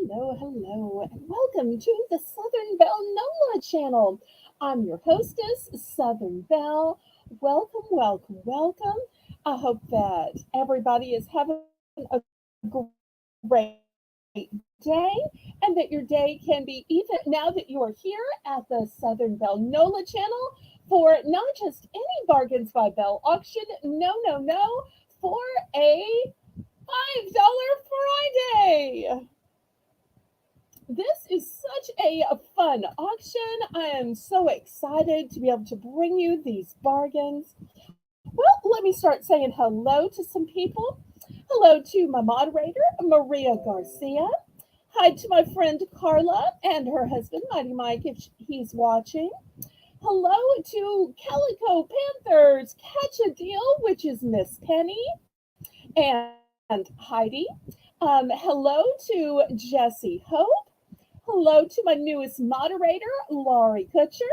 hello, and welcome to the Southern Belle NOLA channel. I'm your hostess, Southern Belle. Welcome, welcome, welcome. I hope that everybody is having a great day and that your day can be even now that you are here at the Southern Belle NOLA channel for not just any Bargains by Belle auction, no, for a $5 Friday. This is such a fun auction. I am so excited to be able to bring you these bargains. Well, let me start saying hello to some people. Hello to my moderator, Maria Garcia. Hi to my friend Carla and her husband, Mighty Mike, if he's watching. Hello to Calico Panthers Catch a Deal, which is Miss Penny and Heidi. Hello to Jesse Hope. Hello to my newest moderator, Laurie Kutcher.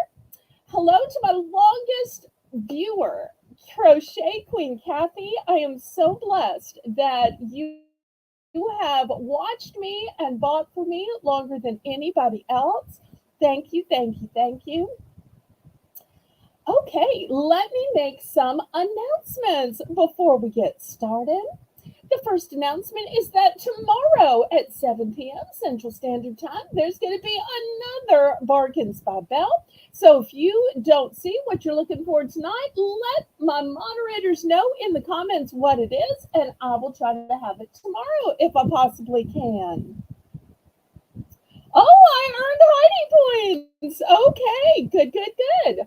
Hello to my longest viewer, Crochet Queen Kathy. I am so blessed that you have watched me and bought for me longer than anybody else. Thank you, thank you, thank you. Okay, let me make some announcements before we get started. The first announcement is that tomorrow at 7 p.m. Central Standard Time, there's going to be another Bargains by Belle. So if you don't see what you're looking for tonight, let my moderators know in the comments what it is, and I will try to have it tomorrow if I possibly can. Oh, I earned Heidi points. Okay, good.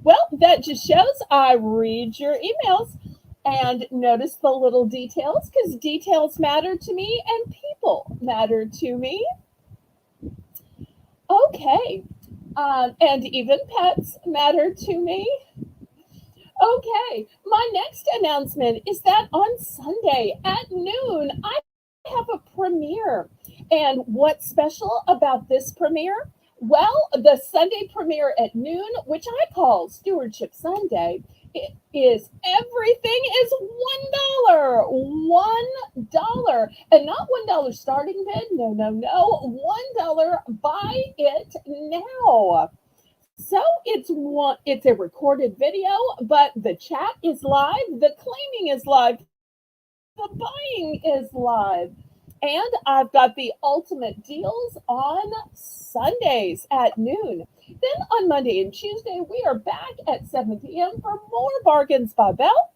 Well, that just shows I read your emails and notice the little details because details matter to me and people matter to me. Okay. And even pets matter to me. Okay. My next announcement is that on Sunday at noon, I have a premiere. And what's special about this premiere? Well, the Sunday premiere at noon, which I call Stewardship Sunday, it is everything is $1. And not $1 starting bid. No. $1. Buy it now. So it's a recorded video, but the chat is live, the claiming is live, the buying is live. And I've got the ultimate deals on Sundays at noon. Then on Monday and Tuesday, we are back at 7 p.m. for more Bargains by Belle.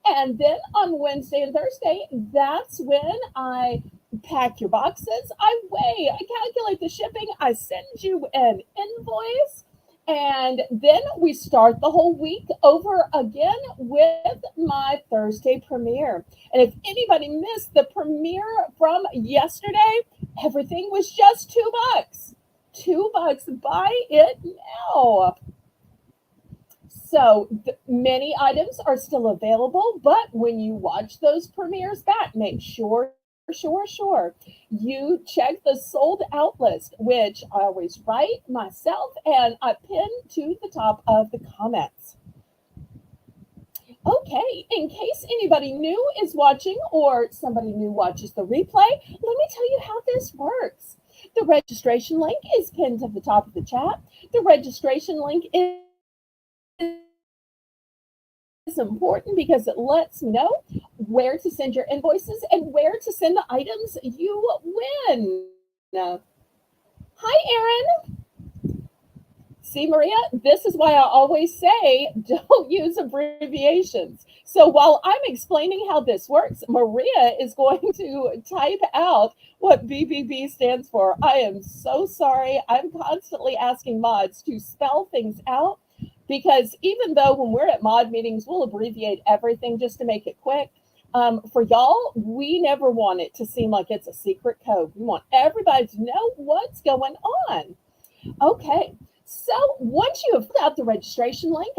And then on Wednesday and Thursday, that's when I pack your boxes. I weigh, I calculate the shipping, I send you an invoice, and then we start the whole week over again with my Thursday premiere. And if anybody missed the premiere from yesterday, everything was just $2. $2. Buy it now. So many items are still available, but when you watch those premieres back, make sure you check the sold out list, which I always write myself and I pin to the top of the comments. Okay, in case anybody new is watching or somebody new watches the replay, let me tell you how this works. The registration link is pinned to the top of the chat. The registration link is important because it lets me know where to send your invoices and where to send the items you win. Hi, Erin. See, Maria, this is why I always say don't use abbreviations. So while I'm explaining how this works, Maria is going to type out what BBB stands for. I am so sorry. I'm constantly asking mods to spell things out because even though when we're at mod meetings, we'll abbreviate everything just to make it quick. For y'all, we never want it to seem like it's a secret code. We want everybody to know what's going on. Okay, so once you have filled out the registration link,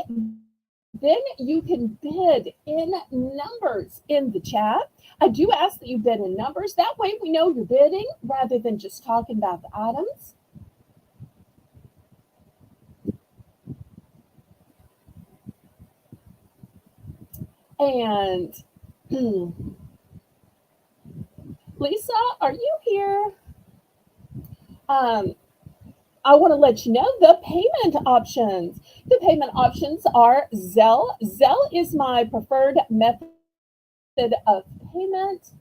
then you can bid in numbers in the chat. I do ask that you bid in numbers. That way we know you're bidding rather than just talking about the items. And Lisa, are you here? Um, I want to let you know the payment options. The payment options are Zelle. Zelle is my preferred method of payment.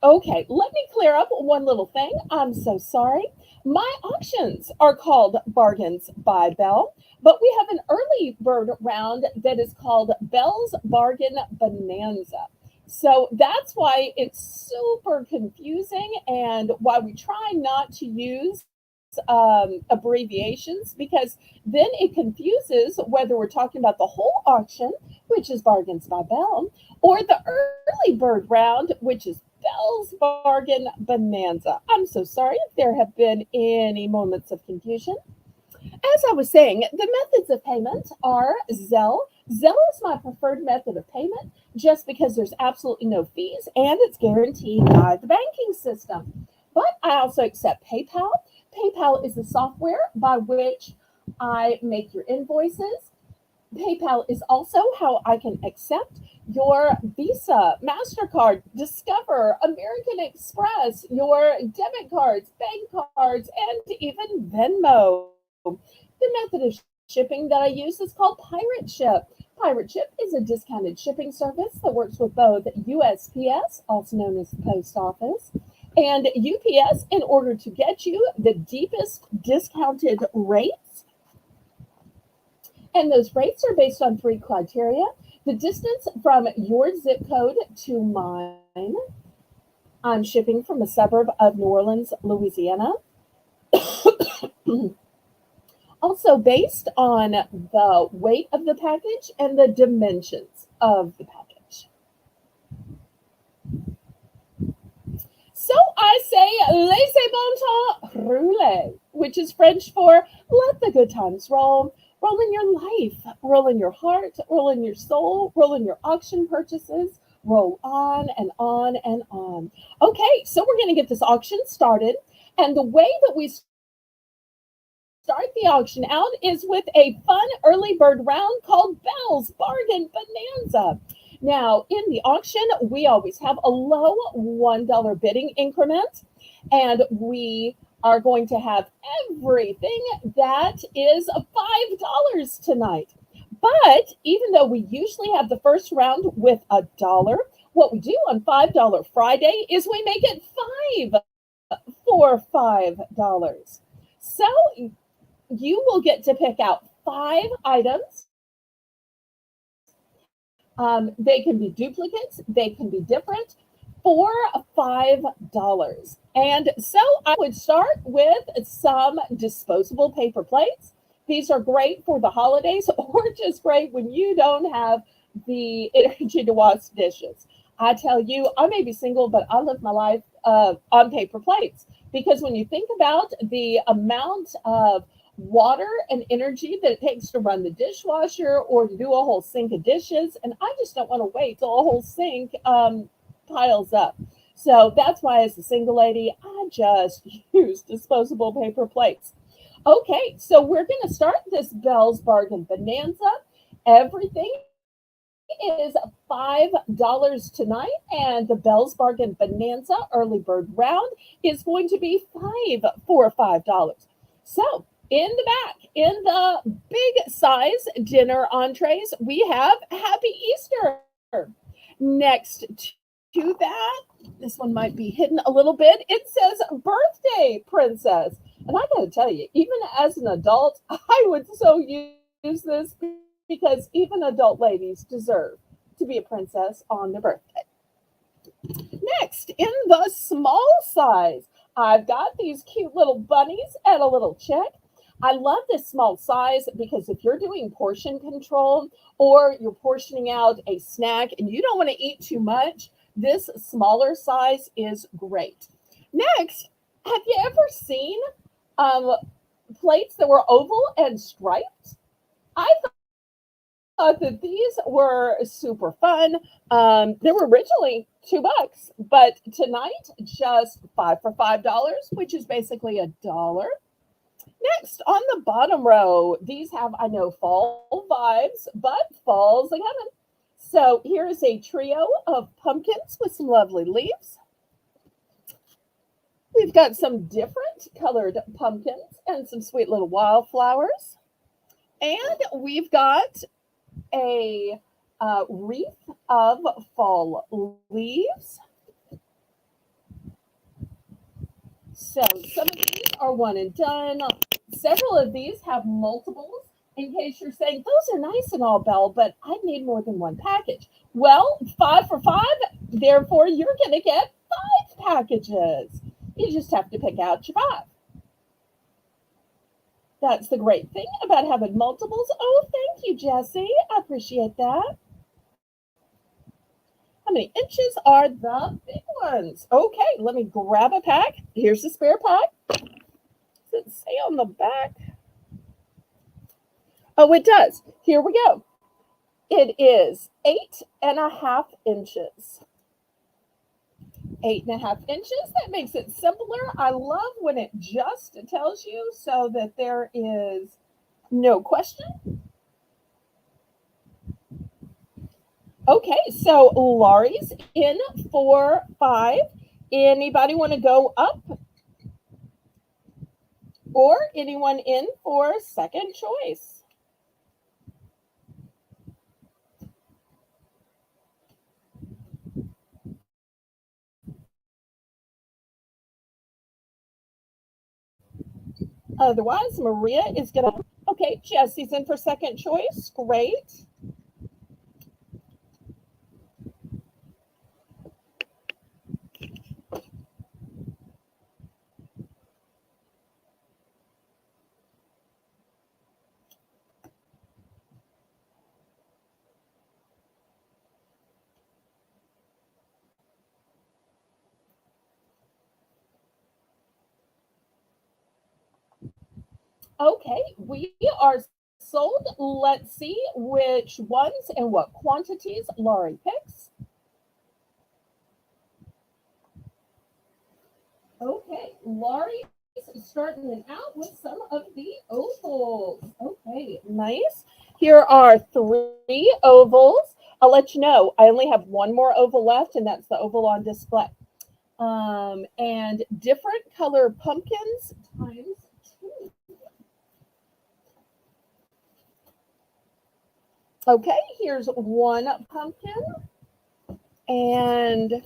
Okay, let me clear up one little thing. I'm so sorry. My auctions are called Bargains by Belle, but we have an early bird round that is called Belle's Bargain Bonanza. So that's why it's super confusing and why we try not to use abbreviations because then it confuses whether we're talking about the whole auction, which is Bargains by Belle, or the early bird round, which is Bell's Bargain Bonanza. I'm so sorry if there have been any moments of confusion. As I was saying, the methods of payment are Zelle. Zelle is my preferred method of payment just because there's absolutely no fees and it's guaranteed by the banking system. But I also accept PayPal. PayPal is the software by which I make your invoices. PayPal is also how I can accept your Visa, MasterCard, Discover, American Express, your debit cards, bank cards, and even Venmo. The method of shipping that I use is called Pirate Ship. Pirate Ship is a discounted shipping service that works with both USPS, also known as the Post Office, and UPS in order to get you the deepest discounted rates, and those rates are based on three criteria: the distance from your zip code to mine. I'm shipping from a suburb of New Orleans, Louisiana. Also, based on the weight of the package and the dimensions of the package. So I say, laissez bon temps rouler, which is French for let the good times roll. Roll in your life, roll in your heart, roll in your soul, roll in your auction purchases, roll on and on and on. Okay, so we're going to get this auction started. And the way that we start the auction out is with a fun early bird round called Belle's Bargain Bonanza. Now, in the auction, we always have a low $1 bidding increment, and we are going to have everything that is $5 tonight. But even though we usually have the first round with $1, what we do on $5 Friday is we make it five for $5. So you will get to pick out five items. They can be duplicates, they can be different for $5. And so I would start with some disposable paper plates. These are great for the holidays or just great when you don't have the energy to wash dishes. I tell you, I may be single, but I live my life on paper plates because when you think about the amount of water and energy that it takes to run the dishwasher or to do a whole sink of dishes. And I just don't want to wait till a whole sink piles up. So that's why, as a single lady, I just use disposable paper plates. Okay, so we're going to start this Bell's Bargain Bonanza. Everything is $5 tonight, and the Bell's Bargain Bonanza early bird round is going to be five for $5. So in the back, in the big size dinner entrees, we have Happy Easter. Next to that, this one might be hidden a little bit. It says birthday princess. And I gotta tell you, even as an adult, I would so use this because even adult ladies deserve to be a princess on their birthday. Next, in the small size, I've got these cute little bunnies and a little chick. I love this small size because if you're doing portion control or you're portioning out a snack and you don't want to eat too much, this smaller size is great. Next, have you ever seen um, plates that were oval and striped? I thought that these were super fun. They were originally $2, but tonight just five for $5, which is basically $1. Next, on the bottom row, these have, I know, fall vibes, but fall's a coming. So here is a trio of pumpkins with some lovely leaves. We've got some different colored pumpkins and some sweet little wildflowers. And we've got a wreath of fall leaves. So some of these are one and done. Several of these have multiples. In case you're saying, those are nice and all, Belle, but I need more than one package. Well, 5 for 5, therefore you're going to get 5 packages. You just have to pick out your 5. That's the great thing about having multiples. Oh, thank you, Jessie. I appreciate that. How many inches are the big ones? Okay, let me grab a pack. Here's the spare pack. Does it say on the back? Oh, it does. Here we go. It is 8.5 inches. 8.5 inches. That makes it simpler. I love when it just tells you so that there is no question. Okay, so Laurie's in for 5. Anybody want to go up? Or anyone in for second choice? Otherwise, Maria is going to. Okay, Jesse's in for second choice. Great. Okay, we are sold. Let's see which ones and what quantities Laurie picks. Okay, Laurie's starting it out with some of the ovals. Okay, nice. Here are 3 ovals. I'll let you know, I only have one more oval left, and that's the oval on display. And different color pumpkins times 2. Okay, here's one pumpkin. And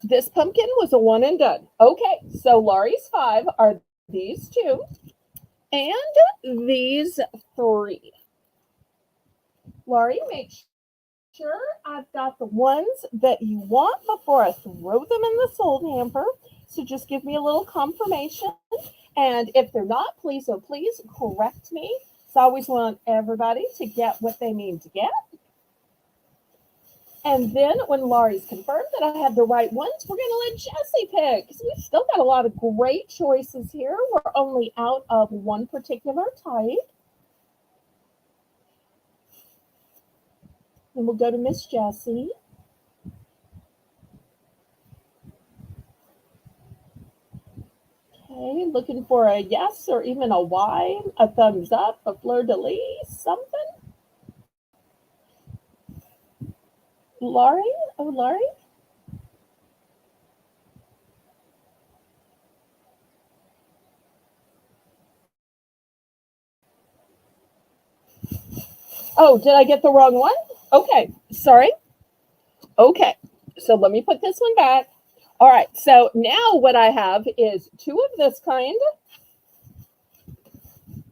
this pumpkin was a one and done. Okay, so Laurie's 5 are these 2 and these 3. Laurie, make sure I've got the ones that you want before I throw them in the sold hamper. So just give me a little confirmation. And if they're not, please, oh please, correct me. So I always want everybody to get what they need to get. And then when Laurie's confirmed that I have the right ones, we're going to let Jessie pick. Because we've still got a lot of great choices here. We're only out of one particular type. And we'll go to Miss Jessie. Okay, looking for a yes or even a Y, a thumbs up, a fleur de lis, something. Laurie? Oh, Laurie? Oh, did I get the wrong one? Okay, sorry. Okay, so let me put this one back. All right, so now what I have is 2 of this kind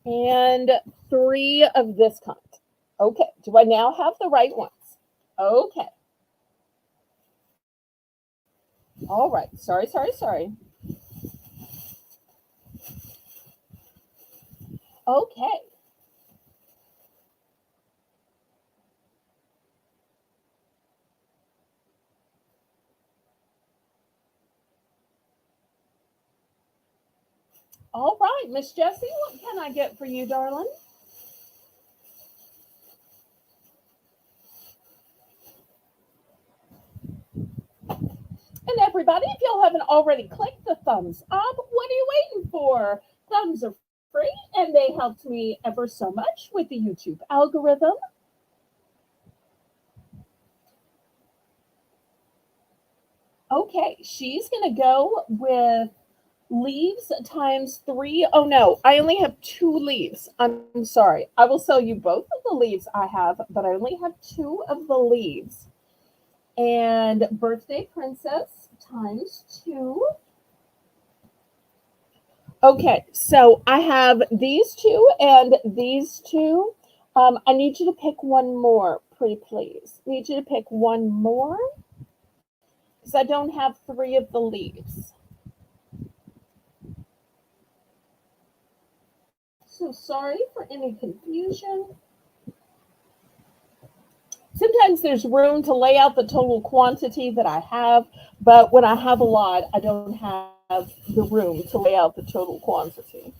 and 3 of this kind. Okay, do I now have the right ones? Okay. All right, sorry. Okay. All right, Miss Jessie, what can I get for you, darling? And everybody, if y'all haven't already clicked the thumbs up, what are you waiting for? Thumbs are free and they helped me ever so much with the YouTube algorithm. Okay, she's going to go with Leaves times 3. Oh no, I only have 2 leaves. I'm sorry. I will sell you both of the leaves I have, but I only have 2 of the leaves. And birthday princess times 2. Okay, so I have these two and these two. I need you to pick one more, pretty please. I need you to pick one more because I don't have 3 of the leaves. So sorry for any confusion. Sometimes there's room to lay out the total quantity that I have, but when I have a lot, I don't have the room to lay out the total quantity.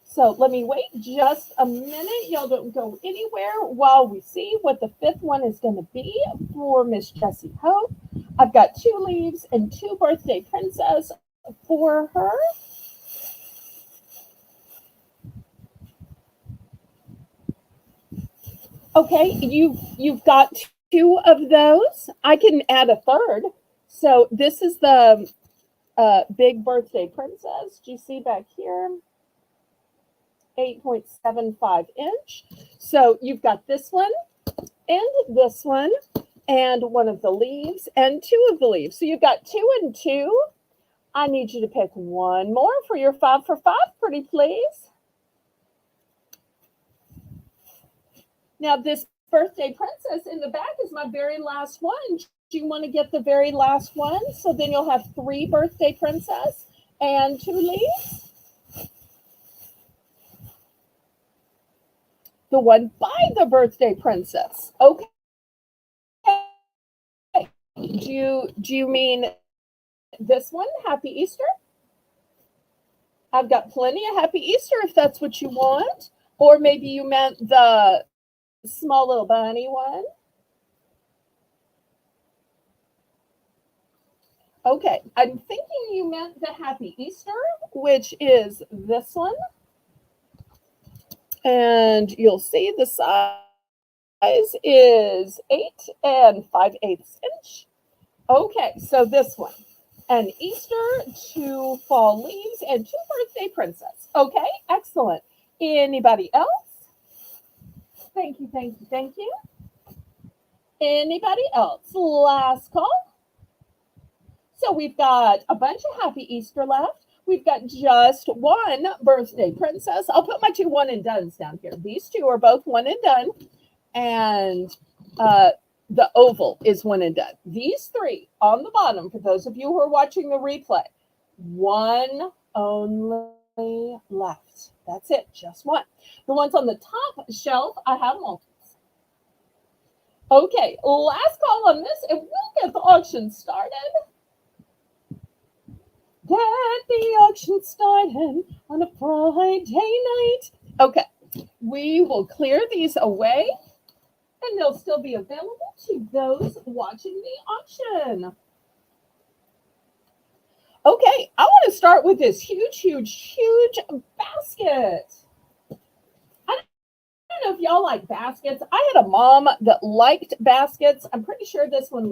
So let me wait just a minute. Y'all don't go anywhere while we see what the fifth one is going to be for Miss Jessie Hope. I've got 2 leaves and 2 birthday princess for her. Okay, you've got 2 of those. I can add a third. So this is the big birthday princess. Do you see back here? 8.75 inch. So you've got this one and this one and one of the leaves and 2 of the leaves. So you've got 2 and 2. I need you to pick one more for your 5 for 5, pretty please. Now, this birthday princess in the back is my very last one. Do you want to get the very last one? So then you'll have 3 birthday princess and 2 leaves. The one by the birthday princess. Okay. Do you mean this one? Happy Easter? I've got plenty of Happy Easter if that's what you want. Or maybe you meant the small little bunny one. Okay, I'm thinking you meant the Happy Easter, which is this one. And you'll see the size is 8 and 5/8 inch. Okay, so this one. An Easter, 2 fall leaves, and 2 birthday princess. Okay, excellent. Anybody else? Thank you, thank you, thank you. Anybody else? Last call. So we've got a bunch of Happy Easter left. We've got just one birthday princess. I'll put my 2 one and dones down here. These 2 are both one and done. And uh, the oval is one and done. These 3 on the bottom, for those of you who are watching the replay, one only left. That's it, just one. The ones on the top shelf, I have multiples. Okay, last call on this, and we'll get the auction started. Get the auction started on a Friday night. Okay, we will clear these away and they'll still be available to those watching the auction. Okay, I want to start with this huge, huge, huge basket. I don't know if y'all like baskets. I had a mom that liked baskets. I'm pretty sure this one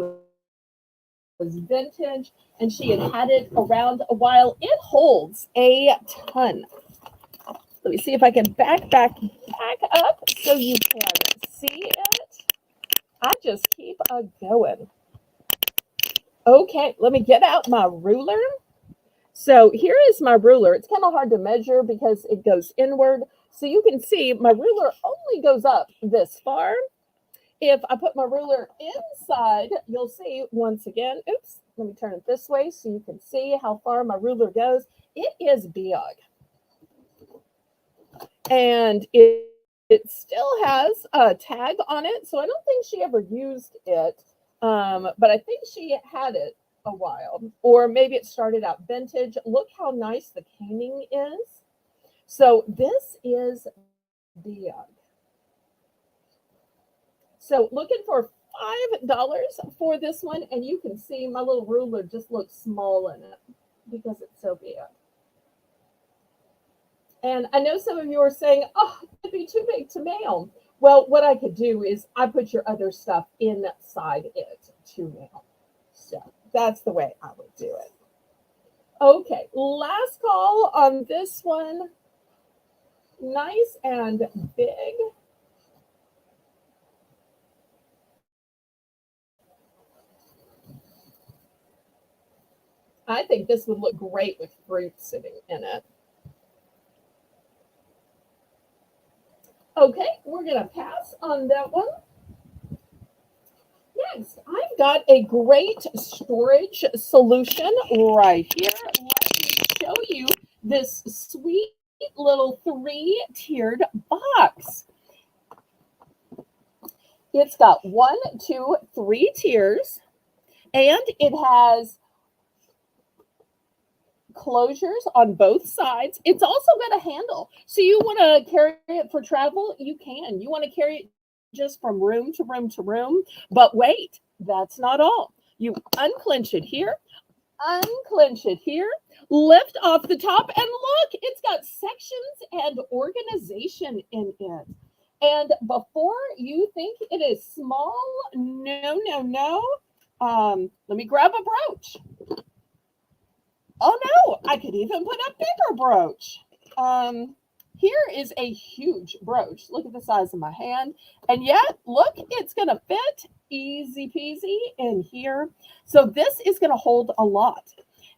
was vintage and she had it around a while. It holds a ton. Let me see if I can back up so you can see it. I just keep a going. Okay, let me get out my ruler. So here is my ruler. It's kind of hard to measure because it goes inward. So you can see my ruler only goes up this far. If I put my ruler inside, you'll see once again, oops, let me turn it this way so you can see how far my ruler goes. It is big. And it still has a tag on it. So I don't think she ever used it. But I think she had it a while. Or maybe it started out vintage. Look how nice the caning is. So this is big. So looking for $5 for this one, and you can see my little ruler just looks small in it because it's so big. And I know some of you are saying, oh, it'd be too big to mail. Well, what I could do is I put your other stuff inside it to mail. So that's the way I would do it. Okay, last call on this one. Nice and big. I think this would look great with fruit sitting in it. Okay, we're going to pass on that one. Next, I've got a great storage solution right here. Let me show you this sweet little three-tiered box. It's got one, two, three tiers, and it has closures on both sides. It's also got a handle. So you want to carry it for travel, you can. You want to carry it just from room to room to room. But wait, that's not all. You unclench it here, unclench it here, lift off the top, and look, it's got sections and organization in it. And before you think it is small, no, no, no. Let me grab a brooch. Oh no, I could even put a bigger brooch. Um, Here is a huge brooch. Look at the size of my hand. And yet, look, it's going to fit easy peasy in here. So this is going to hold a lot.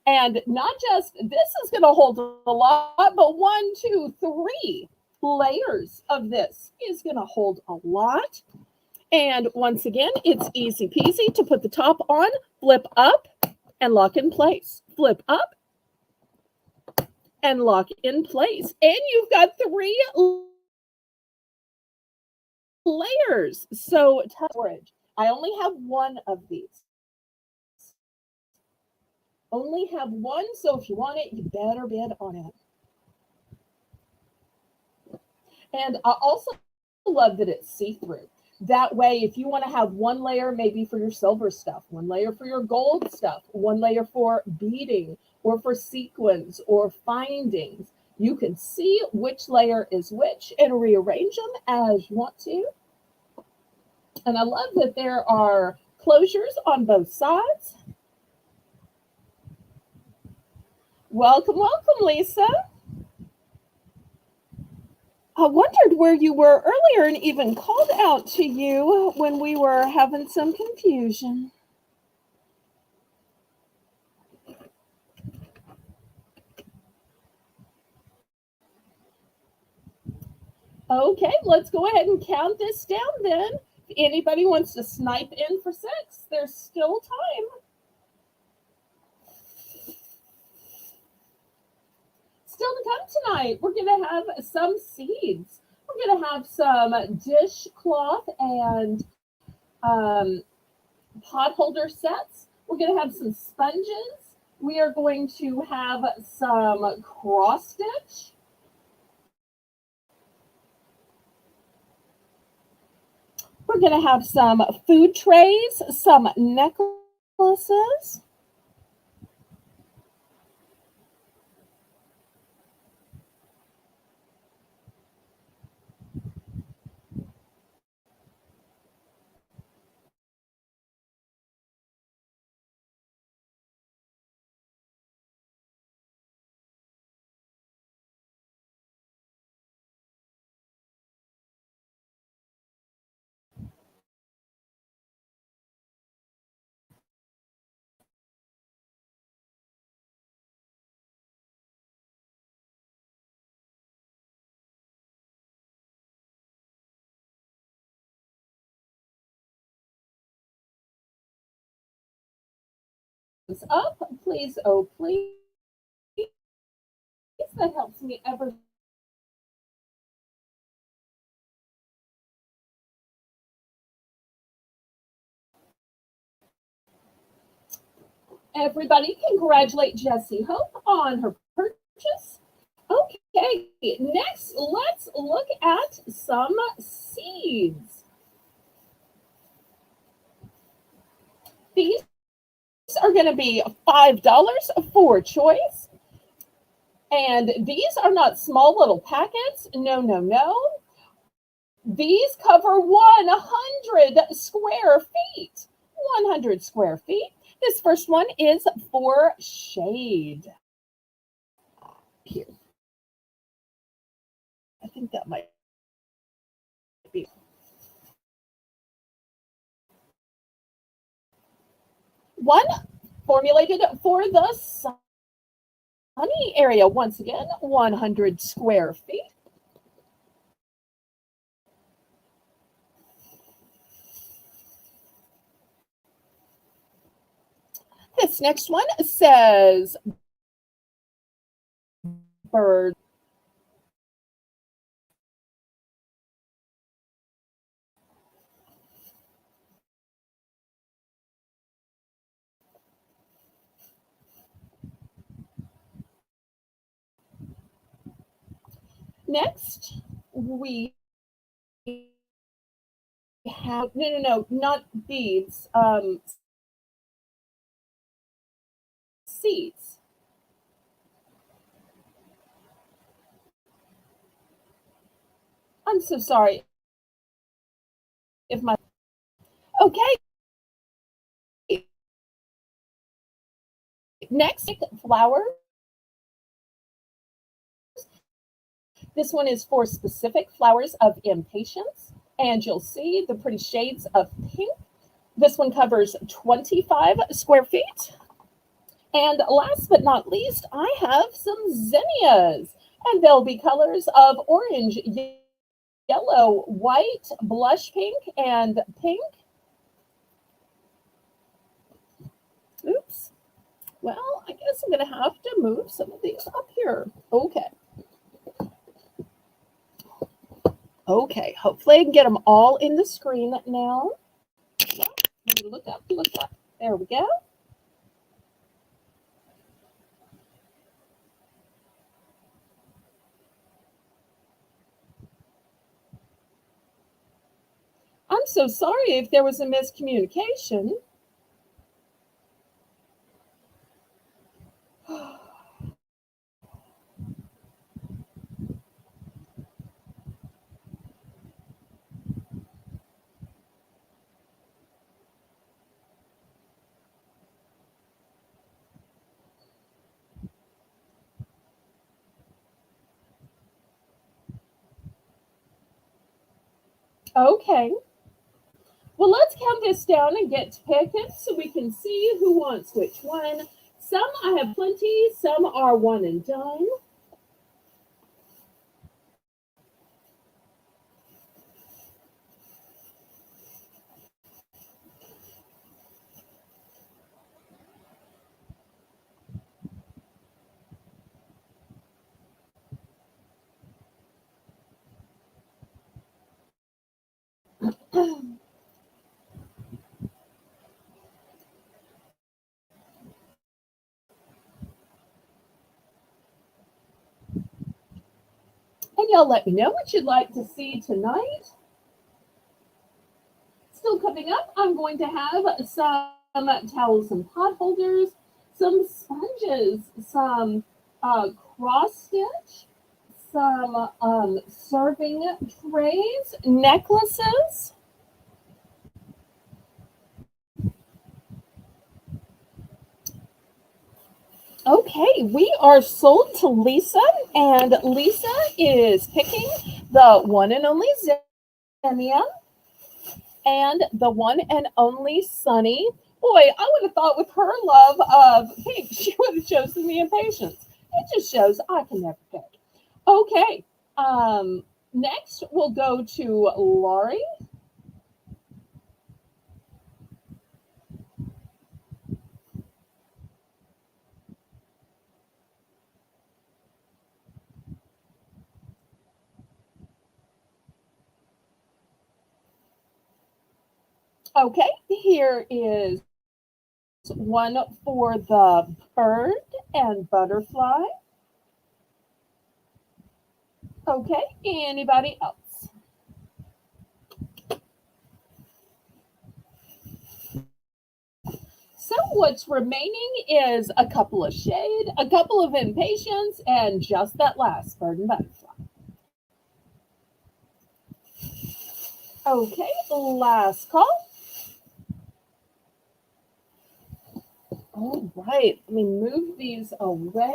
And not just this is going to hold a lot, but one, two, three layers of this is going to hold a lot. And once again, it's easy peasy to put the top on, flip up, and lock in place. Flip up and lock in place. And you've got three layers. So storage. I only have one of these. Only have one, so if you want it, you better bid on it. And I also love that it's see-through. That way, if you want to have one layer maybe for your silver stuff, one layer for your gold stuff, one layer for beading or for sequins or findings, you can see which layer is which and rearrange them as you want to. And I love that there are closures on both sides. Welcome, welcome, Lisa. I wondered where you were earlier and even called out to you when we were having some confusion. Okay, let's go ahead and count this down then. If anybody wants to snipe in for six, there's still time. Still to come tonight, we're going to have some seeds. We're going to have some dishcloth and um, pot holder sets. We're going to have some sponges. We are going to have some cross stitch. We're going to have some food trays, some necklaces. Up, please, oh please. That helps me ever. Everybody congratulate Jessie Hope on her purchase. Okay, next let's look at some seeds. These are going to be $5 for choice. And these are not small little packets. No, no, no. These cover 100 square feet. 100 square feet. This first one is for shade. here. I think that might be one formulated for the sunny area. Once again, 100 square feet. This next one says bird. Next, we have no, not beads, seeds. I'm so sorry if my okay. Next, flower. This one is for specific flowers of impatience, and you'll see the pretty shades of pink. This one covers 25 square feet. And last but not least, I have some zinnias, and they'll be colors of orange, yellow, white, blush pink, and pink. Oops. Well, I guess I'm going to have to move some of these up here. Okay. Okay, hopefully I can get them all in the screen now. Look up, look up. There we go. I'm so sorry if there was a miscommunication. Okay. Well, let's count this down and get to picking so we can see who wants which one. Some I have plenty, some are one and done. And y'all let me know what you'd like to see tonight. Still coming up, I'm going to have some towels and pot holders, some sponges, some cross stitch, some serving trays, necklaces. Okay, we are sold to Lisa, and Lisa is picking the one and only Zinnia and the one and only Sunny. Boy, I would have thought with her love of pink, she would have chosen the impatience. It just shows I can never pick. Okay, next we'll go to Laurie. Okay, here is one for the bird and butterfly. Okay, anybody else? So what's remaining is a couple of shade, a couple of impatience, and just that last bird and butterfly. Okay, last call. All right, let me move these away.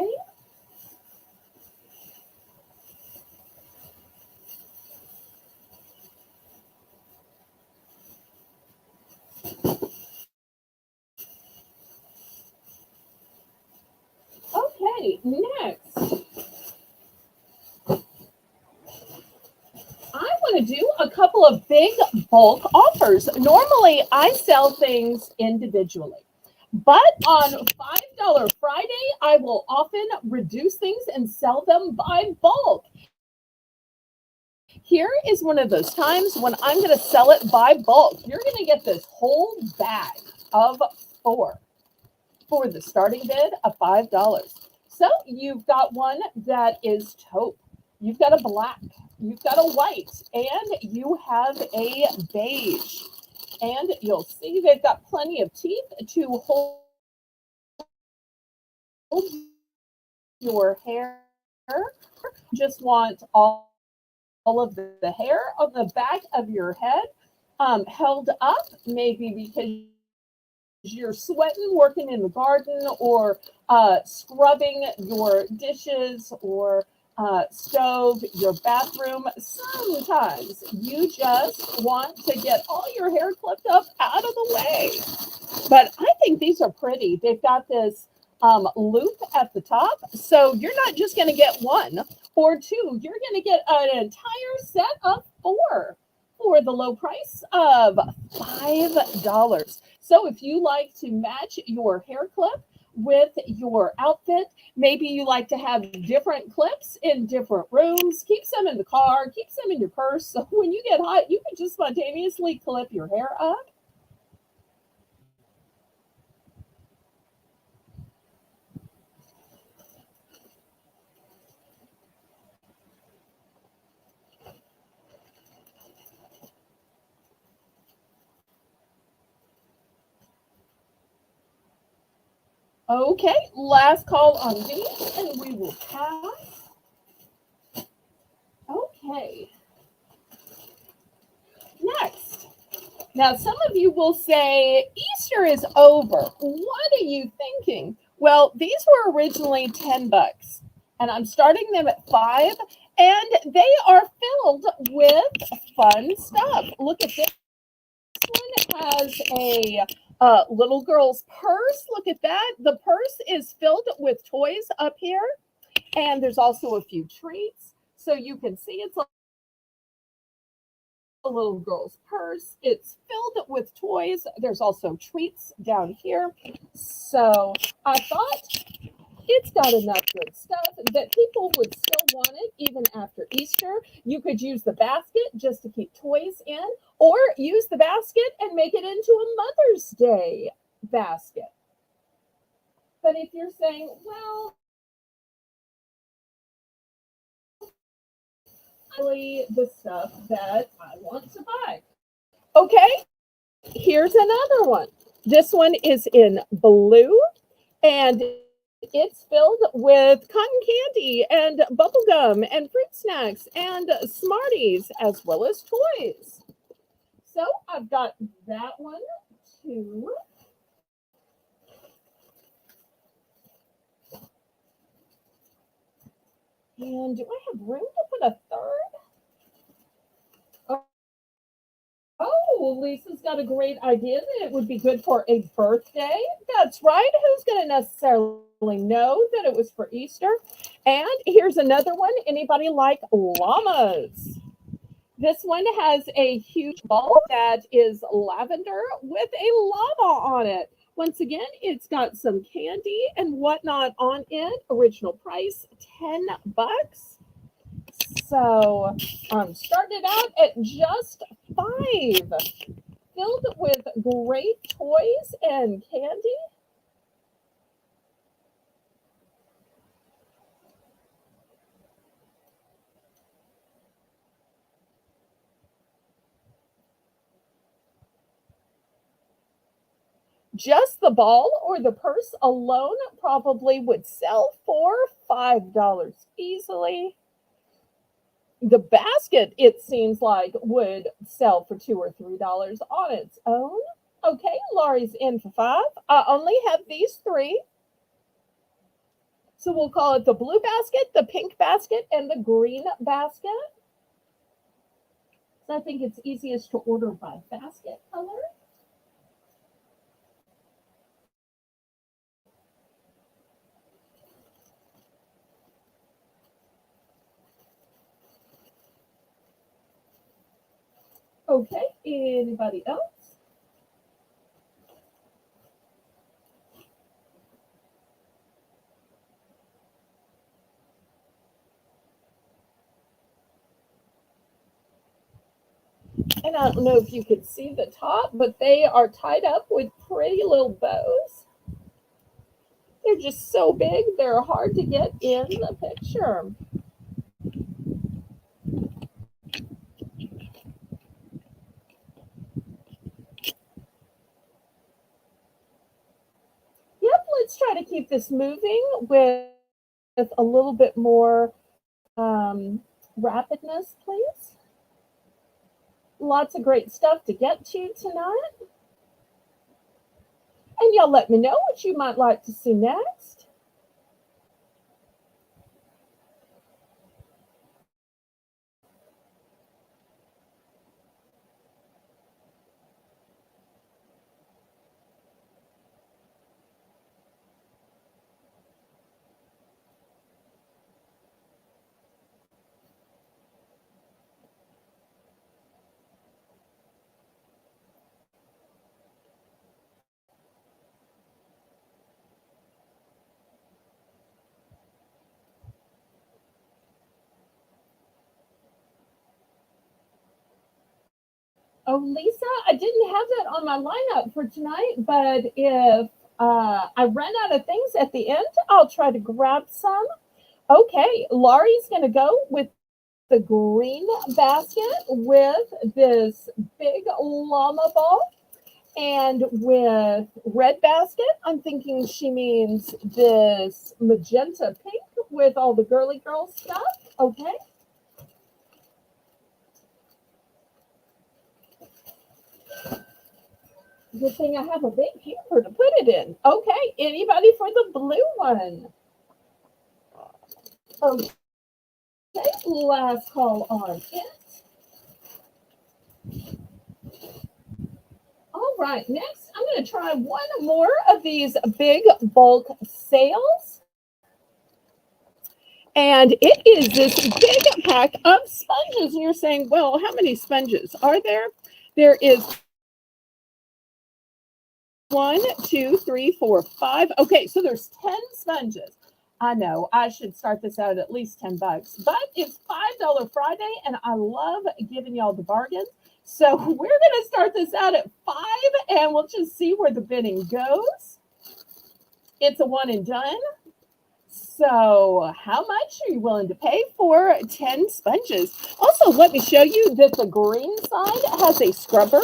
next, I want to do a couple of big bulk offers. Normally, I sell things individually, but on $5 Friday, I will often reduce things and sell them by bulk. Here is one of those times when I'm going to sell it by bulk. You're going to get this whole bag of four for the starting bid of $5. So you've got one that is taupe, you've got a black, you've got a white, and you have a beige. And you'll see they've got plenty of teeth to hold your hair. Just want all of the hair on the back of your head held up, maybe because you're sweating working in the garden or scrubbing your dishes or stove, your bathroom. Sometimes you just want to get all your hair clipped up out of the way. But I think these are pretty. They've got this loop at the top. So you're not just going to get one or two. You're going to get an entire set of four for the low price of $5. So if you like to match your hair clip with your outfit, maybe you like to have different clips in different rooms, keep some in the car, keep some in your purse. So when you get hot, you can just spontaneously clip your hair up. Okay, last call on these, and we will pass. Okay, next. Now, some of you will say, Easter is over. What are you thinking? Well, these were originally $10, and I'm starting them at 5, and they are filled with fun stuff. Look at this one has a little girl's purse. Look at that. The purse is filled with toys up here, and there's also a few treats. So you can see it's a little girl's purse. It's filled with toys. There's also treats down here. So I thought it's got enough good stuff that people would still want it even after Easter. You could use the basket just to keep toys in, or use the basket and make it into a Mother's Day basket. But if you're saying, well, really the stuff that I want to buy. Okay, here's another one. This one is in blue, and it's filled with cotton candy and bubble gum and fruit snacks and Smarties as well as toys. So I've got that one too. And do I have room to put a third? Oh, Lisa's got a great idea that it would be good for a birthday. That's right. Who's going to necessarily know that it was for Easter? And here's another one. Anybody like llamas? This one has a huge ball that is lavender with a llama on it. Once again, it's got some candy and whatnot on it. Original price, $10. So started out at just 5, filled with great toys and candy. Just the ball or the purse alone probably would sell for $5 easily. The basket, it seems like, would sell for $2 or $3 on its own. Okay, Laurie's in for 5. I only have these 3. So we'll call it the blue basket, the pink basket, and the green basket. So I think it's easiest to order by basket color. Okay, anybody else? And I don't know if you could see the top, but they are tied up with pretty little bows. They're just so big, they're hard to get in the picture. Yep, let's try to keep this moving with a little bit more rapidness, please. Lots of great stuff to get to tonight. And y'all let me know what you might like to see next. Oh, Lisa, I didn't have that on my lineup for tonight, but if I run out of things at the end, I'll try to grab some. Okay, Laurie's going to go with the green basket with this big llama ball. And with red basket, I'm thinking she means this magenta pink with all the girly girl stuff. Okay. Good thing I have a big hamper to put it in. Okay. Anybody for the blue one? Okay. Last call on it. All right. Next, I'm going to try one more of these big bulk sales. And it is this big pack of sponges. And you're saying, well, how many sponges are there? There is one, two, three, four, five. Okay, so there's 10 sponges. I know I should start this out at least $10, but it's $5 Friday, and I love giving y'all the bargains. So we're gonna start this out at 5, and we'll just see where the bidding goes. It's a one and done. So, how much are you willing to pay for 10 sponges? Also, let me show you that the green side has a scrubber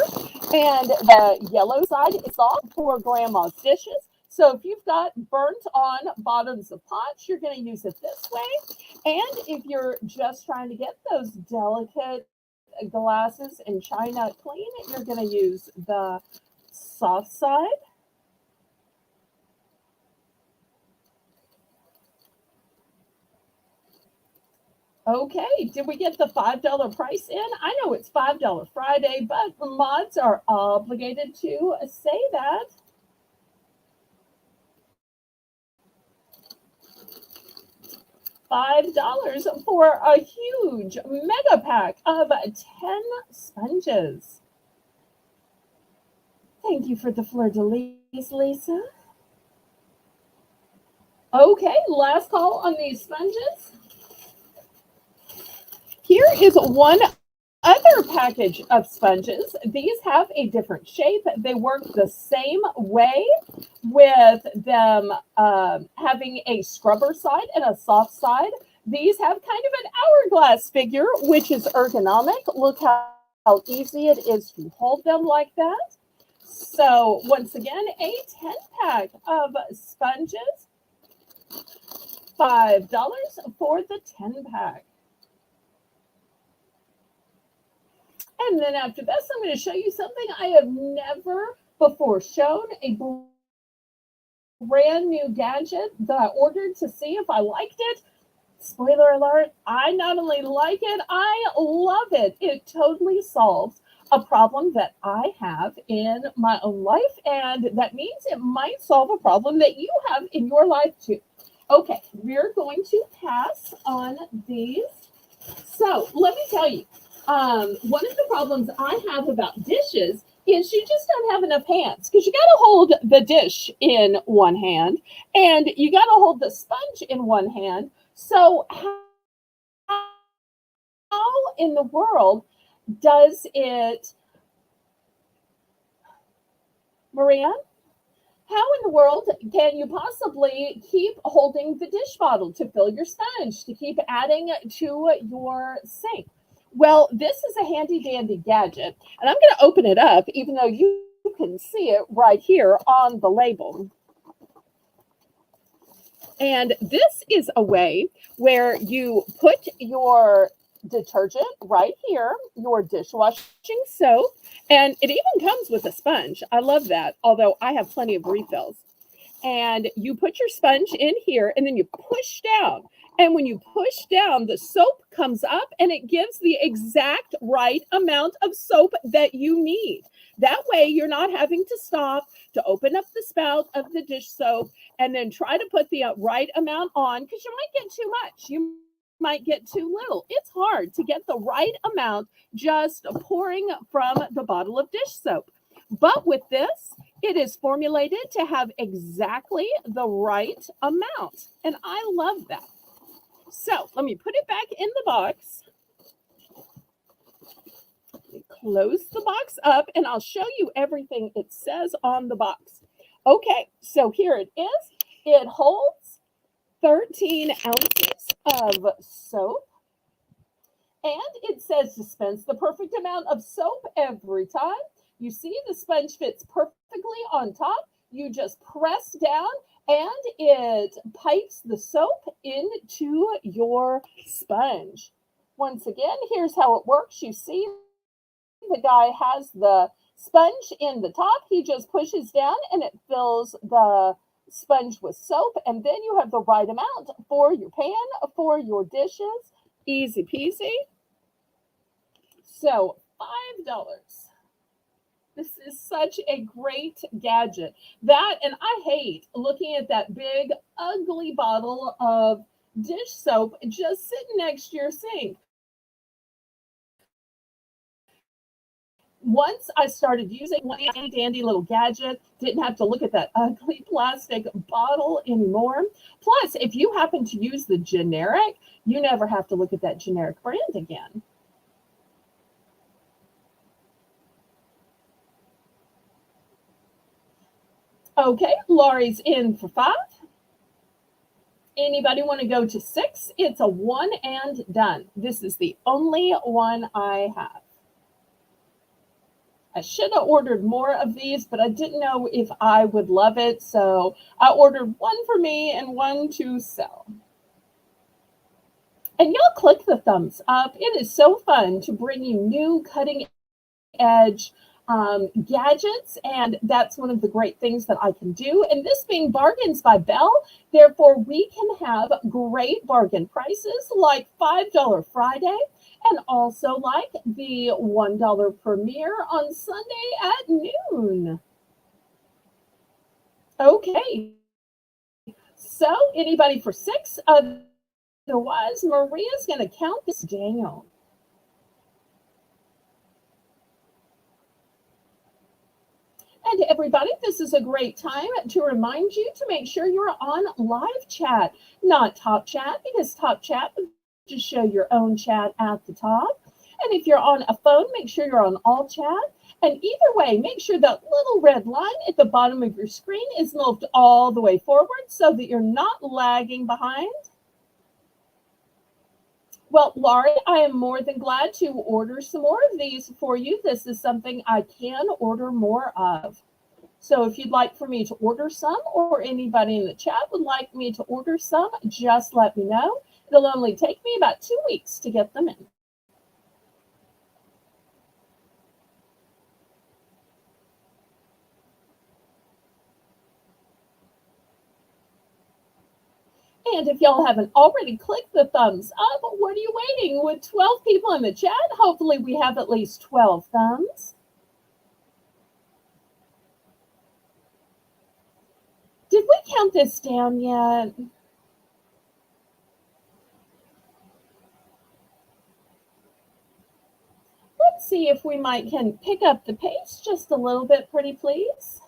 and the yellow side is soft for grandma's dishes. So, if you've got burnt on bottoms of pots, you're going to use it this way. And if you're just trying to get those delicate glasses and china clean, you're going to use the soft side. Okay, did we get the $5 price in? I know it's $5 Friday, but the mods are obligated to say that. $5 for a huge mega pack of 10 sponges. Thank you for the fleur de lis, Lisa. Okay, last call on these sponges. Here is one other package of sponges. These have a different shape. They work the same way with them having a scrubber side and a soft side. These have kind of an hourglass figure, which is ergonomic. Look how easy it is to hold them like that. So once again, a 10 pack of sponges, $5 for the 10 pack. And then after this, I'm going to show you something I have never before shown, a brand new gadget that I ordered to see if I liked it. Spoiler alert, I not only like it, I love it. It totally solves a problem that I have in my own life, and that means it might solve a problem that you have in your life too. Okay, we're going to pass on these. So let me tell you, One of the problems I have about dishes is you just don't have enough hands because you got to hold the dish in one hand and you got to hold the sponge in one hand. So, how in the world does it, Maria? How in the world can you possibly keep holding the dish bottle to fill your sponge, to keep adding to your sink? Well, this is a handy dandy gadget, and I'm going to open it up, even though you can see it right here on the label. And this is a way where you put your detergent right here, your dishwashing soap, and it even comes with a sponge. I love that, although I have plenty of refills. And you put your sponge in here and then you push down. And when you push down, the soap comes up and it gives the exact right amount of soap that you need. That way, you're not having to stop to open up the spout of the dish soap and then try to put the right amount on because you might get too much. You might get too little. It's hard to get the right amount just pouring from the bottle of dish soap. But with this, it is formulated to have exactly the right amount. And I love that. So let me put it back in the box. Close the box up and I'll show you everything it says on the box. Okay, so here it is. It holds 13 ounces of soap. And it says dispense the perfect amount of soap every time. You see the sponge fits perfectly on top. You just press down and it pipes the soap into your sponge. Once again, here's how it works. You see the guy has the sponge in the top. He just pushes down and it fills the sponge with soap. And then you have the right amount for your pan, for your dishes. Easy peasy. So $5. This is such a great gadget. That, and I hate looking at that big, ugly bottle of dish soap just sitting next to your sink. Once I started using one handy dandy little gadget, didn't have to look at that ugly plastic bottle anymore. Plus, if you happen to use the generic, you never have to look at that generic brand again. Okay, Laurie's in for 5. Anybody want to go to 6? It's a one and done. This is the only one I have. I should have ordered more of these, but I didn't know if I would love it. So I ordered one for me and one to sell. And y'all click the thumbs up. It is so fun to bring you new cutting edge gadgets, and that's one of the great things that I can do. And this being Bargains by Belle, therefore we can have great bargain prices like $5 Friday and also like the $1 premiere on Sunday at noon. Okay, so anybody for 6? Otherwise, Maria's going to count this down. And everybody, this is a great time to remind you to make sure you're on live chat, not top chat, because top chat would just show your own chat at the top. And if you're on a phone, make sure you're on all chat. And either way, make sure that little red line at the bottom of your screen is moved all the way forward so that you're not lagging behind. Well, Laurie, I am more than glad to order some more of these for you. This is something I can order more of. So if you'd like for me to order some, or anybody in the chat would like me to order some, just let me know. It'll only take me about 2 weeks to get them in. And if y'all haven't already clicked the thumbs up, what are you waiting? With 12 people in the chat, hopefully we have at least 12 thumbs. Did we count this down yet? see if we might can pick up the pace just a little bit, pretty please.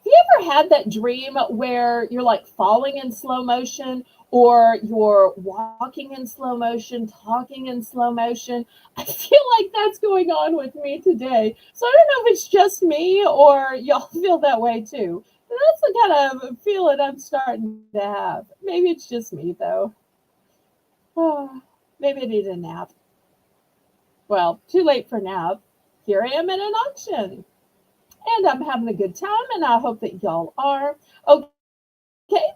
Have you ever had that dream where you're like falling in slow motion or you're walking in slow motion, talking in slow motion? I feel like that's going on with me today. So I don't know if it's just me or y'all feel that way too. But that's the kind of feeling I'm starting to have. Maybe it's just me though. Oh, maybe I need a nap. Well, too late for nap. Here I am at an auction. And I'm having a good time, and I hope that y'all are. Okay,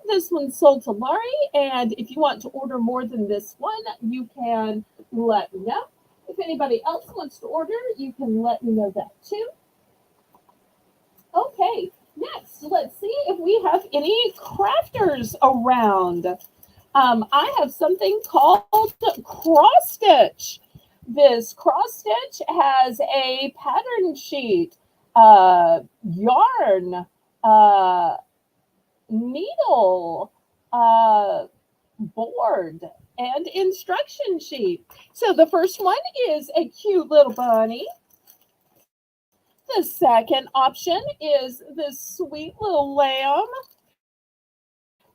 this one's sold to Laurie, and if you want to order more than this one, you can let me know. If anybody else wants to order, you can let me know that too. Okay, next, let's see if we have any crafters around. I have something called cross stitch. This cross stitch has a pattern sheet, yarn, uh, needle, board, and instruction sheet. So the first one is a cute little bunny. The second option is this sweet little lamb.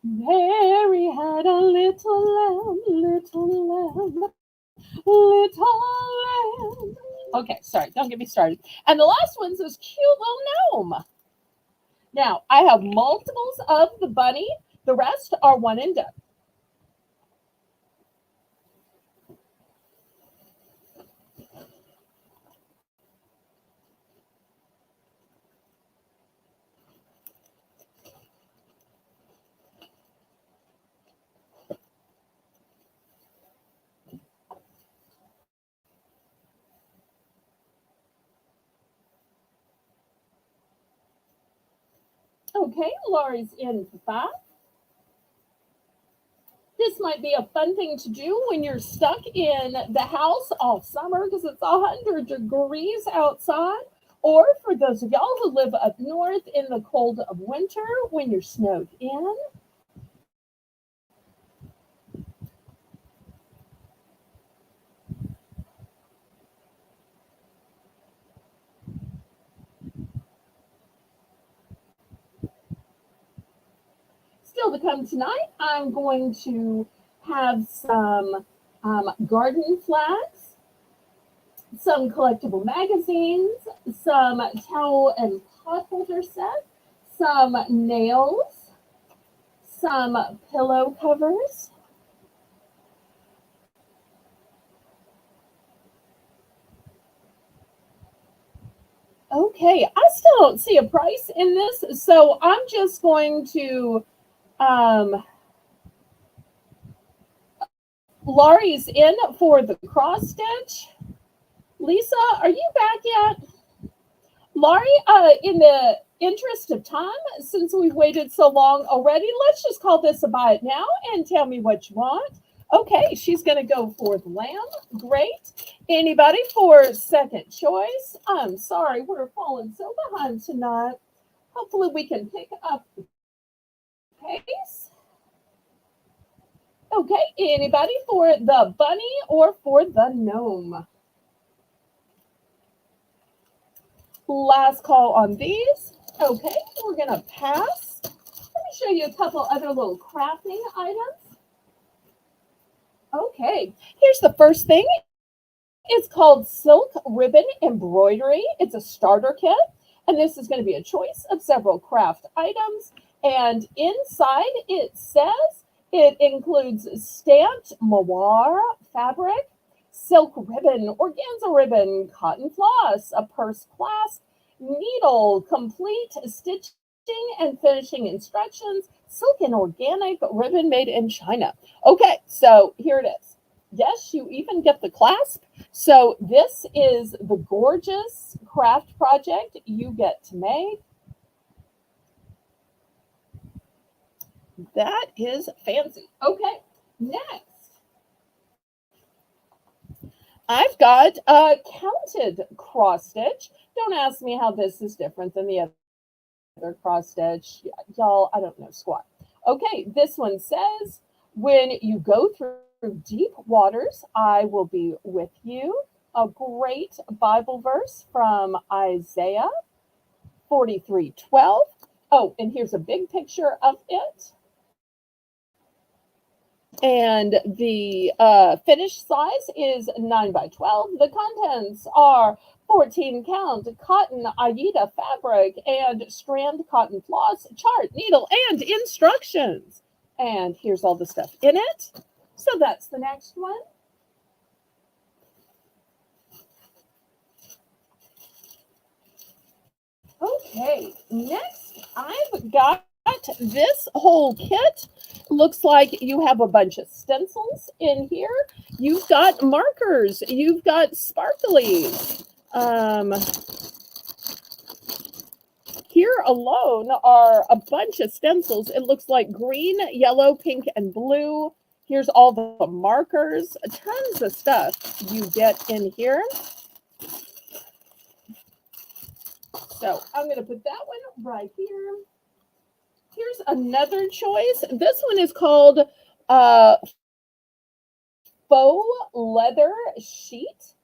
Mary had a little lamb, little lamb. Okay, sorry, don't get me started. And the last one's this cute little gnome. Now, I have multiples of the bunny. The rest are one and done. Okay, Laurie's in for 5. This might be a fun thing to do when you're stuck in the house all summer because it's 100 degrees outside. Or for those of y'all who live up north in the cold of winter when you're snowed in. Still to come tonight, I'm going to have some garden flags, some collectible magazines, some towel and pot holder set, some nails, some pillow covers. Okay, I still don't see a price in this, so I'm just going to. Um, Laurie's in for the cross stitch. Lisa, are you back yet? Laurie, in the interest of time, since we've waited so long already, let's just call this a buy it now and tell me what you want. Okay, she's going to go for the lamb. Great. Anybody for second choice? I'm sorry, we're falling so behind tonight. Hopefully we can pick up the pace. Okay, anybody for the bunny or for the gnome? Last call on these. Okay, we're going to pass. Let me show you a couple other little crafting items. Okay, here's the first thing. It's called Silk Ribbon Embroidery. It's a starter kit, and this is going to be a choice of several craft items. And inside it says it includes stamped moire fabric, silk ribbon, organza ribbon, cotton floss, a purse clasp, needle, complete stitching and finishing instructions, silk and organic ribbon made in China. Okay, so here it is. Yes, you even get the clasp. So this is the gorgeous craft project you get to make. That is fancy. Okay, next. I've got a counted cross stitch. Don't ask me how this is different than the other cross stitch. Y'all, I don't know squat. Okay, this one says, when you go through deep waters, I will be with you. A great Bible verse from Isaiah 43:12. Oh, and here's a big picture of it. And the finished size is 9 by 12. The contents are 14 count cotton Aida fabric and strand cotton floss, chart, needle, and instructions. And here's all the stuff in it. So that's the next one. Okay, next I've got this whole kit. Looks like you have a bunch of stencils in here. You've got markers. You've got sparklies. Here alone are a bunch of stencils. It looks like green, yellow, pink, and blue. Here's all the markers. Tons of stuff you get in here. So I'm going to put that one right here. Here's another choice. This one is called uh, faux leather sheet,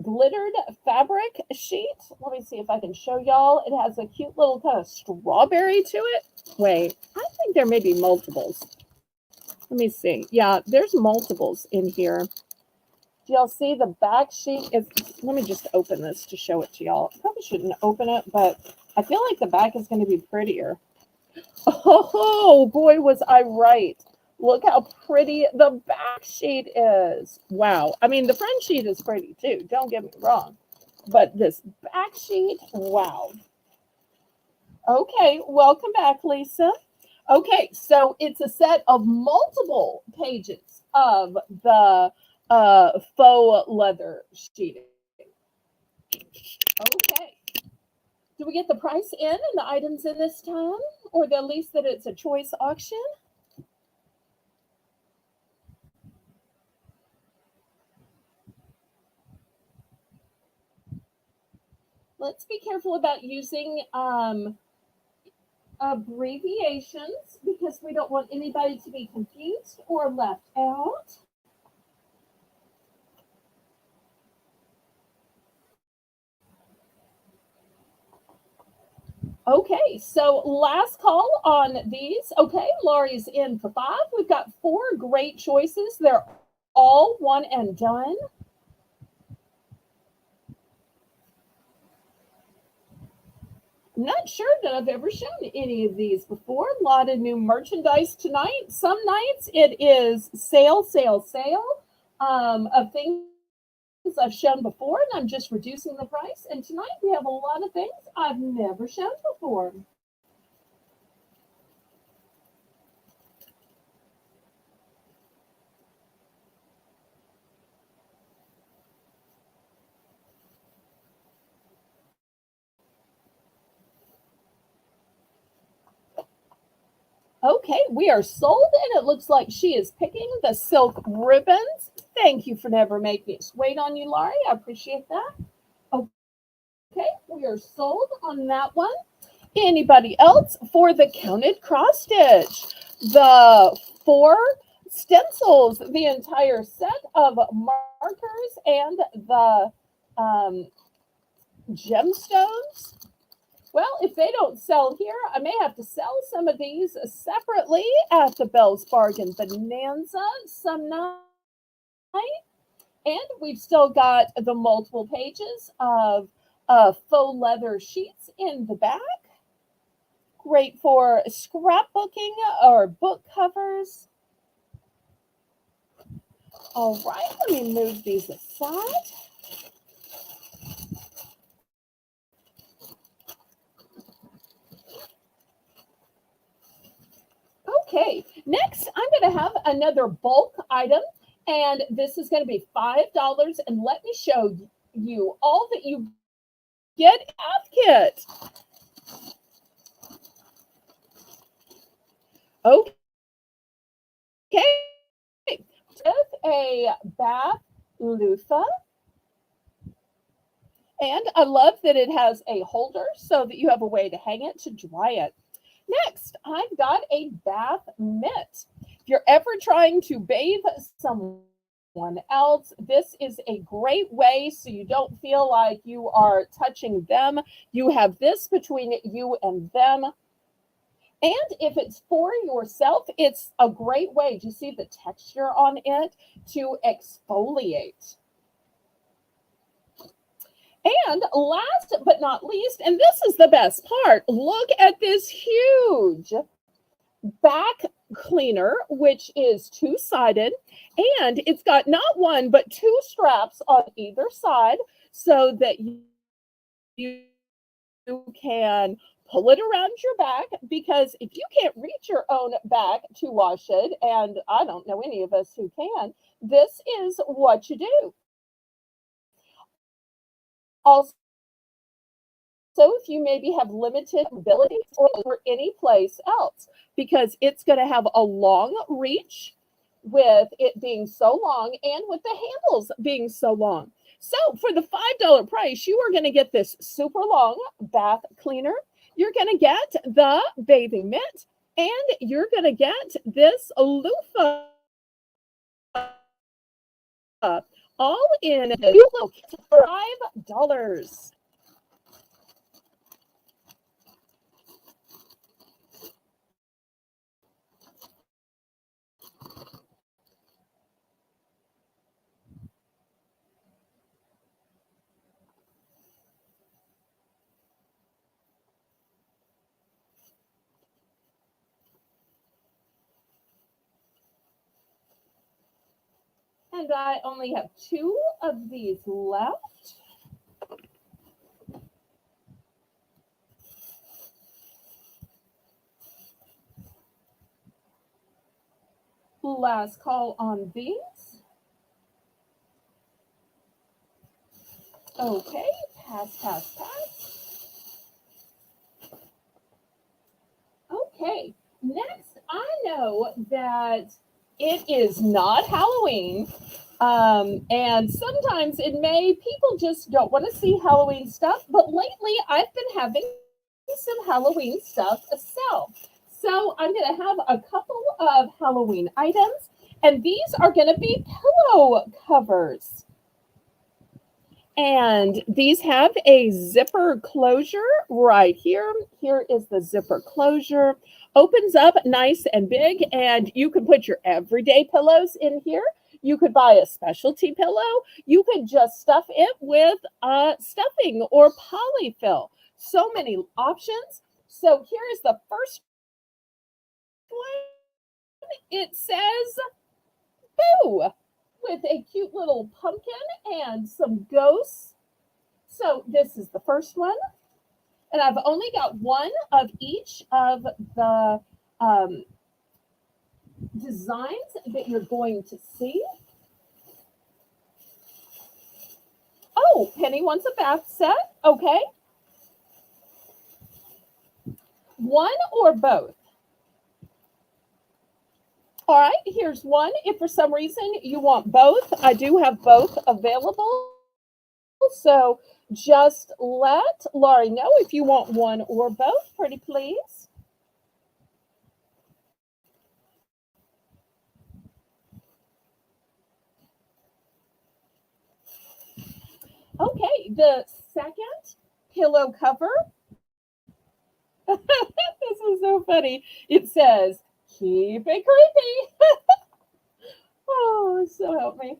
glittered fabric sheet. Let me see if I can show y'all. It has a cute little kind of strawberry to it. Wait, I think there may be multiples. Let me see. Yeah, there's multiples in here. Do y'all see the back sheet is, let me just open this to show it to y'all. I probably shouldn't open it, but I feel like the back is going to be prettier. Oh, boy, was I right. Look how pretty the back sheet is. Wow. I mean, the front sheet is pretty too. Don't get me wrong. But this back sheet, wow. Okay, welcome back, Lisa. Okay, so it's a set of multiple pages of the faux leather sheeting. Okay. Do we get the price in and the items in this time? Or at least that it's a choice auction? Let's be careful about using abbreviations because we don't want anybody to be confused or left out. Okay, so last call on these. Okay, Laurie's in for five. We've got four great choices. They're all one and done. I'm not sure that I've ever shown any of these before. A lot of new merchandise tonight. Some nights it is sale, sale, sale of things I've shown before, and I'm just reducing the price. And tonight we have a lot of things I've never shown before. Okay, we are sold, and it looks like she is picking the silk ribbons. Thank you for never making us wait on you, Laurie. I appreciate that. Okay, we are sold on that one. Anybody else for the counted cross stitch? The four stencils, the entire set of markers, and the gemstones. Well, if they don't sell here, I may have to sell some of these separately at the Belle's Bargain Bonanza some night. And we've still got the multiple pages of faux leather sheets in the back. Great for scrapbooking or book covers. All right, let me move these aside. Okay, next I'm going to have another bulk item, and this is going to be $5. And let me show you all that you get F kit. Okay, with a bath loofah. And I love that it has a holder so that you have a way to hang it to dry it. Next, I've got a bath mitt. If you're ever trying to bathe someone else, this is a great way so you don't feel like you are touching them. You have this between you and them. And if it's for yourself, it's a great way. Do you see the texture on it to exfoliate? And last but not least, and this is the best part, look at this huge back cleaner, which is two-sided, and it's got not one but two straps on either side so that you can pull it around your back, because if you can't reach your own back to wash it, and I don't know any of us who can, this is what you do. Also, if you maybe have limited mobility or any place else, because it's going to have a long reach with it being so long and with the handles being so long. So for the $5 price, you are going to get this super long bath cleaner. You're going to get the bathing mitt, and you're going to get this loofah, all in this cute little kit for $5. And I only have two of these left. Last call on these. Okay, pass, pass, pass. Okay, next, I know that it is not Halloween. And sometimes people just don't want to see Halloween stuff, but lately I've been having some Halloween stuff sell. So I'm going to have a couple of Halloween items, and these are going to be pillow covers. And these have a zipper closure right here. Here is the zipper closure. Opens up nice and big, and you can put your everyday pillows in here. You could buy a specialty pillow. You could just stuff it with stuffing or polyfill. So many options. So here is the first one. It says boo with a cute little pumpkin and some ghosts. So this is the first one. And I've only got one of each of the um, designs that you're going to see. Oh, Penny wants a bath set. Okay. One or both? All right, here's one. If for some reason you want both, I do have both available. So just let Laurie know if you want one or both, pretty please. Okay, the second pillow cover. This is so funny. It says, keep it creepy. Oh, so help me.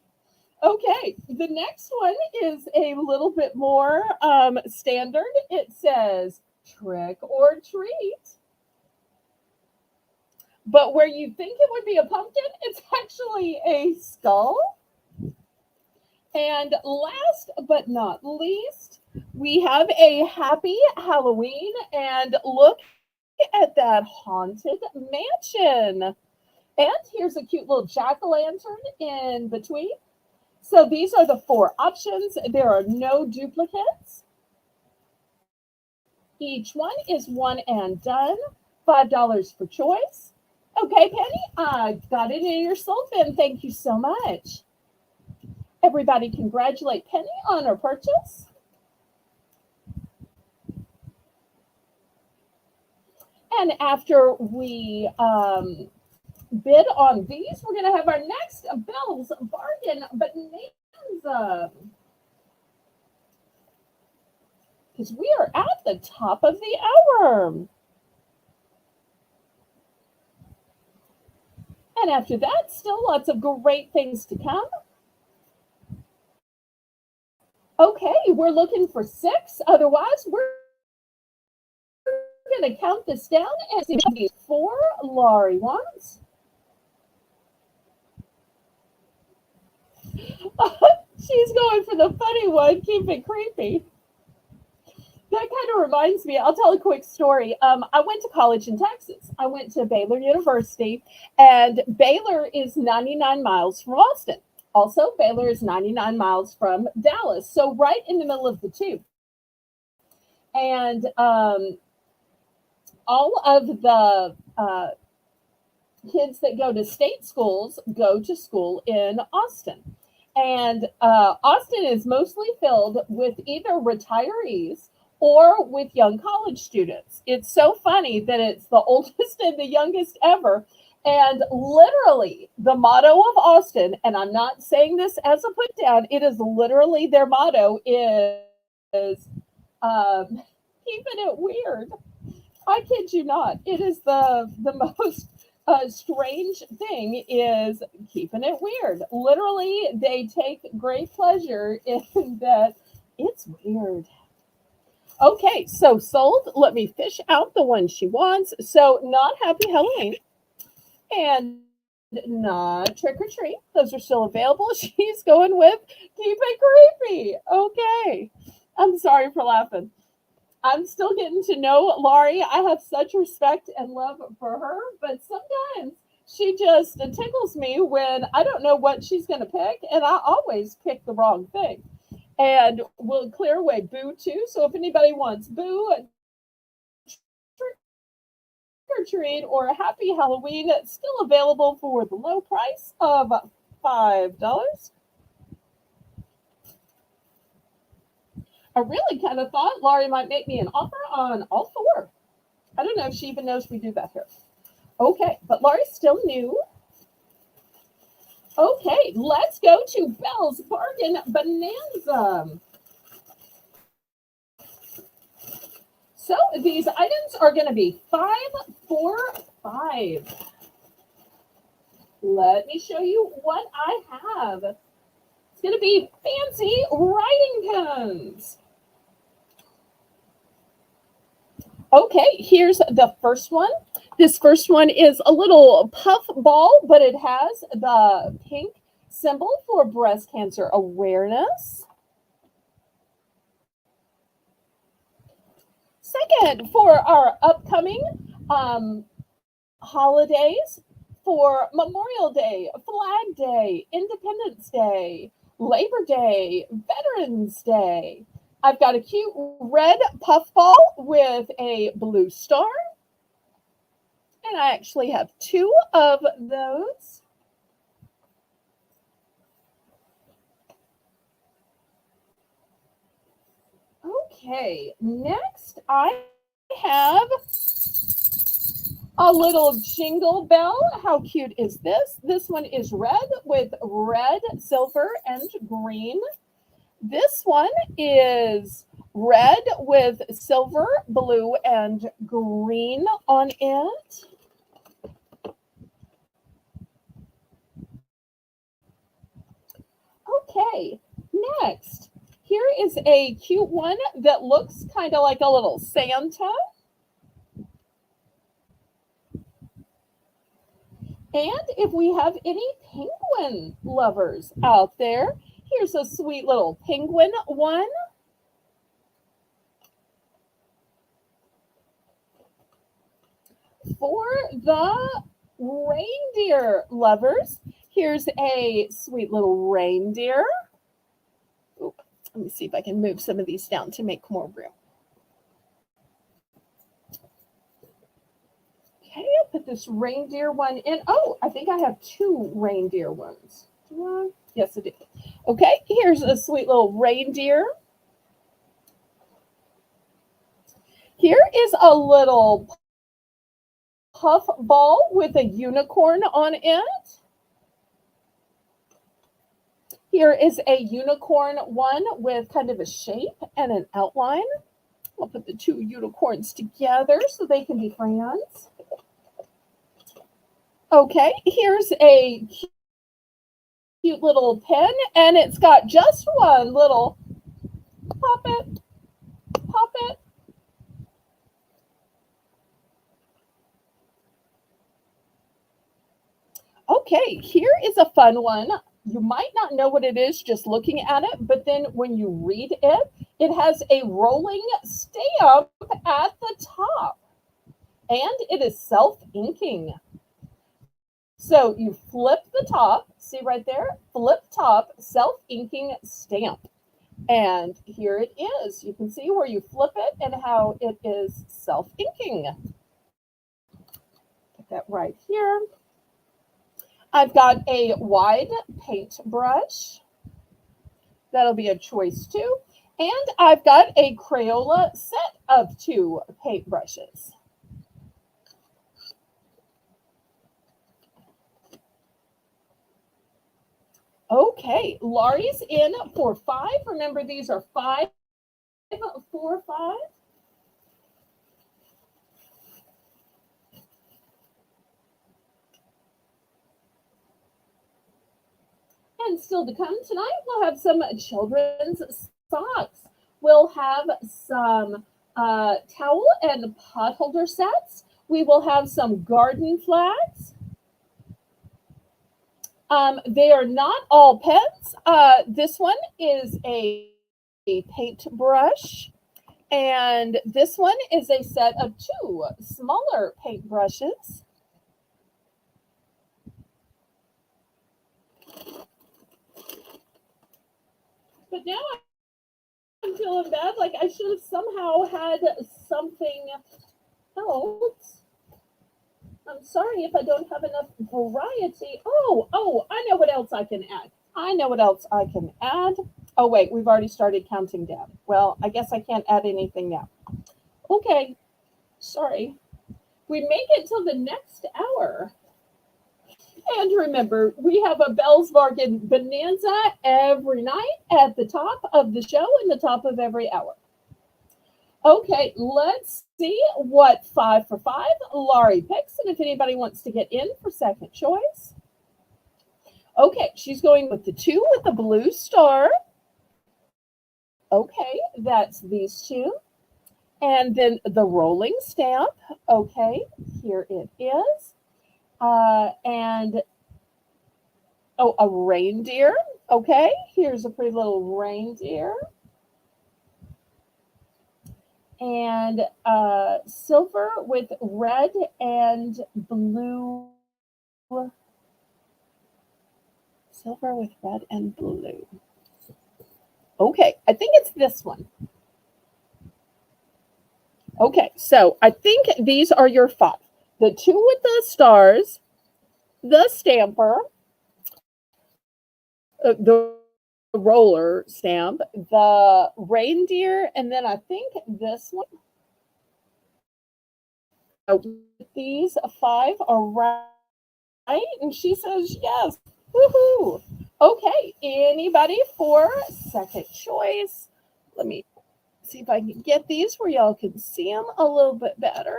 Okay, the next one is a little bit more standard. It says, trick or treat. But where you think it would be a pumpkin, it's actually a skull. And last but not least, we have a happy Halloween. And look at that haunted mansion. And here's a cute little jack o' lantern in between. So these are the four options. There are no duplicates. Each one is one and done. $5 for choice. Okay, Penny, I got it in your soul bin. Thank you so much. Everybody congratulate Penny on her purchase. And after we bid on these, we're going to have our next Belle's Bargain Bonanza. Because we are at the top of the hour. And after that, still lots of great things to come. Okay, we're looking for 6. Otherwise, we're going to count this down and see these 4 Laurie wants. She's going for the funny one. Keep it creepy. That kind of reminds me, I'll tell a quick story. I went to college in Texas. I went to Baylor University, and Baylor is 99 miles from Austin. Also, Baylor is 99 miles from Dallas, so right in the middle of the two. And all of the kids that go to state schools go to school in Austin. And Austin is mostly filled with either retirees or with young college students. It's so funny that it's the oldest and the youngest ever. And literally, the motto of Austin, and I'm not saying this as a put down, it is literally their motto is keeping it weird. I kid you not. It is the most strange thing is keeping it weird. Literally, they take great pleasure in that it's weird. Okay, so sold. Let me fish out the one she wants. So not Happy Halloween and not Trick or Treat. Those are still available. She's going with Keep It Creepy. Okay. I'm sorry for laughing. I'm still getting to know Laurie. I have such respect and love for her, but sometimes she just tickles me when I don't know what she's going to pick, and I always pick the wrong thing. And we'll clear away Boo too. So if anybody wants Boo, Trick or Treat, or a Happy Halloween, it's still available for the low price of $5. I really kind of thought Laurie might make me an offer on all 4. I don't know if she even knows we do that here. Okay, but Laurie's still new. Okay, let's go to Belle's Bargain Bonanza. So these items are going to be 5 for $5. Let me show you what I have. It's going to be fancy writing pens. Okay, here's the first one. This first one is a little puff ball, but it has the pink symbol for breast cancer awareness. Second, for our upcoming holidays, for Memorial Day, Flag Day, Independence Day, Labor Day, Veterans Day, I've got a cute red puffball with a blue star. And I actually have 2 of those. Okay, next I have a little jingle bell. How cute is this? This one is red with red, silver, and green. This one is red with silver, blue, and green on it. Okay, next, here is a cute one that looks kind of like a little Santa. And if we have any penguin lovers out there, here's a sweet little penguin one. For the reindeer lovers, here's a sweet little reindeer. Oop, let me see if I can move some of these down to make more room. Okay, I'll put this reindeer one in. Oh, I think I have 2 reindeer ones. Do I? Yes, I do. Okay, here's a sweet little reindeer. Here is a little puff ball with a unicorn on it. Here is a unicorn one with kind of a shape and an outline. I'll put the two unicorns together so they can be friends. Okay, here's a cute little pen, and it's got just one little pop it, pop it. Okay, here is a fun one. You might not know what it is just looking at it, but then when you read it, it has a rolling stamp at the top, and it is self-inking. So you flip the top, see right there? Flip top, self-inking stamp. And here it is. You can see where you flip it and how it is self-inking. Put that right here. I've got a wide paintbrush. That'll be a choice too. And I've got a Crayola set of 2 paintbrushes. Okay, Laurie's in for 5. Remember, these are 5, 4, 5. And still to come tonight, we'll have some children's socks. We'll have some towel and pot holder sets. We will have some garden flags. They are not all pens. This one is a paintbrush, and this one is a set of 2 smaller paintbrushes. But now I'm feeling bad, like I should have somehow had something else. I'm sorry if I don't have enough variety. Oh, I know what else I can add. I know what else I can add. Oh, wait, we've already started counting down. Well, I guess I can't add anything now. Okay, sorry. We make it till the next hour. And remember, we have a Belle's Bargain Bonanza every night at the top of the show and the top of every hour. Okay, let's see what 5 for 5 Laurie picks, and if anybody wants to get in for second choice. Okay, she's going with the 2 with the blue star. Okay, that's these 2. And then the rolling stamp. Okay, here it is. And a reindeer. Okay, here's a pretty little reindeer. And silver with red and blue. Silver with red and blue. Okay, I think it's this one. Okay, so I think these are your 5. The 2 with the stars, the stamper, the roller stamp, the reindeer, and then I think this one. These 5 are right, and she says yes. Woohoo! Okay, anybody for second choice? Let me see if I can get these where y'all can see them a little bit better.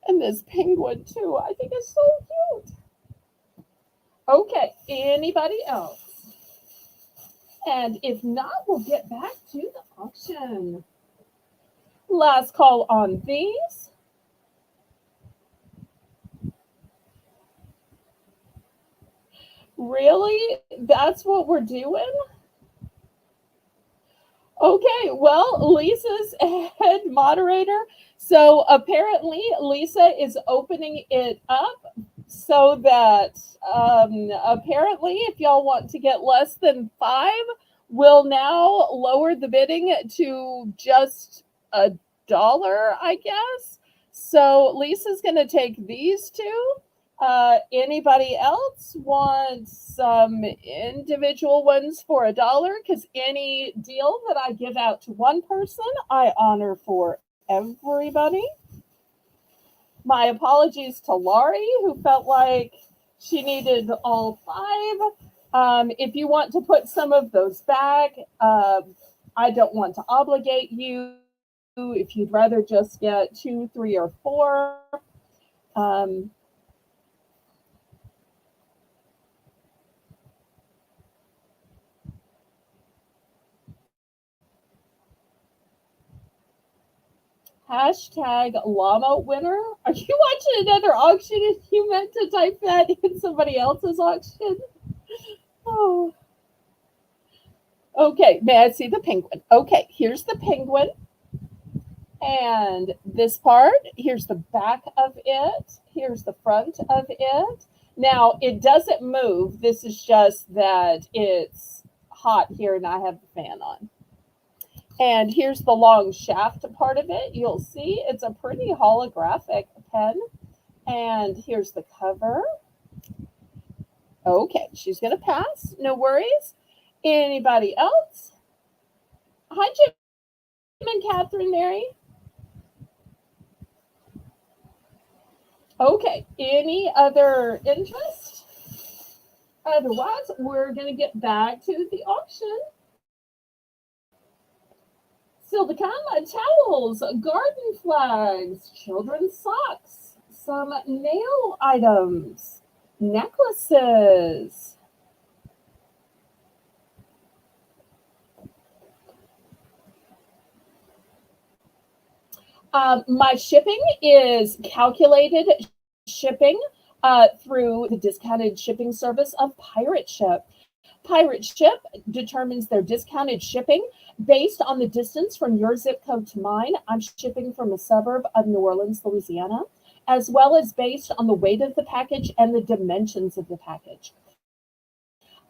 And this penguin too, I think is so cute. Okay, anybody else? And if not, we'll get back to the auction. Last call on these. Really? That's what we're doing? Okay, well, Lisa's head moderator. So apparently, Lisa is opening it up so that apparently, if y'all want to get less than 5, we'll now lower the bidding to just $1, I guess. So Lisa's going to take these 2. Anybody else want some individual ones for $1? Because any deal that I give out to one person, I honor for everybody. My apologies to Laurie, who felt like she needed all five. If you want to put some of those back, I don't want to obligate you. If you'd rather just get 2, 3, or 4, um, hashtag llama winner. Are you watching another auction and you meant to type that in somebody else's auction? Oh, okay. May I see the penguin? Okay, here's the penguin. And this part, here's the back of it. Here's the front of it. Now, it doesn't move. This is just that it's hot here and I have the fan on. And here's the long shaft part of it. You'll see it's a pretty holographic pen. And here's the cover. Okay, she's going to pass. No worries. Anybody else? Hi, Jim and Catherine Mary. Okay, any other interest? Otherwise, we're going to get back to the auction. Still to come, towels, garden flags, children's socks, some nail items, necklaces. My shipping is calculated shipping through the discounted shipping service of Pirate Ship. Pirate Ship determines their discounted shipping based on the distance from your zip code to mine. I'm shipping from a suburb of New Orleans, Louisiana, as well as based on the weight of the package and the dimensions of the package.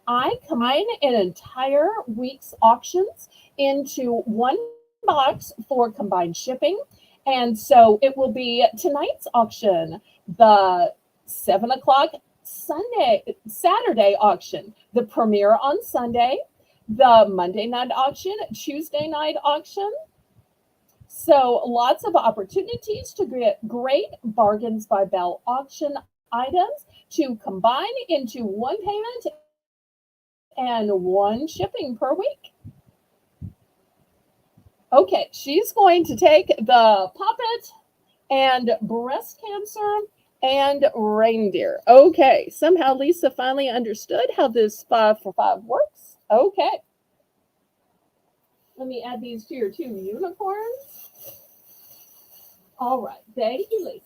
I combine an entire week's auctions into one box for combined shipping. And so it will be tonight's auction, the 7 o'clock Saturday auction, the premiere on Sunday, the Monday night auction, Tuesday night auction. So lots of opportunities to get great Bargains by Belle auction items to combine into one payment and one shipping per week. Okay, she's going to take the puppet and breast cancer and reindeer. Okay, somehow Lisa finally understood how this 5 for 5 works. Okay. Let me add these to your 2 unicorns. All right, thank you,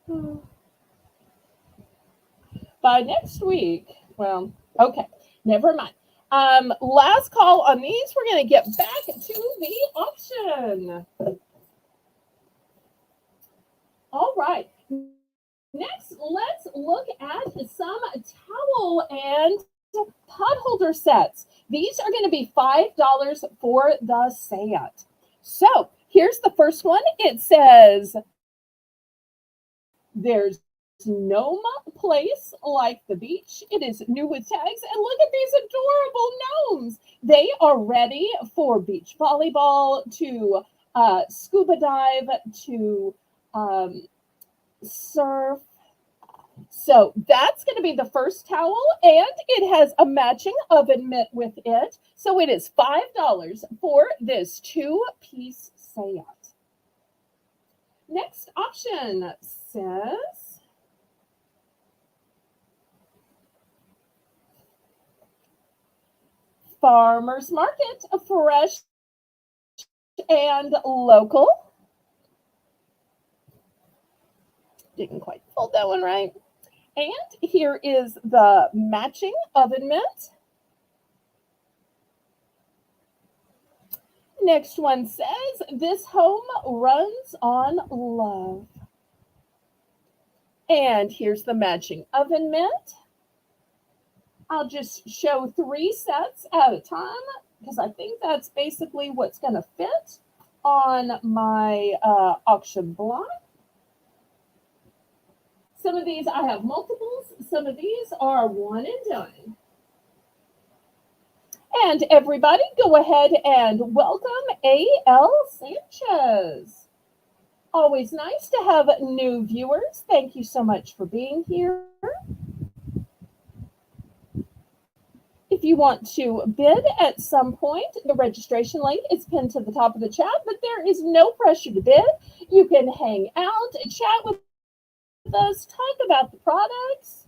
Lisa. By next week, well, okay, never mind. Last call on these. We're going to get back to the auction. All right. Next, let's look at some towel and pot holder sets. These are going to be $5 for the set. So here's the first one. It says, there's no place like the beach. It is new with tags. And look at these adorable gnomes. They are ready for beach volleyball, to scuba dive, to surf. So that's going to be the first towel, and it has a matching oven mitt with it. So it is $5 for this 2-piece set. Next option says, Farmers Market, fresh and local. Didn't quite fold that one right. And here is the matching oven mitt. Next one says, this home runs on love. And here's the matching oven mitt. I'll just show 3 sets at a time because I think that's basically what's going to fit on my auction block. Some of these I have multiples, some of these are one and done. And everybody, go ahead and welcome A.L. Sanchez. Always nice to have new viewers. Thank you so much for being here. If you want to bid at some point, the registration link is pinned to the top of the chat, but there is no pressure to bid. You can hang out, chat with us, talk about the products,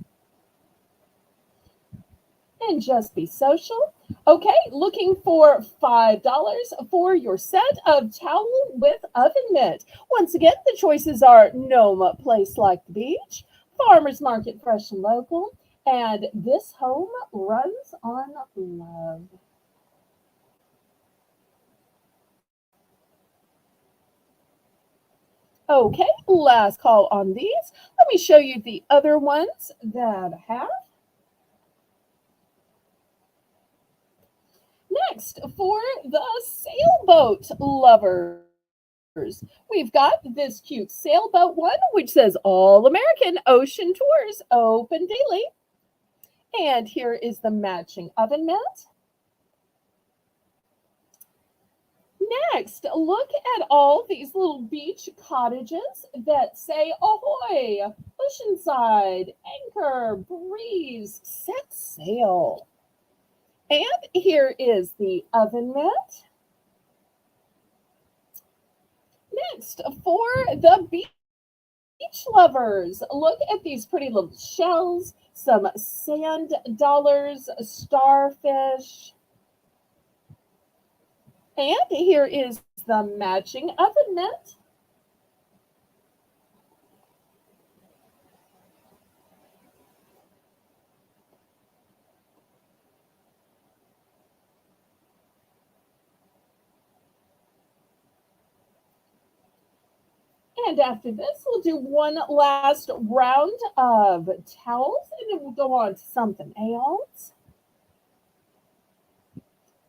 and just be social. Okay, looking for $5 for your set of towel with oven mitt. Once again, the choices are Noma Place Like the Beach, Farmers Market Fresh and Local, and This Home Runs on Love. Okay, last call on these. Let me show you the other ones that I have. Next, for the sailboat lovers, we've got this cute sailboat one, which says All American Ocean Tours open daily. And here is the matching oven mitt. Next, look at all these little beach cottages that say ahoy, oceanside, anchor, breeze, set sail. And here is the oven mitt. Next, for the beach lovers, look at these pretty little shells, some sand dollars, starfish. And here is the matching oven mitt. And after this, we'll do one last round of towels, and then we'll go on to something else.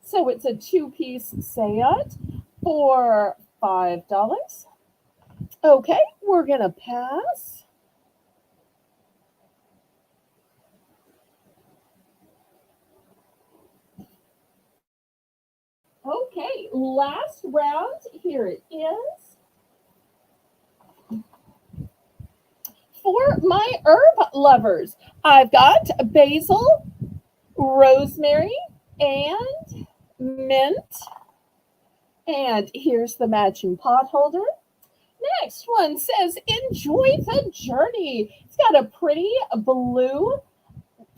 So it's a two-piece set for $5. Okay, we're going to pass. Okay, last round. Here it is. For my herb lovers, I've got basil, rosemary, and mint. And here's the matching pot holder. Next one says, enjoy the journey. It's got a pretty blue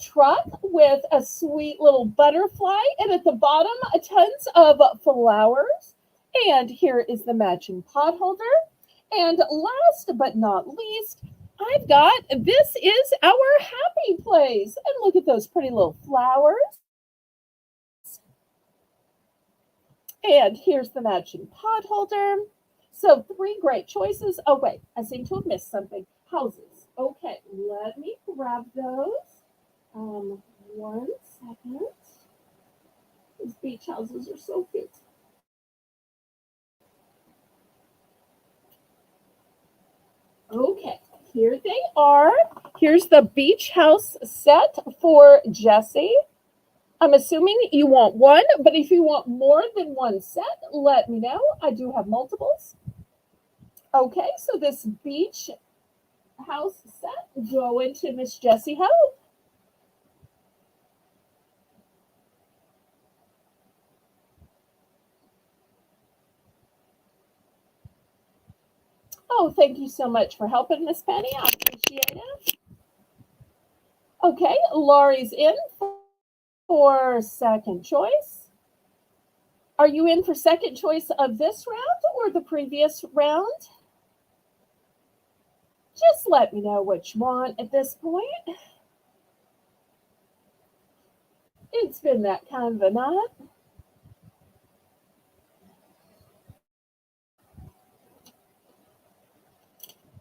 truck with a sweet little butterfly, and at the bottom, tons of flowers. And here is the matching pot holder. And last but not least, I've got, this is our happy place. And look at those pretty little flowers. And here's the matching pot holder. So 3 great choices. Oh, wait, I seem to have missed something. Houses. Okay, let me grab those. 1 second. These beach houses are so cute. Okay, here they are. Here's the beach house set for Jessie. I'm assuming you want one, but if you want more than one set, let me know. I do have multiples. Okay, so this beach house set go into Miss Jessie Hope. Oh, thank you so much for helping, Miss Penny. I appreciate it. Okay, Laurie's in for second choice. Are you in for second choice of this round or the previous round? Just let me know what you want at this point. It's been that kind of a night.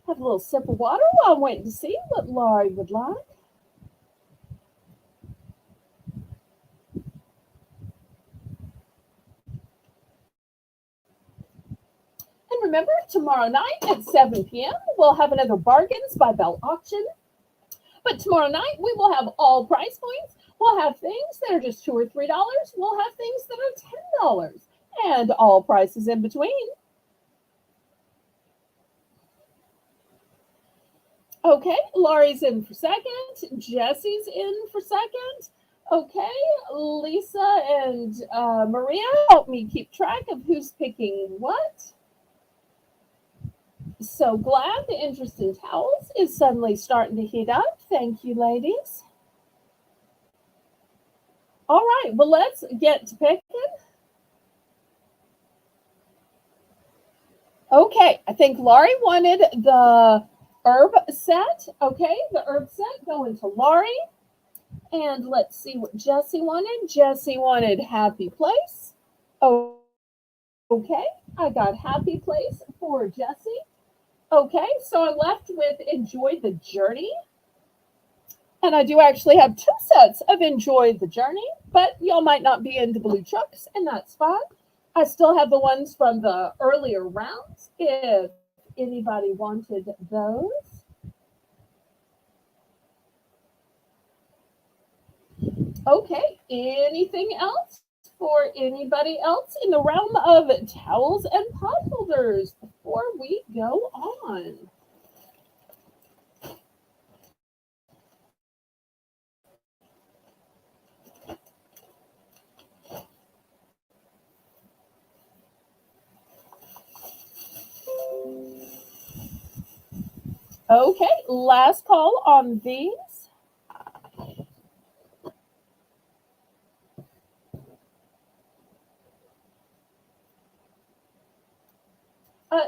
Have a little sip of water while I'm waiting to see what Laurie would like. remember, tomorrow night at 7 p.m., we'll have another Bargains by Belle auction. But tomorrow night, we will have all price points. We'll have things that are just $2 or $3. We'll have things that are $10 and all prices in between. Okay, Laurie's in for second. Jesse's in for second. Okay, Lisa and Maria, help me keep track of who's picking what. So glad the interest in towels is suddenly starting to heat up. Thank you, ladies. All right, well, let's get to picking. Okay, I think Laurie wanted the herb set. Okay, the herb set going to Laurie. And let's see what Jesse wanted. Jesse wanted Happy Place. Oh, okay, I got Happy Place for Jesse. Okay, so I'm left with Enjoy the Journey. And I do actually have two sets of Enjoy the Journey, but y'all might not be into blue trucks, and that's fine. I still have the ones from the earlier rounds if anybody wanted those. Okay, anything else for anybody else in the realm of towels and pot holders before we go on? Okay, last call on these.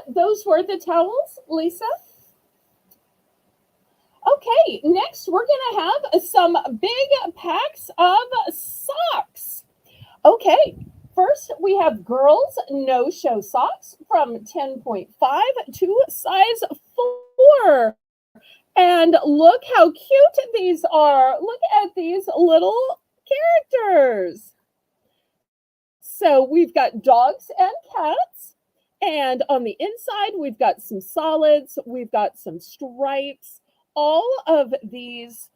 Those were the towels, Lisa. Okay, next we're going to have some big packs of socks. Okay, first we have girls no-show socks from 10.5 to size 4. And look how cute these are. Look at these little characters. So we've got dogs and cats. And on the inside, we've got some solids. We've got some stripes. All of this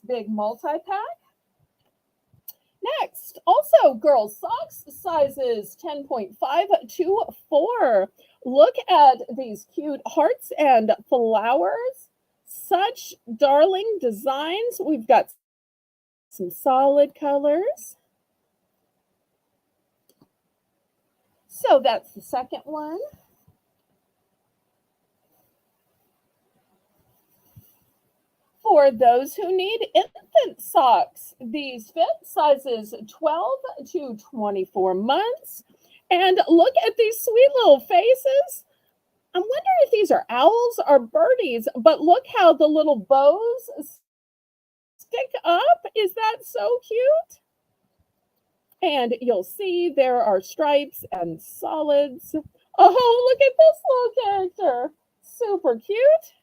big multi-pack. Next, also girls socks sizes 10.5 to 4. Look at these cute hearts and flowers. Such darling designs. We've got some solid colors. So that's the second one. For those who need infant socks, these fit sizes 12 to 24 months. And look at these sweet little faces. I'm wondering if these are owls or birdies, but look how the little bows stick up. Is that so cute? And you'll see there are stripes and solids. Oh, look at this little character. Super cute.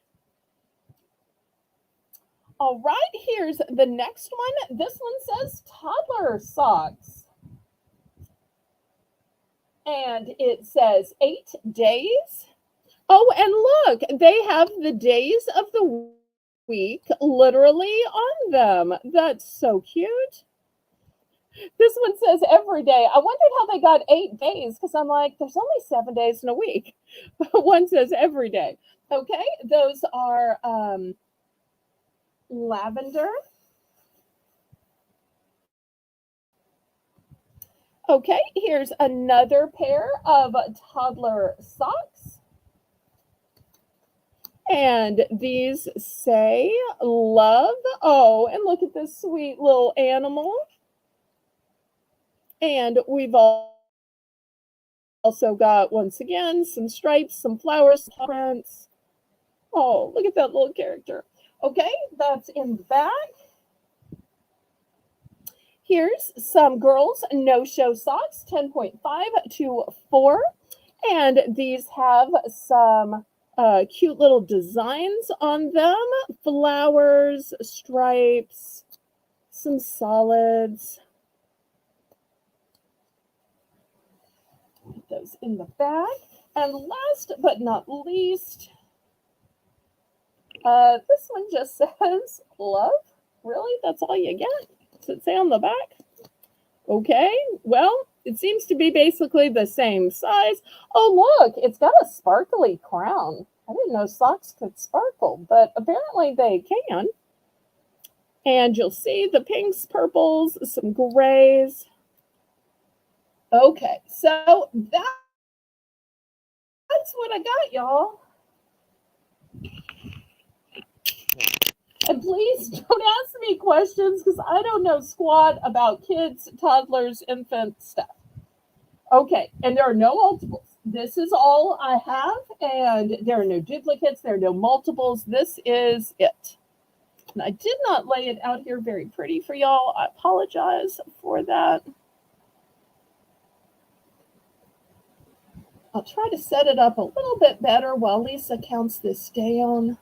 All right, here's the next one. This one says toddler socks. And it says 8 days. Oh, and look, they have the days of the week literally on them. That's so cute. This one says every day. I wondered how they got 8 days because I'm like, there's only 7 days in a week. But one says every day. Okay, those are lavender. Okay, here's another pair of toddler socks. And these say love. Oh, and look at this sweet little animal. And we've also got, once again, some stripes, some flowers, some prints. Oh, look at that little character. Okay, that's in the back. Here's some girls no-show socks, 10.5 to 4. And these have some cute little designs on them. Flowers, stripes, some solids. Put those in the back. And last but not least, this one just says love. Really? That's all you get? Does it say on the back? Okay, well, it seems to be basically the same size. Oh, look, it's got a sparkly crown. I didn't know socks could sparkle, but apparently they can. And you'll see the pinks, purples, some grays. Okay, so that's what I got, y'all. And please don't ask me questions because I don't know squat about kids, toddlers, infant stuff. Okay, and there are no multiples. This is all I have, and there are no duplicates, there are no multiples. This is it. And I did not lay it out here very pretty for y'all. I apologize for that. I'll try to set it up a little bit better while Lisa counts this down.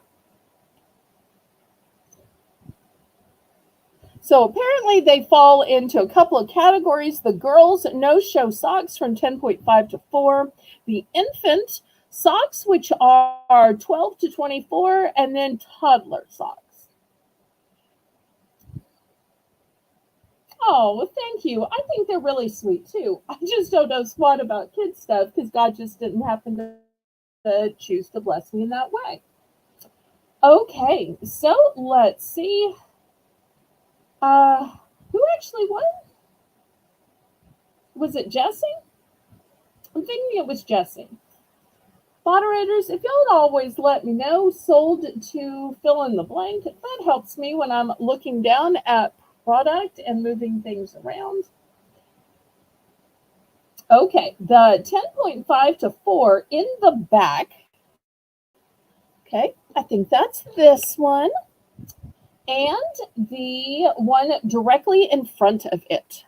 So apparently they fall into a couple of categories. The girls no-show socks from 10.5 to 4. The infant socks, which are 12 to 24, and then toddler socks. Oh, well, thank you. I think they're really sweet too. I just don't know squat about kids stuff because God just didn't happen to choose to bless me in that way. Okay, so let's see. Who actually won? Was it Jesse? I'm thinking it was Jesse. Moderators, if y'all would always let me know, sold to fill in the blank, that helps me when I'm looking down at product and moving things around. Okay, the 10.5 to 4 in the back. Okay, I think that's this one. And the one directly in front of it.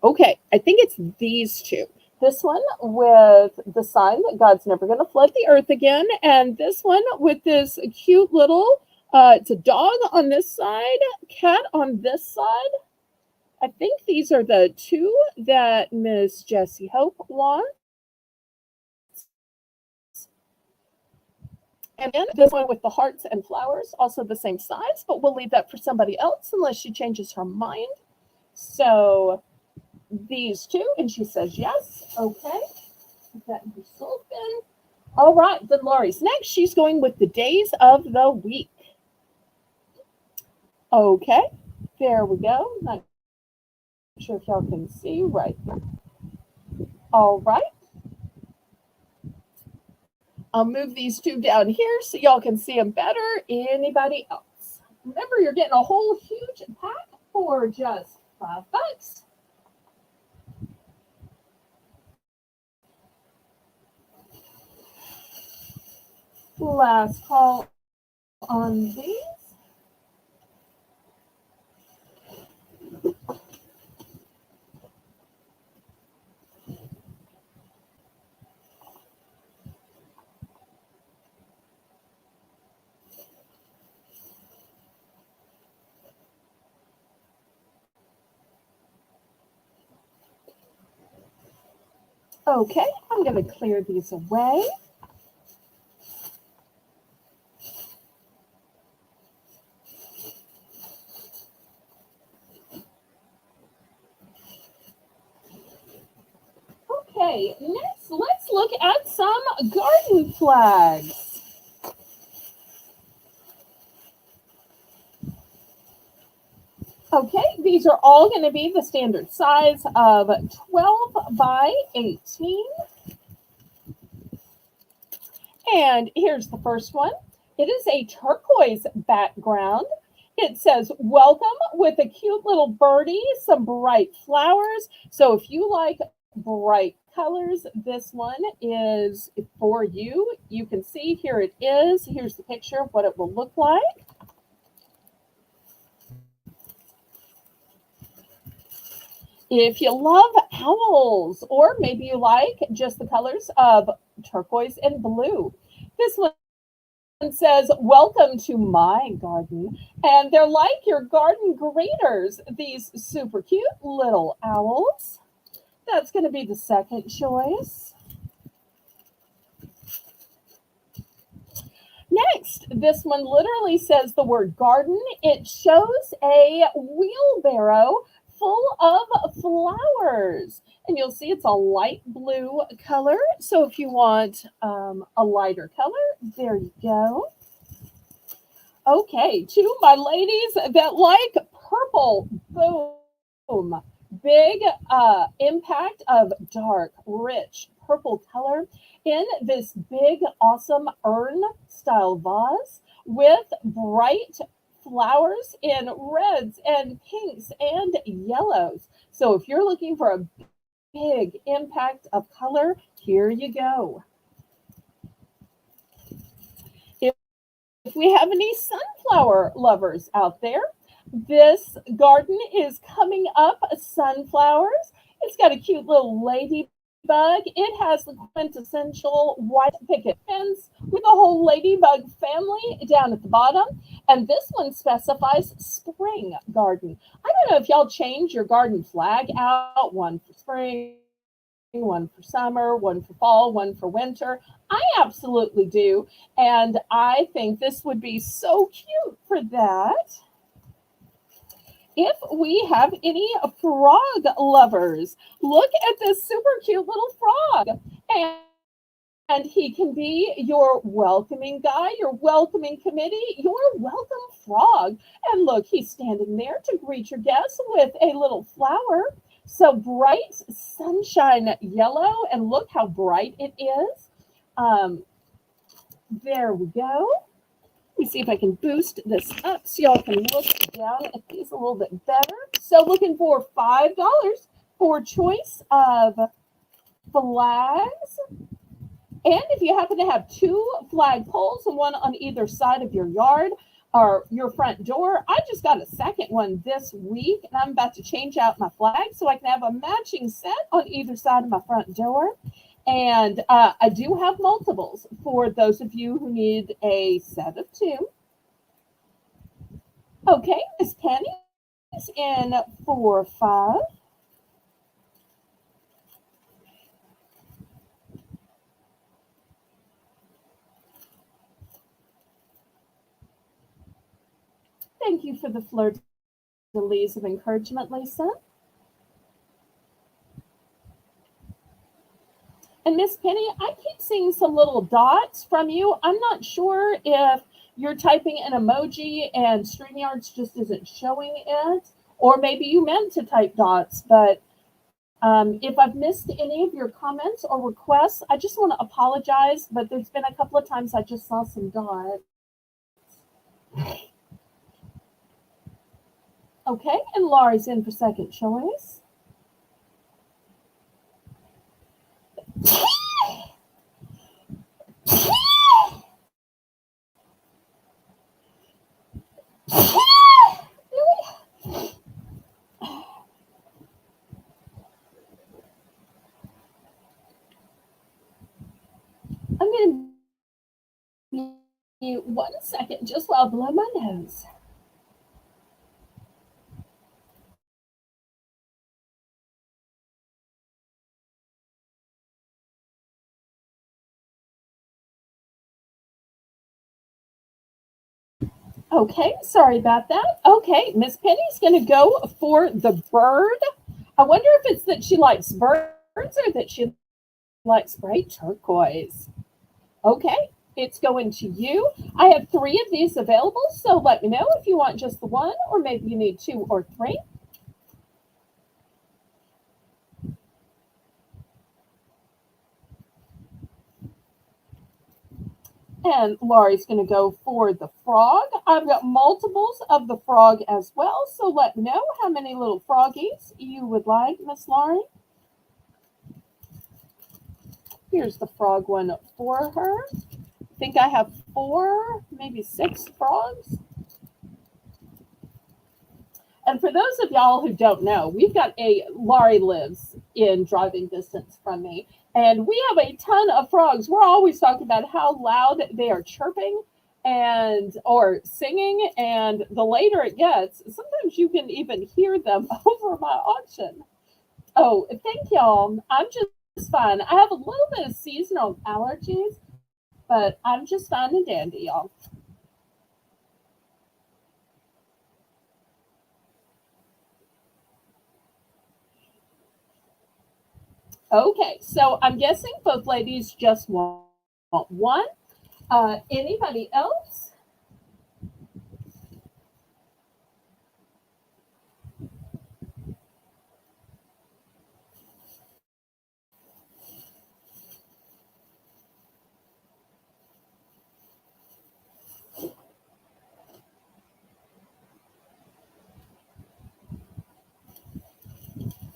Okay, I think it's these two. This one with the sign that God's never going to flood the earth again. And this one with this cute little, it's a dog on this side, cat on this side. I think these are the two that Miss Jessie Hope wants. And then this one with the hearts and flowers, also the same size, but we'll leave that for somebody else unless she changes her mind. So these two, and she says yes. Okay. Put that in her soul bin. All right, then Lori's next. She's going with the days of the week. Okay, there we go. Not sure if y'all can see right there. All right. I'll move these two down here so y'all can see them better. Anybody else? Remember, you're getting a whole huge pack for just $5. Last call on these. Okay, I'm going to clear these away. Okay, next let's look at some garden flags. Okay, these are all going to be the standard size of 12 by 18. And here's the first one. It is a turquoise background. It says, welcome with a cute little birdie, some bright flowers. So if you like bright colors, this one is for you. You can see here it is. Here's the picture of what it will look like. If you love owls, or maybe you like just the colors of turquoise and blue, this one says, welcome to my garden. And they're like your garden greeters, these super cute little owls. That's going to be the second choice. Next, this one literally says the word garden. It shows a wheelbarrow full of flowers. And you'll see it's a light blue color. So if you want a lighter color, there you go. Okay, to my ladies that like purple, boom. Big impact of dark, rich purple color in this big, awesome urn style vase with bright flowers in reds and pinks and yellows. So if you're looking for a big impact of color, here you go. If we have any sunflower lovers out there, this garden is coming up sunflowers. It's got a cute little ladybug. It has the quintessential white picket fence with a whole ladybug family down at the bottom. And this one specifies spring garden. I don't know if y'all change your garden flag out, one for spring, one for summer, one for fall, one for winter. I absolutely do. And I think this would be so cute for that. If we have any frog lovers, look at this super cute little frog. And he can be your welcoming guy, your welcoming committee, your welcome frog. And look, he's standing there to greet your guests with a little flower. So bright sunshine yellow, and look how bright it is. There we go. Let me see if I can boost this up so y'all can look down at these a little bit better. So looking for $5 for choice of flags. And if you happen to have two flag poles, one on either side of your yard or your front door, I just got a second one this week, and I'm about to change out my flag so I can have a matching set on either side of my front door. And I do have multiples for those of you who need a set of two. Okay, Miss Penny is in for 5. Thank you for the fleur de lis of encouragement, Lisa. And Miss Penny, I keep seeing some little dots from you. I'm not sure if you're typing an emoji and StreamYards just isn't showing it, or maybe you meant to type dots. But if I've missed any of your comments or requests, I just want to apologize. But there's been a couple of times I just saw some dots. Okay, and Laurie's in for second choice. I'm going to mute 1 second just while I blow my nose. Okay, sorry about that. Okay, Miss Penny's going to go for the bird. I wonder if it's that she likes birds or that she likes bright turquoise. Okay, it's going to you. I have 3 of these available, so let me know if you want just the one, or maybe you need 2 or 3. And Laurie's going to go for the frog. I've got multiples of the frog as well, so let me know how many little froggies you would like, Miss Laurie. Here's the frog one for her. I think I have 4, maybe 6 frogs. And for those of y'all who don't know, Laurie lives in driving distance from me, and we have a ton of frogs. We're always talking about how loud they are chirping or singing, and the later it gets, sometimes you can even hear them over my auction. Oh, thank y'all. I'm just fine. I have a little bit of seasonal allergies, But I'm just fine and dandy, y'all. Okay, so I'm guessing both ladies just want one. Anybody else?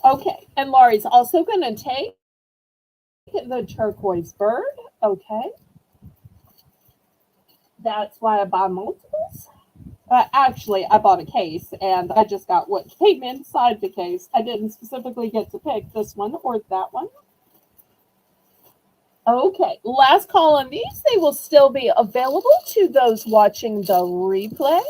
Okay, and Laurie's also going to take the turquoise bird. Okay, that's why I buy multiples. Actually, I bought a case and I just got what came inside the case. I didn't specifically get to pick this one or that one. Okay, last call on these. They will still be available to those watching the replay.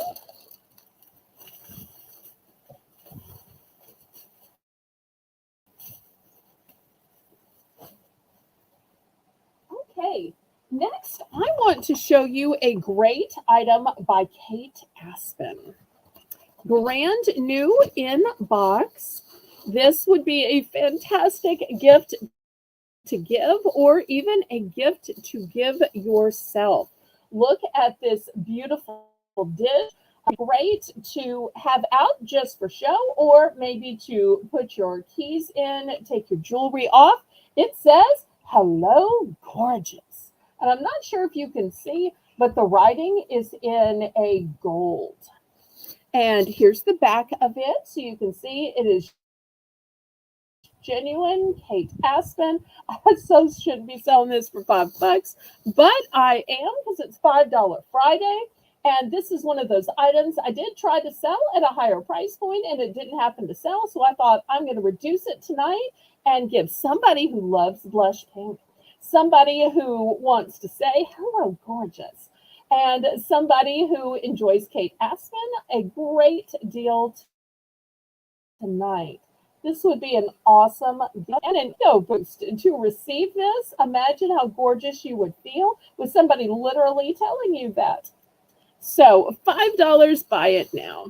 Okay, next I want to show you a great item by Kate Aspen. Brand new in box. This would be a fantastic gift to give, or even a gift to give yourself. Look at this beautiful dish. Great to have out just for show, or maybe to put your keys in, take your jewelry off. It says, "Hello, gorgeous." And I'm not sure if you can see, but the writing is in a gold. And here's the back of it. So you can see it is genuine Kate Aspen. I so shouldn't be selling this for $5, but I am because it's $5 Friday. And this is one of those items I did try to sell at a higher price point and it didn't happen to sell. So I thought I'm going to reduce it tonight and give somebody who loves blush pink, somebody who wants to say, "Hello, gorgeous," and somebody who enjoys Kate Aspen a great deal tonight. This would be an awesome gift and an ego boost to receive this. Imagine how gorgeous you would feel with somebody literally telling you that. So $5, buy it now.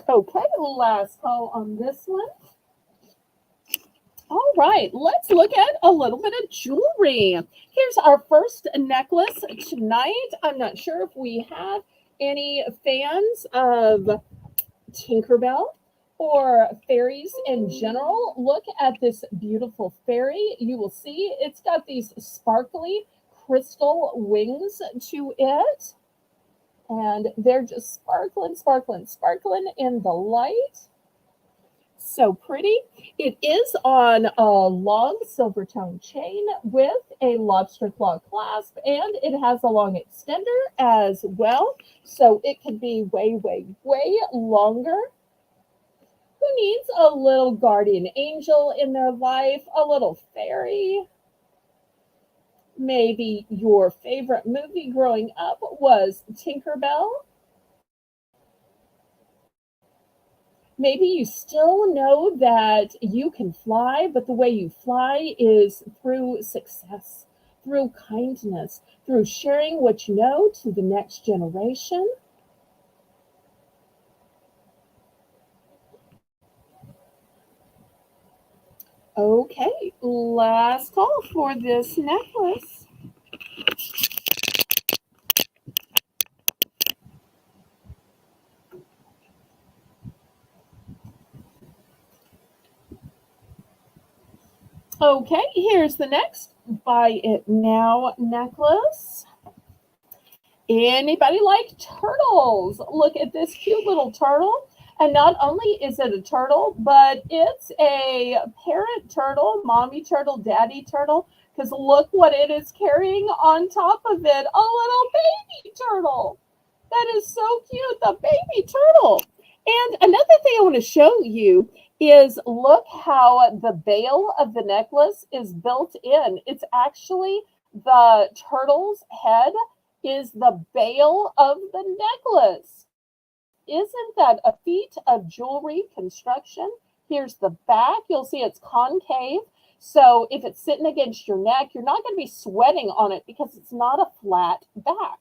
Okay, last call on this one. All right, let's look at a little bit of jewelry. Here's our first necklace tonight. I'm not sure if we have any fans of Tinkerbell or fairies in general. Look at this beautiful fairy. You will see it's got these sparkly crystal wings to it. And they're just sparkling, sparkling, sparkling in the light. So pretty. It is on a long silver tone chain with a lobster claw clasp, and it has a long extender as well. So it could be way, way, way longer. Who needs a little guardian angel in their life? A little fairy? Maybe your favorite movie growing up was Tinkerbell. Maybe you still know that you can fly, but the way you fly is through success, through kindness, through sharing what you know to the next generation. Okay, last call for this necklace. Okay, here's the next Buy It Now necklace. Anybody like turtles? Look at this cute little turtle. And not only is it a turtle, but it's a parent turtle, mommy turtle, daddy turtle. Because look what it is carrying on top of it, a little baby turtle. That is so cute, the baby turtle. And another thing I want to show you is look how the bail of the necklace is built in. It's actually the turtle's head is the bail of the necklace. Isn't that a feat of jewelry construction? Here's the back. You'll see it's concave. So if it's sitting against your neck, you're not going to be sweating on it because it's not a flat back.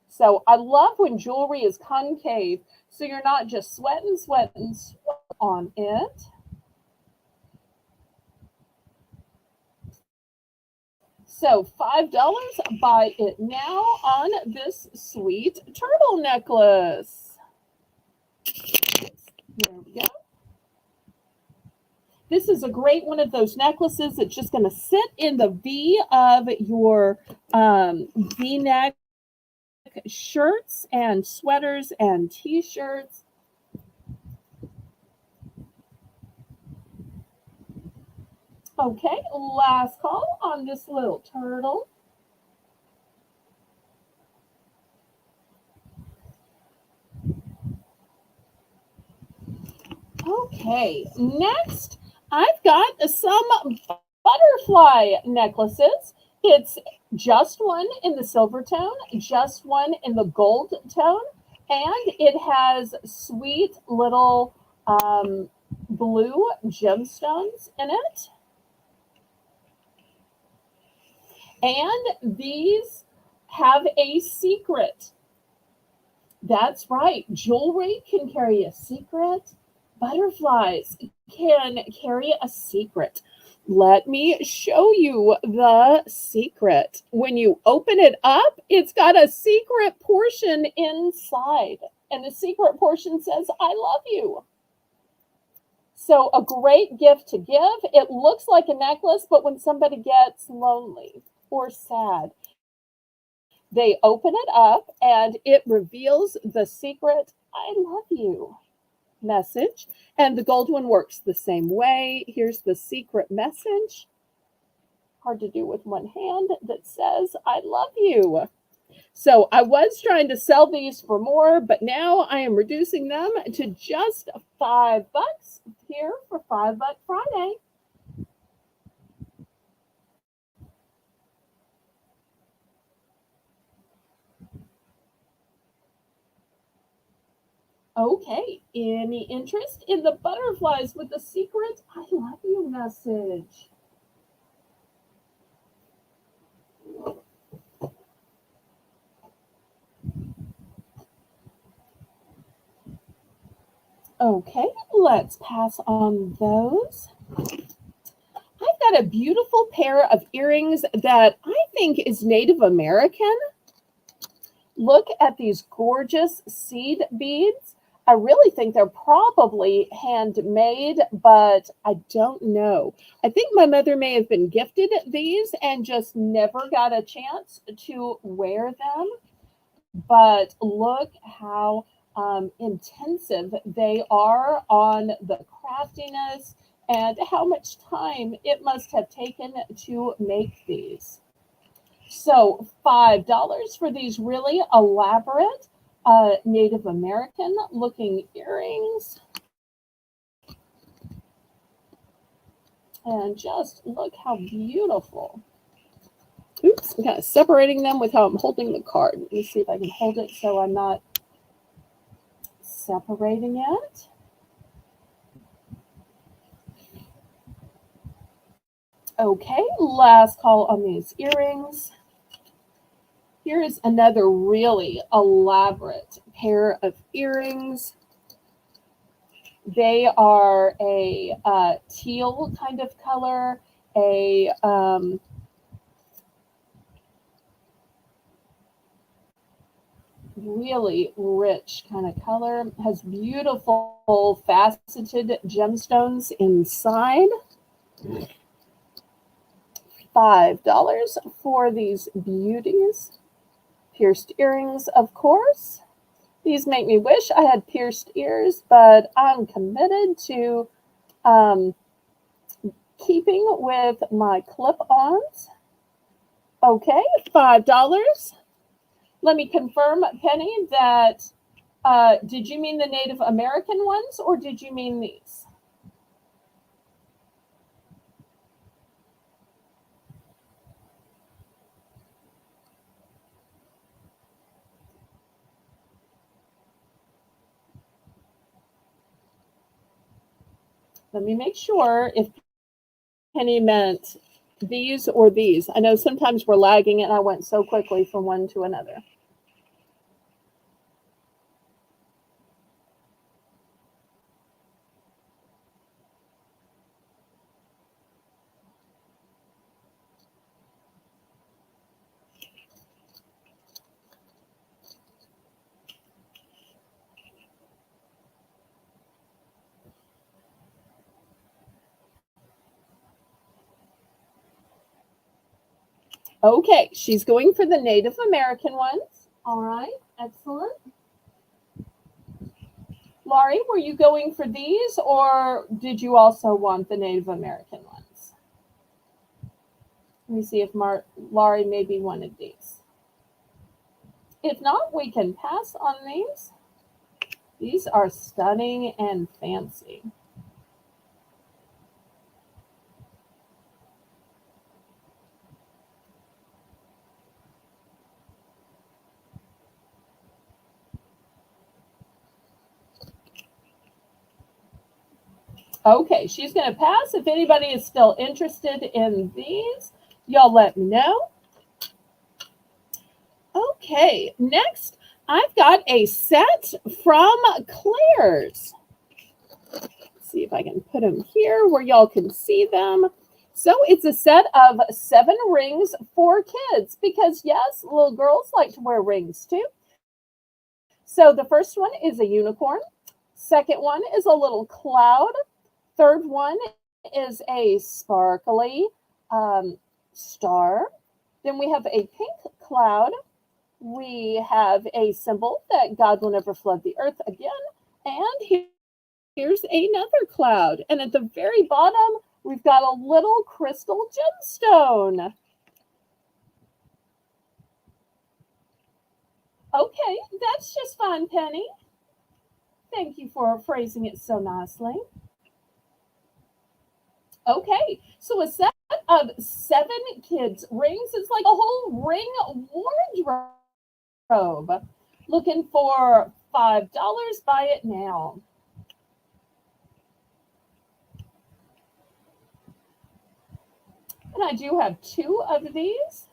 So I love when jewelry is concave, so you're not just sweating on it. So $5, buy it now on this sweet turtle necklace. There we go. This is a great one of those necklaces that's just going to sit in the V of your V-neck shirts and sweaters and t-shirts. Okay, last call on this little turtle. Okay, next I've got some butterfly necklaces. It's just one in the silver tone, just one in the gold tone, and it has sweet little blue gemstones in it. And these have a secret. That's right, jewelry can carry a secret. Butterflies can carry a secret. Let me show you the secret. When you open it up, it's got a secret portion inside. And the secret portion says, I love you. So a great gift to give. It looks like a necklace, but when somebody gets lonely or sad, they open it up and it reveals the secret, I love you message. And the gold one works the same way. Here's the secret message. Hard to do with one hand that says, I love you. So I was trying to sell these for more, but now I am reducing them to just $5 here for $5 Friday. Okay, any interest in the butterflies with the secret I love you message? Okay, let's pass on those. I've got a beautiful pair of earrings that I think is Native American. Look at these gorgeous seed beads. I really think they're probably handmade, but I don't know. I think my mother may have been gifted these and just never got a chance to wear them. But look how intensive they are on the craftiness and how much time it must have taken to make these. So $5 for these really elaborate Native American looking earrings. And just look how beautiful. Oops, I'm kind of separating them with how I'm holding the card. Let me see if I can hold it so I'm not separating it. Okay, last call on these earrings. Here is another really elaborate pair of earrings. They are a teal kind of color, a really rich kind of color. Has beautiful faceted gemstones inside. $5 for these beauties. Pierced earrings, of course. These make me wish I had pierced ears, but I'm committed to keeping with my clip-ons. Okay, $5. Let me confirm, Penny, that Did you mean the Native American ones or did you mean these? Let me make sure if Penny meant these or these. I know sometimes we're lagging and I went so quickly from one to another. Okay, she's going for the Native American ones. All right, excellent. Laurie, were you going for these or did you also want the Native American ones? Let me see if Laurie maybe wanted these. If not, we can pass on these. These are stunning and fancy. Okay, she's going to pass. If anybody is still interested in these, y'all let me know. Okay, next I've got a set from Claire's. Let's see if I can put them here where y'all can see them. So it's a set of 7 rings for kids because, yes, little girls like to wear rings too. So the first one is a unicorn. Second one is a little cloud. Third one is a sparkly star. Then we have a pink cloud. We have a symbol that God will never flood the earth again. And here's another cloud. And at the very bottom, we've got a little crystal gemstone. Okay, that's just fine, Penny. Thank you for phrasing it so nicely. Okay, so a set of 7 kids' rings is like a whole ring wardrobe. Looking for $5? Buy it now. And I do have 2 of these.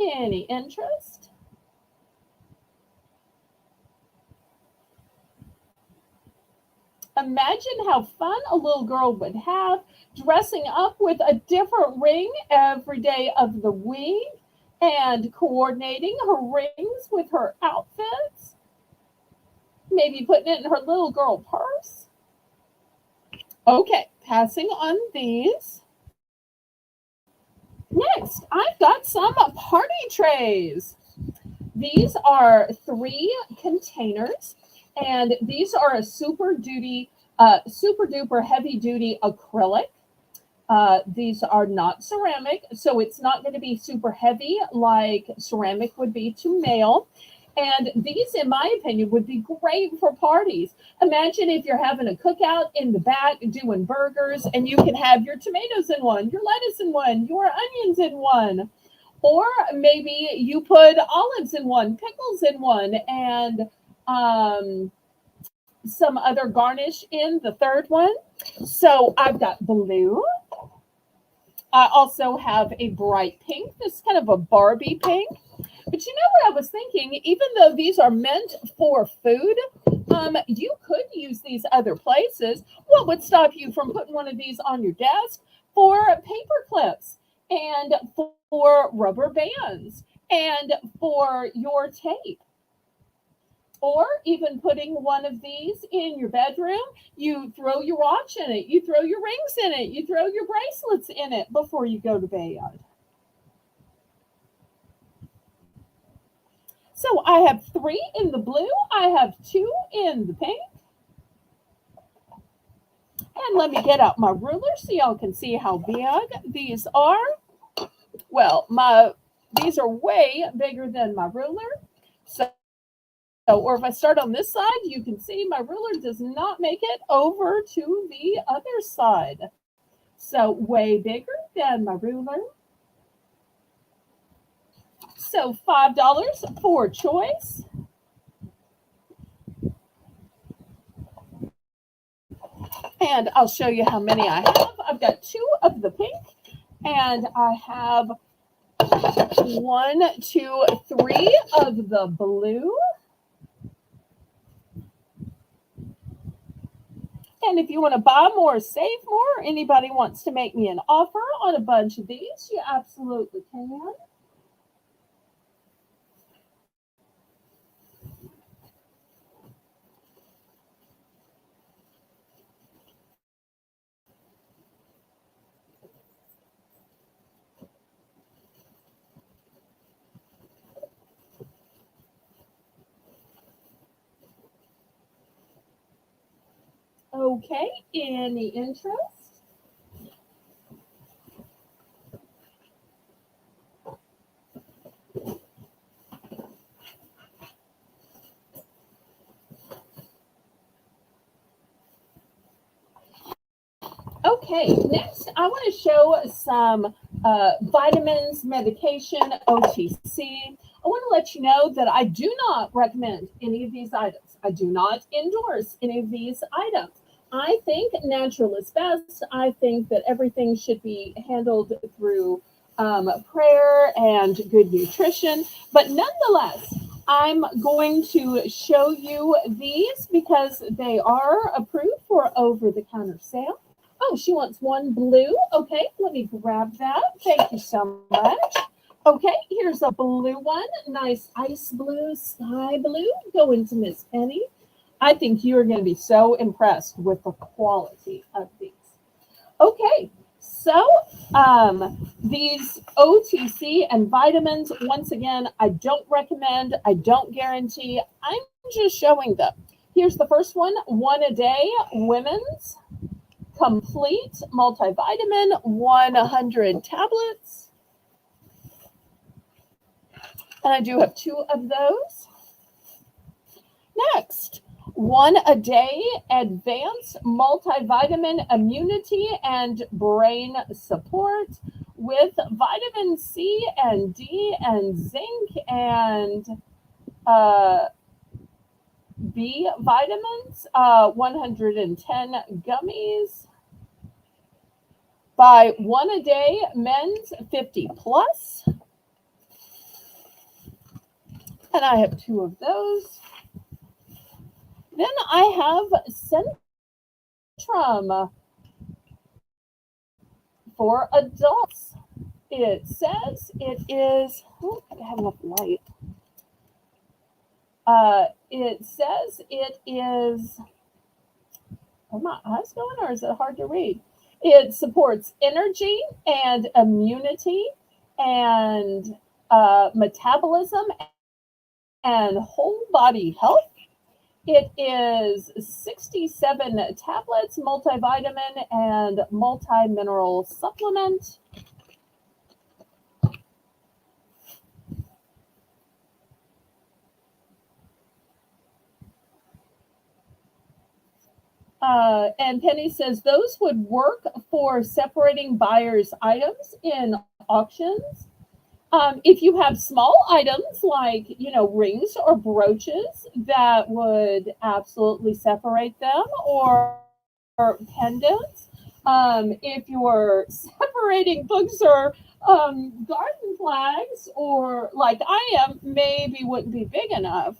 Any interest? Imagine how fun a little girl would have dressing up with a different ring every day of the week and coordinating her rings with her outfits. Maybe putting it in her little girl purse. Okay, passing on these. Next, I've got some party trays. These are 3 containers, and these are a super duper heavy duty acrylic. These are not ceramic, so it's not going to be super heavy like ceramic would be to mail. And these, in my opinion, would be great for parties. Imagine if you're having a cookout in the back doing burgers, and you can have your tomatoes in one, your lettuce in one, your onions in one. Or maybe you put olives in one, pickles in one, and some other garnish in the third one. So I've got blue. I also have a bright pink. This is kind of a Barbie pink. But you know what I was thinking? Even though these are meant for food, you could use these other places. What would stop you from putting one of these on your desk for paper clips and for rubber bands and for your tape? Or even putting one of these in your bedroom, you throw your watch in it, you throw your rings in it, you throw your bracelets in it before you go to bed. So I have 3 in the blue, I have 2 in the pink. And let me get out my ruler so y'all can see how big these are. Well, these are way bigger than my ruler. Or if I start on this side, you can see my ruler does not make it over to the other side. So way bigger than my ruler. So $5 for choice. And I'll show you how many I have. I've got two of the pink, and I have one, two, three of the blue. And if you want to buy more, save more, anybody wants to make me an offer on a bunch of these, you absolutely can. Okay, any interest? Okay, next I want to show some vitamins, medication, OTC. I want to let you know that I do not recommend any of these items. I do not endorse any of these items. I think natural is best. I think that everything should be handled through prayer and good nutrition. But nonetheless, I'm going to show you these because they are approved for over the counter sale. Oh, she wants one blue. Okay, let me grab that. Thank you so much. Okay, here's a blue one. Nice ice blue, sky blue. Going to Miss Penny. I think you're going to be so impressed with the quality of these. Okay, so these OTC and vitamins, once again, I don't recommend, I don't guarantee. I'm just showing them. Here's the first one a day, women's complete multivitamin, 100 tablets. And I do have two of those. Next, one a day advanced multivitamin immunity and brain support with vitamin C and D and zinc and uh, B vitamins, 110 gummies. Buy one a day, men's 50 plus. And I have two of those. Then I have Centrum for adults. It says it is, oh, I have enough light. It says it is, are my eyes going or is it hard to read? It supports energy and immunity and metabolism and whole body health. It is 67 tablets, multivitamin, and multi mineral supplement. And Penny says those would work for separating buyers' items in auctions. If you have small items like, rings or brooches, that would absolutely separate them, or pendants. If you're separating books or garden flags, or like I am, maybe wouldn't be big enough.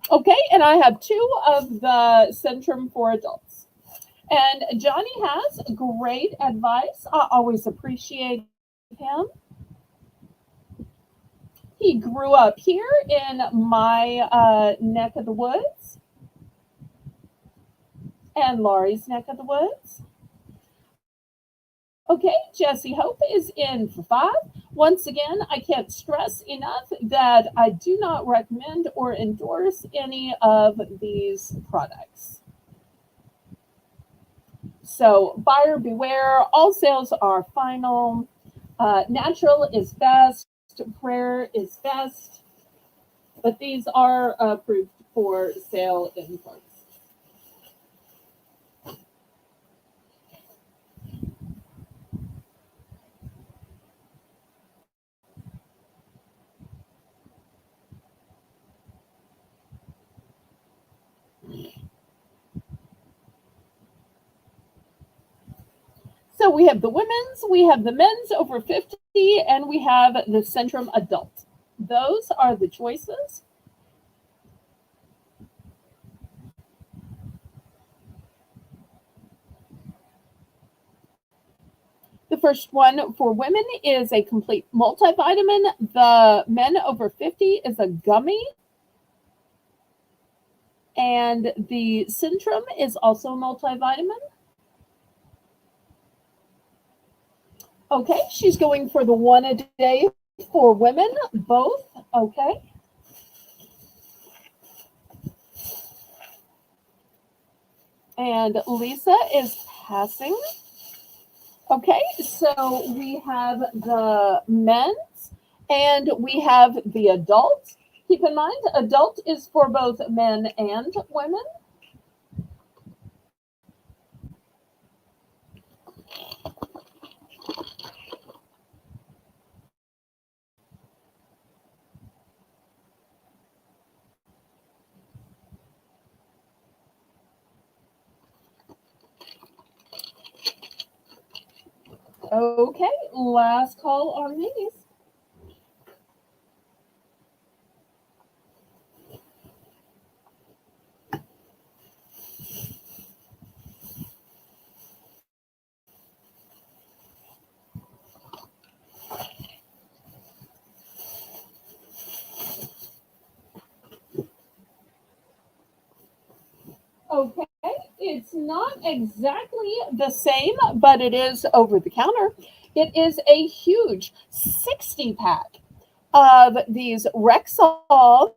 Okay, and I have two of the Centrum for adults. And Johnny has great advice. I always appreciate him. He grew up here in my neck of the woods and Laurie's neck of the woods. Okay, Jesse Hope is in for 5. Once again, I can't stress enough that I do not recommend or endorse any of these products. So buyer beware, all sales are final. Natural is best, prayer is best, but these are approved for sale in parts. So we have the women's, we have the men's over 50, and we have the Centrum adult. Those are the choices. The first one for women is a complete multivitamin. The men over 50 is a gummy. And the Centrum is also a multivitamin. Okay, she's going for the one a day for women, both. Okay. And Lisa is passing. Okay, so we have the men's and we have the adult. Keep in mind, adult is for both men and women. Okay, last call on these. Okay, it's not exactly the same, but it is over the counter. It is a huge 60 pack of these Rexall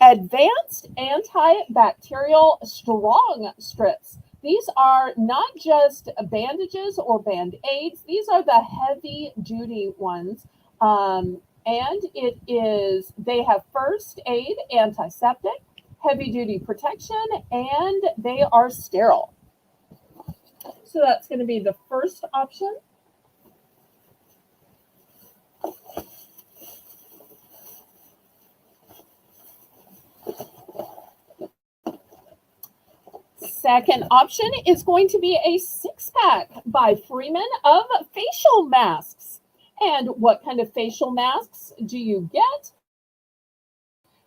advanced antibacterial strong strips. These are not just bandages or band aids, these are the heavy duty ones. And they have first aid, antiseptic, heavy duty protection, and they are sterile. So that's going to be the first option. Second option is going to be a 6-pack by Freeman of facial masks. And what kind of facial masks do you get?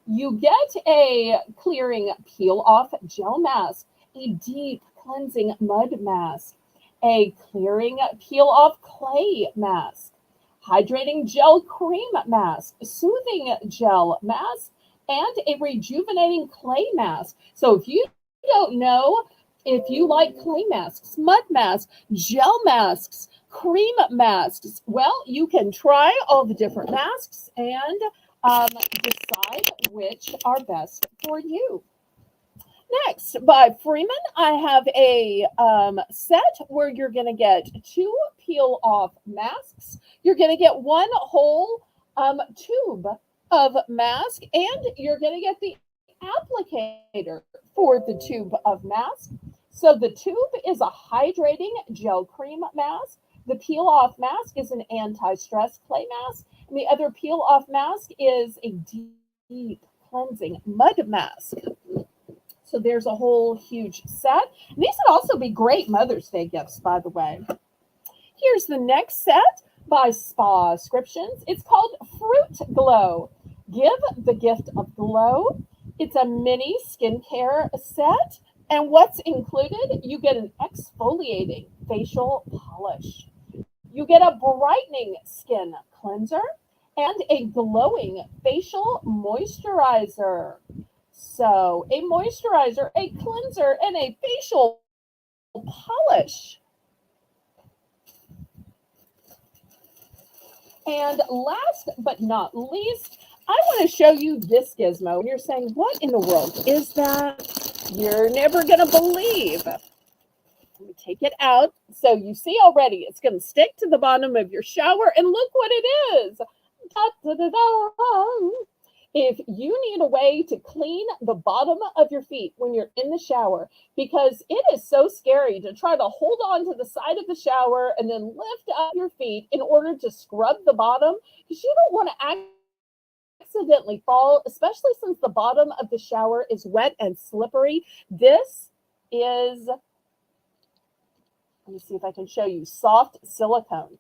You get a clearing peel off gel mask, a deep cleansing mud mask, a clearing peel off clay mask, hydrating gel cream mask, soothing gel mask, and a rejuvenating clay mask. So if you don't know if you like clay masks, mud masks, gel masks, cream masks, well, you can try all the different masks and decide which are best for you. Next, by Freeman, I have a set where you're going to get 2 peel off masks. You're going to get 1 whole tube of mask, and you're going to get the applicator for the tube of mask. So the tube is a hydrating gel cream mask. The peel off mask is an anti-stress clay mask. And the other peel off mask is a deep cleansing mud mask. So there's a whole huge set. And these would also be great Mother's Day gifts, by the way. Here's the next set by Spa Scriptions. It's called Fruit Glow. Give the gift of glow. It's a mini skincare set. And what's included? You get an exfoliating facial polish. You get a brightening skin cleanser and a glowing facial moisturizer. So, a moisturizer, a cleanser, and a facial polish. And last but not least, I want to show you this gizmo. And you're saying, what in the world is that? You're never going to believe. Let me take it out. So you see already it's going to stick to the bottom of your shower. And look what it is. Da, da, da, da. If you need a way to clean the bottom of your feet when you're in the shower, because it is so scary to try to hold on to the side of the shower and then lift up your feet in order to scrub the bottom, because you don't want to accidentally fall, especially since the bottom of the shower is wet and slippery. This is, let me see if I can show you, soft silicone.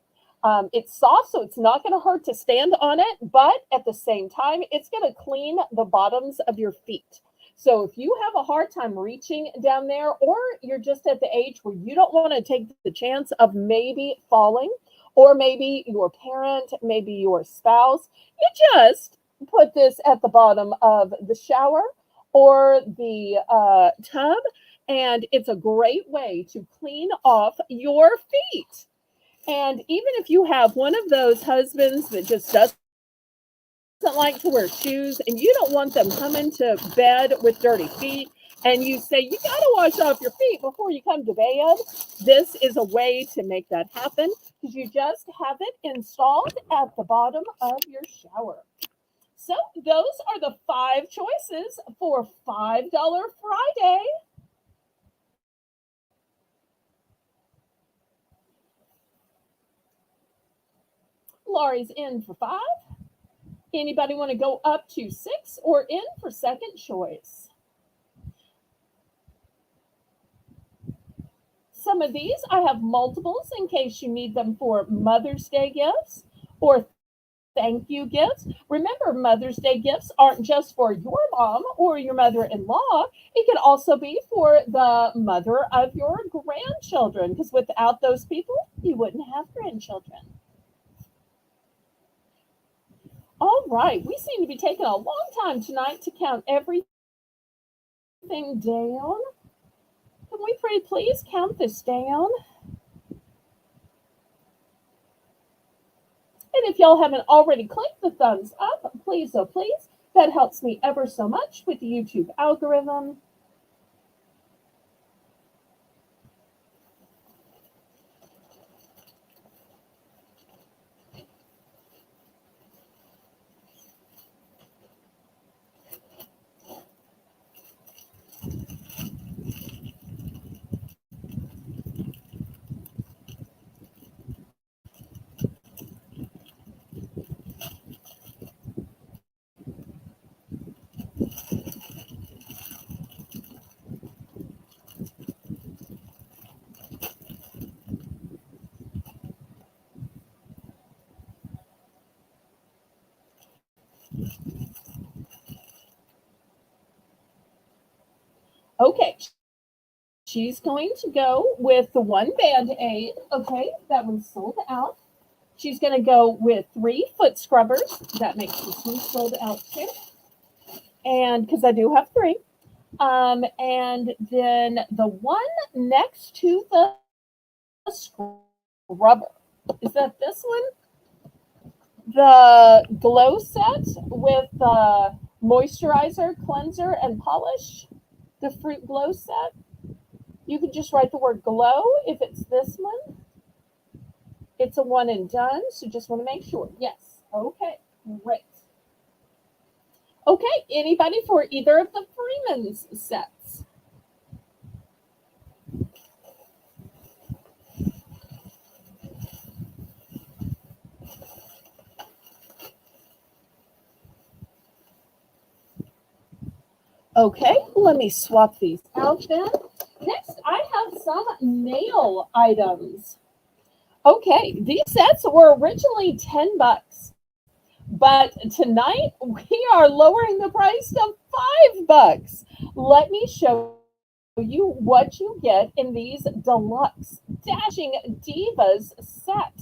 It's soft, so it's not going to hurt to stand on it, but at the same time, it's going to clean the bottoms of your feet. So if you have a hard time reaching down there, or you're just at the age where you don't want to take the chance of maybe falling, or maybe your parent, maybe your spouse, you just put this at the bottom of the shower or the tub, and it's a great way to clean off your feet. And even if you have one of those husbands that just doesn't like to wear shoes and you don't want them coming to bed with dirty feet, and you say you got to wash off your feet before you come to bed, this is a way to make that happen, because you just have it installed at the bottom of your shower. So those are the 5 choices for $5 Friday. Laurie's in for 5. Anybody want to go up to 6 or in for second choice? Some of these, I have multiples in case you need them for Mother's Day gifts or thank you gifts. Remember, Mother's Day gifts aren't just for your mom or your mother-in-law. It can also be for the mother of your grandchildren, because without those people, you wouldn't have grandchildren. All right, we seem to be taking a long time tonight to count everything down. Can we pretty please count this down? And if y'all haven't already clicked the thumbs up, please, oh please, that helps me ever so much with the YouTube algorithm. Okay, she's going to go with the one Band-Aid. Okay, that one's sold out. She's going to go with 3 foot scrubbers. That makes this one sold out too. And because I do have 3. And then the one next to the scrubber. Is that this one? The glow set with the moisturizer, cleanser, and polish. The fruit glow set. You could just write the word glow if it's this one. It's a one and done, so just want to make sure. Yes. Okay, great. Okay, anybody for either of the Freeman's sets? Okay, let me swap these out then. Next, I have some nail items. Okay, these sets were originally $10, but tonight we are lowering the price to $5. Let me show you what you get in these deluxe Dashing Divas set.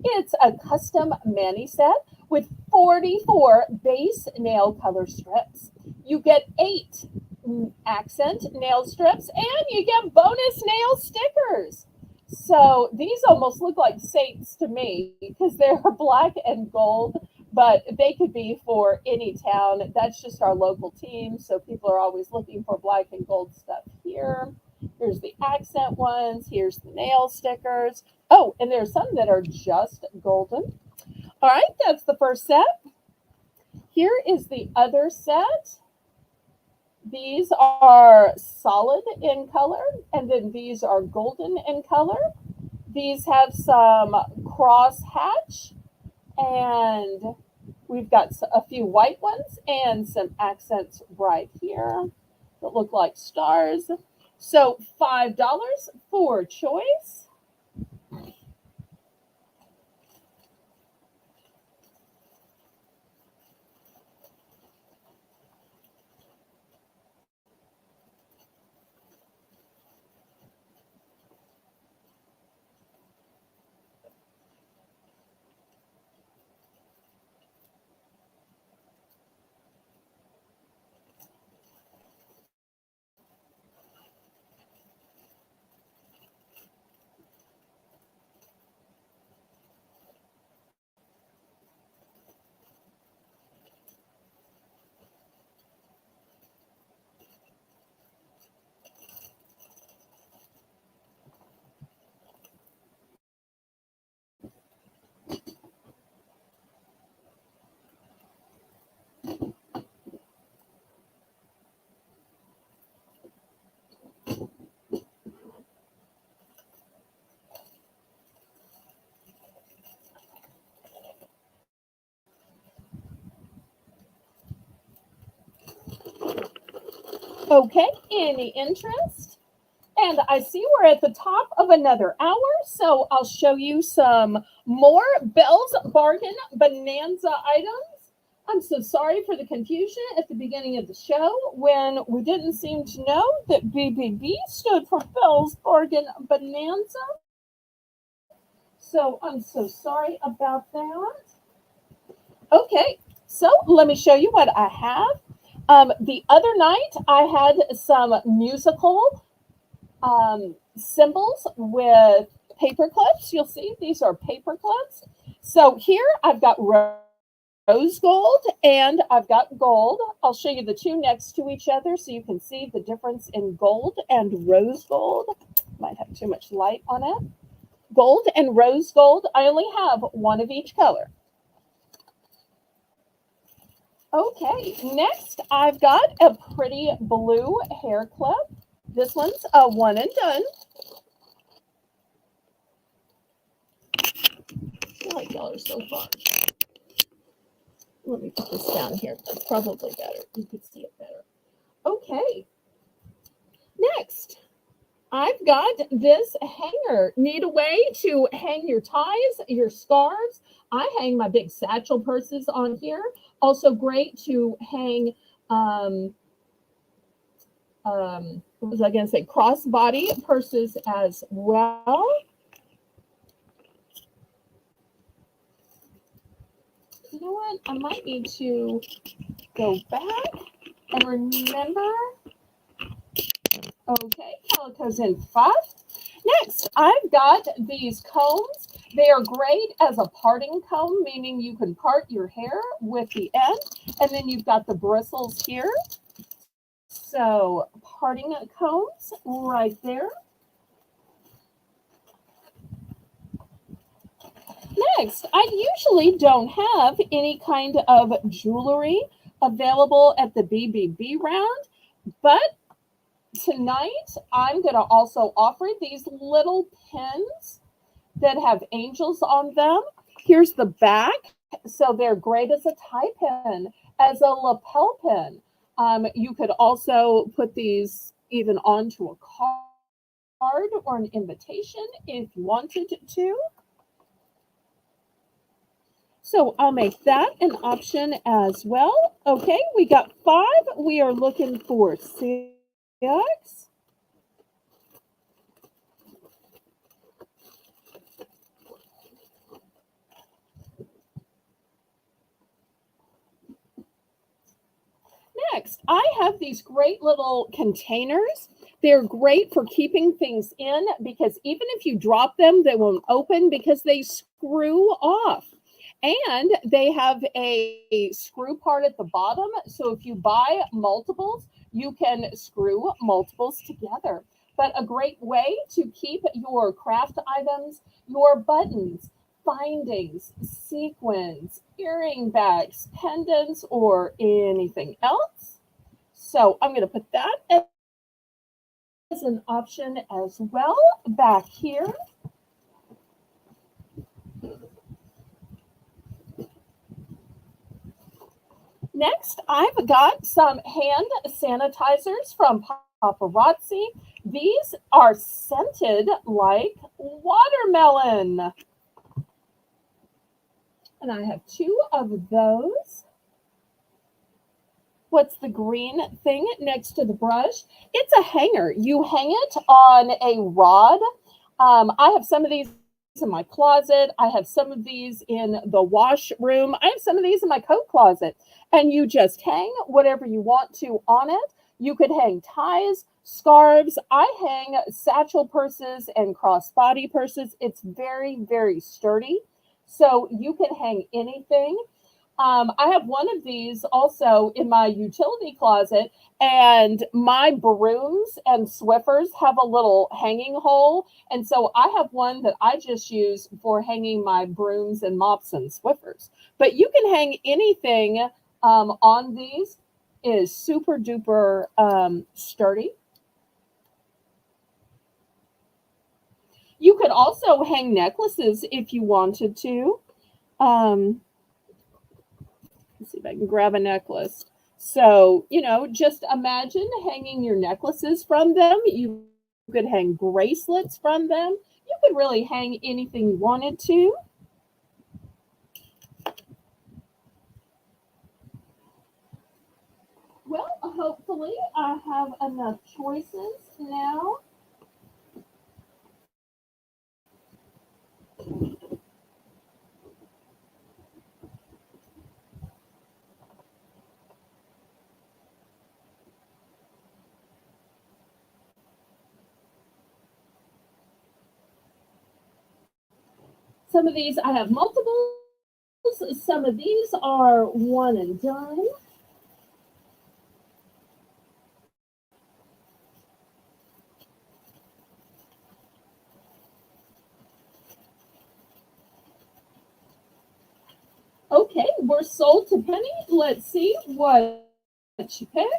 It's a custom mani set with 44 base nail color strips. You get 8 accent nail strips, and you get bonus nail stickers. So these almost look like saints to me because they're black and gold, but they could be for any town. That's just our local team, so people are always looking for black and gold stuff here. Here's the accent ones. Here's the nail stickers. Oh, and there's some that are just golden. All right, that's the first set. Here is the other set. These are solid in color, and then these are golden in color. These have some cross hatch, and we've got a few white ones and some accents right here that look like stars. So $5 for choice. Okay, any interest? And I see we're at the top of another hour, so I'll show you some more Belle's Bargain Bonanza items. I'm so sorry for the confusion at the beginning of the show when we didn't seem to know that BBB stood for Belle's Bargain Bonanza. So I'm so sorry about that. Okay, so let me show you what I have. The other night I had some musical symbols with paper clips. You'll see these are paper clips. So here I've got rose gold and I've got gold. I'll show you the two next to each other so you can see the difference in gold and rose gold. Might have too much light on it. Gold and rose gold. I only have one of each color. Okay, next I've got a pretty blue hair clip. This one's a one and done. I like y'all are so fun. Let me put this down here. That's probably better. You can see it better. Okay. Next, I've got this hanger. Need a way to hang your ties, your scarves. I hang my big satchel purses on here. Also great to hang, what was I going to say? Crossbody purses as well. You know what? I might need to go back and remember. Okay, calico's in fluff. Next, I've got these combs. They are great as a parting comb, meaning you can part your hair with the end, and then you've got the bristles here. So, parting combs right there. Next, I usually don't have any kind of jewelry available at the BBB round, but tonight I'm going to also offer these little pins that have angels on them. Here's the back. So they're great as a tie pin, as a lapel pin. You could also put these even onto a card or an invitation if you wanted to. So I'll make that an option as well. Okay, we got 5. We are looking for 6. Next, I have these great little containers. They're great for keeping things in because even if you drop them, they won't open because they screw off. And they have a screw part at the bottom. So if you buy multiples, you can screw multiples together. but a great way to keep your craft items, your buttons, findings, sequins, earring bags, pendants, or anything else. So I'm going to put that as an option as well back here. Next, I've got some hand sanitizers from Paparazzi. These are scented like watermelon. And I have two of those. What's the green thing next to the brush? It's a hanger. You hang it on a rod. I have some of these in my closet. I have some of these in the washroom. I have some of these in my coat closet. And you just hang whatever you want to on it. You could hang ties, scarves. I hang satchel purses and crossbody purses. It's very, very sturdy. So you can hang anything. I have one of these also in my utility closet, and my brooms and Swiffers have a little hanging hole. And so I have one that I just use for hanging my brooms and mops and Swiffers. But you can hang anything on these. It is super duper sturdy. You could also hang necklaces if you wanted to. Let's see if I can grab a necklace. So, just imagine hanging your necklaces from them. You could hang bracelets from them. You could really hang anything you wanted to. Well, hopefully I have enough choices now. Some of these I have multiples. Some of these are one and done. Okay, we're sold to Penny. Let's see what she picks.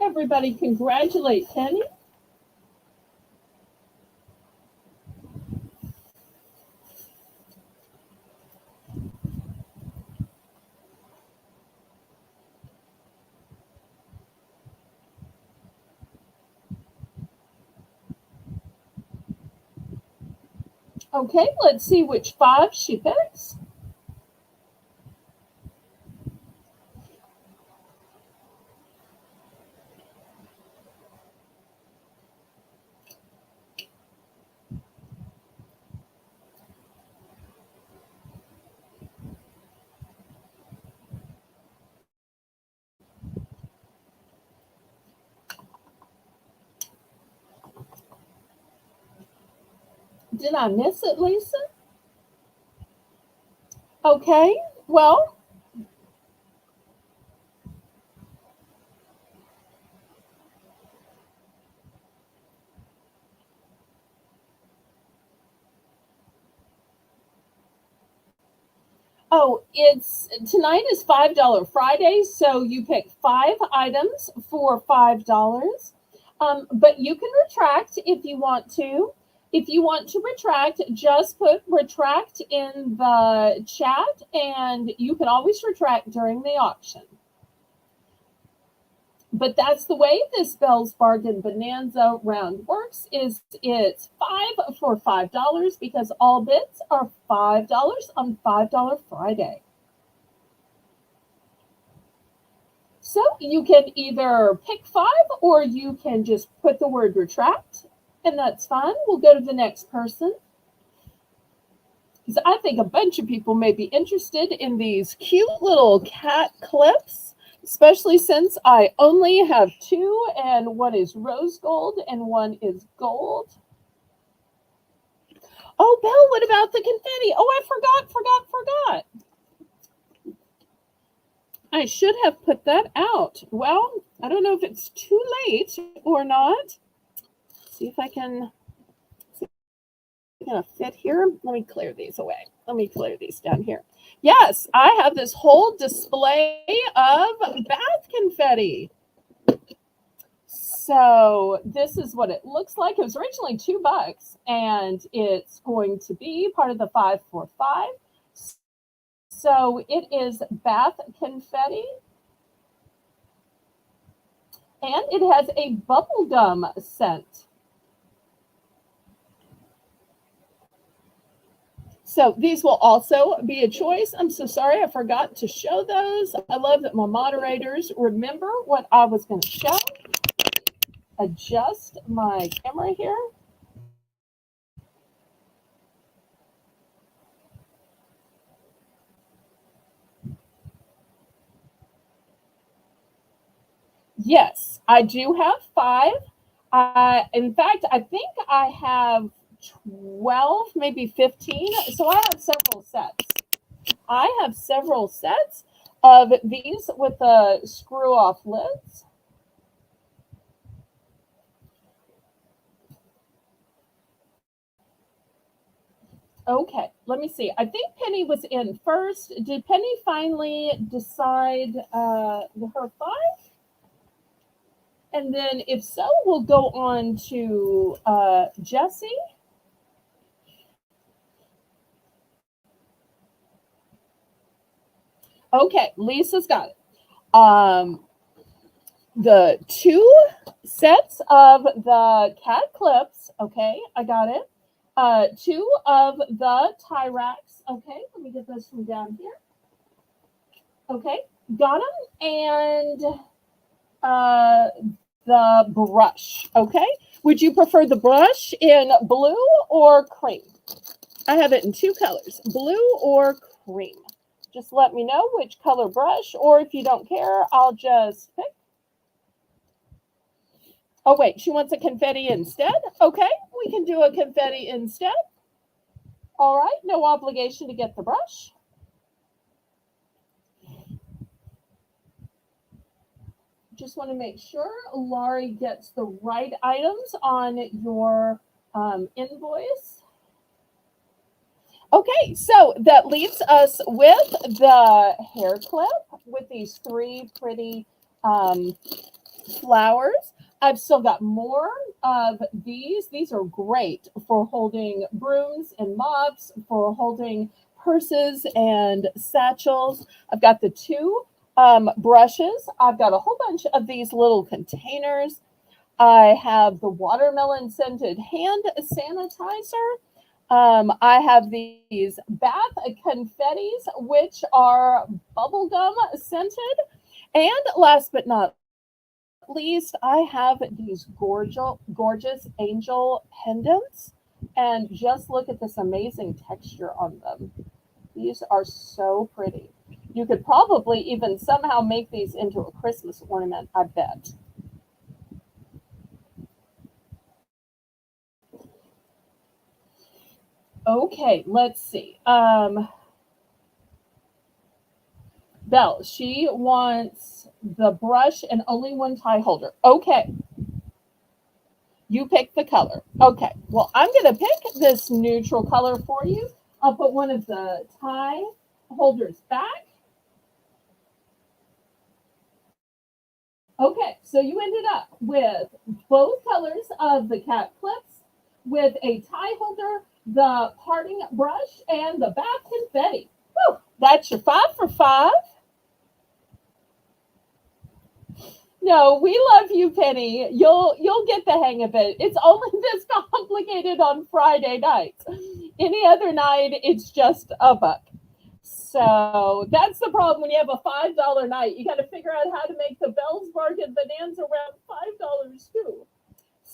Everybody congratulate Penny. Okay, let's see which five she picks. Did I miss it, Lisa? Okay, well, oh, it's tonight is $5 Friday, so you pick five items for $5. But you can retract if you want to. If you want to retract, just put retract in the chat, and you can always retract during the auction. But that's the way this Bell's Bargain Bonanza round works. Is it's five for $5 because all bits are $5 on $5 Friday. So you can either pick five or you can just put the word retract And that's fine. We'll go to the next person. Because I think a bunch of people may be interested in these cute little cat clips, especially since I only have two, and one is rose gold and one is gold. Oh, Belle, what about the confetti? Oh, I forgot. I should have put that out. Well, I don't know if it's too late or not. See if I can gonna fit here. Let me clear these away. Let me clear these down here. Yes, I have this whole display of bath confetti. So this is what it looks like. It was originally $2, and it's going to be part of the 5 for 5. So it is bath confetti, and it has a bubblegum scent. So these will also be a choice. I'm so sorry I forgot to show those. I love that my moderators remember what I was going to show. Adjust my camera here. Yes, I do have 5. In fact, I think I have 12, maybe 15. So I have several sets. I have several sets of these with the screw off lids. Okay, let me see. I think Penny was in first. Did Penny finally decide her 5? And then if so, we'll go on to Jessie. Okay, Lisa's got it. The 2 sets of the cat clips. Okay, I got it. 2 of the tie racks. Okay, let me get those from down here. Okay, got them. And the brush. Okay, would you prefer the brush in blue or cream? I have it in 2 colors, blue or cream. Just let me know which color brush, or if you don't care, I'll just pick. Oh, wait, she wants a confetti instead? Okay, we can do a confetti instead. All right, no obligation to get the brush. Just want to make sure Laurie gets the right items on your invoice. Okay, so that leaves us with the hair clip with these 3 pretty flowers. I've still got more of these. These are great for holding brooms and mops, for holding purses and satchels. I've got the 2 brushes. I've got a whole bunch of these little containers. I have the watermelon scented hand sanitizer. I have these bath confettis, which are bubblegum scented. And last but not least, I have these gorgeous angel pendants. And just look at this amazing texture on them. These are so pretty. You could probably even somehow make these into a Christmas ornament, I bet. Okay, let's see. Belle, she wants the brush and only one tie holder. Okay. You pick the color. Okay. Well, I'm going to pick this neutral color for you. I'll put one of the tie holders back. Okay. So you ended up with both colors of the cat clips with a tie holder, the parting brush, and the bath confetti. Whew, that's your 5 for 5. No, we love you, Penny. You'll get the hang of it. It's only this complicated on Friday nights. Any other night, it's just $1. So that's the problem when you have a $5 night. You got to figure out how to make the Belle's Bargain Bonanza around $5 too.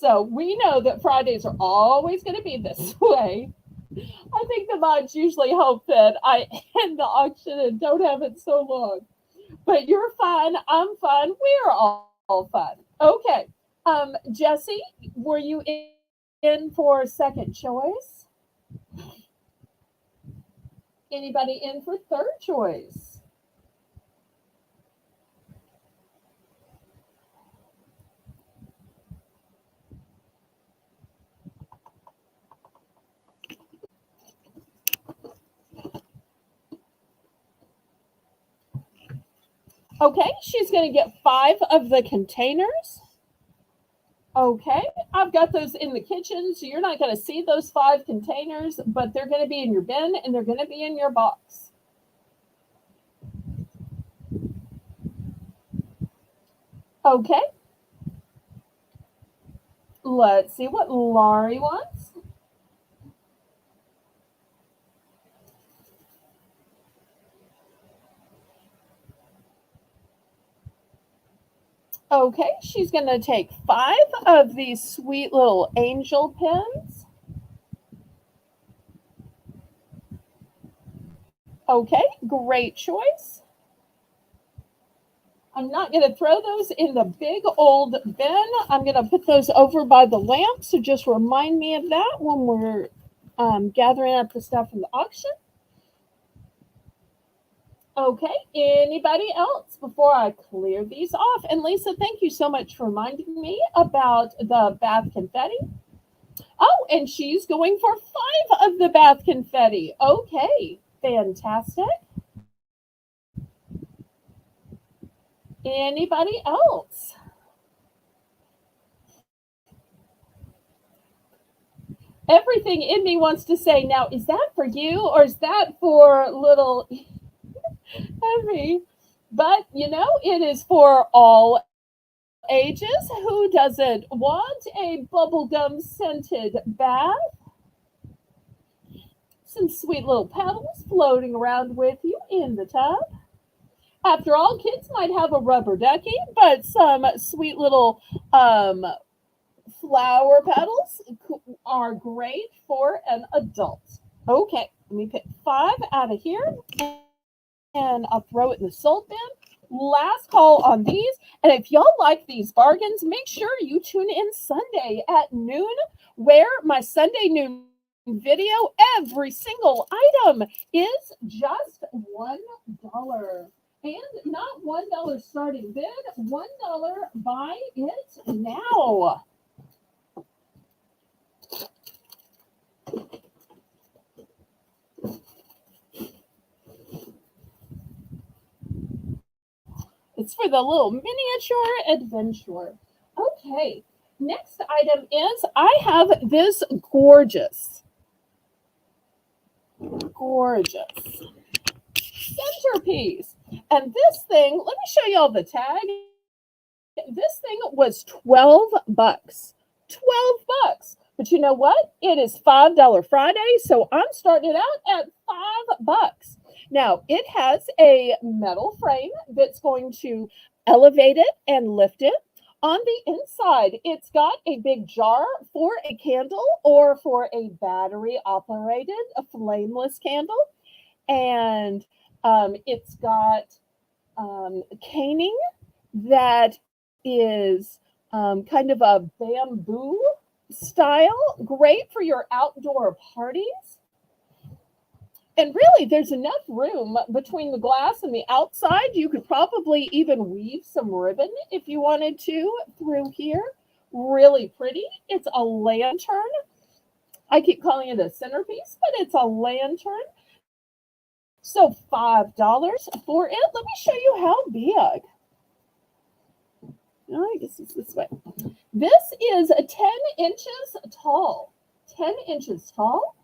So we know that Fridays are always going to be this way. I think the mods usually hope that I end the auction and don't have it so long. But you're fine. I'm fine. We're all fine. Okay. Jesse, were you in for second choice? Anybody in for third choice? Okay, she's going to get five of the containers. Okay, I've got those in the kitchen, so you're not going to see those five containers, but they're going to be in your bin and they're going to be in your box. Okay, let's see what Laurie wants. Okay, she's going to take five of these sweet little angel pins. Okay, great choice. I'm not going to throw those in the big old bin. I'm going to put those over by the lamp. So just remind me of that when we're gathering up the stuff from the auction. Okay, anybody else before I clear these off? And Lisa, thank you so much for reminding me about the bath confetti. Oh, and she's going for five of the bath confetti. Okay, fantastic. Anybody else? Everything in me wants to say, now, is that for you or is that for little Heavy? But it is for all ages. Who doesn't want a bubblegum scented bath? Some sweet little pebbles floating around with you in the tub. After all, kids might have a rubber ducky, but some sweet little um, flower petals are great for an adult. Okay, let me pick five out of here and I'll throw it in the salt bin. Last call on these. And if y'all like these bargains, make sure you tune in Sunday at noon, where my Sunday noon video, every single item is just $1. And not $1 starting bid, $1 buy it now. It's for the little miniature adventure. Okay, next item is I have this gorgeous centerpiece. And this thing, let me show y'all the tag. This thing was 12 bucks. 12 bucks. But you know what? It is $5 Friday, so I'm starting it out at 5 bucks. Now, it has a metal frame that's going to elevate it and lift it. On the inside, it's got a big jar for a candle or for a battery operated, a flameless candle. And it's got caning that is kind of a bamboo style, great for your outdoor parties. And really, there's enough room between the glass and the outside. You could probably even weave some ribbon if you wanted to through here. Really pretty. It's a lantern. I keep calling it a centerpiece, but it's a lantern. So $5 for it. Let me show you how big. I guess it's this way. This is 10 inches tall. 10 inches tall.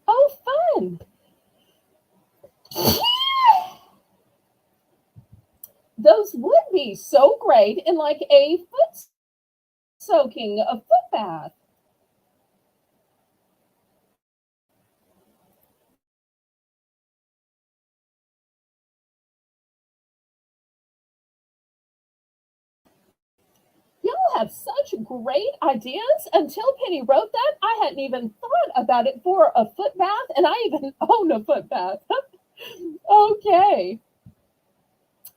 Oh, fun. Those would be so great in like a foot soaking, a foot bath. have such great ideas. Until Penny wrote that, I hadn't even thought about it for a foot bath, and I even own a foot bath. Okay.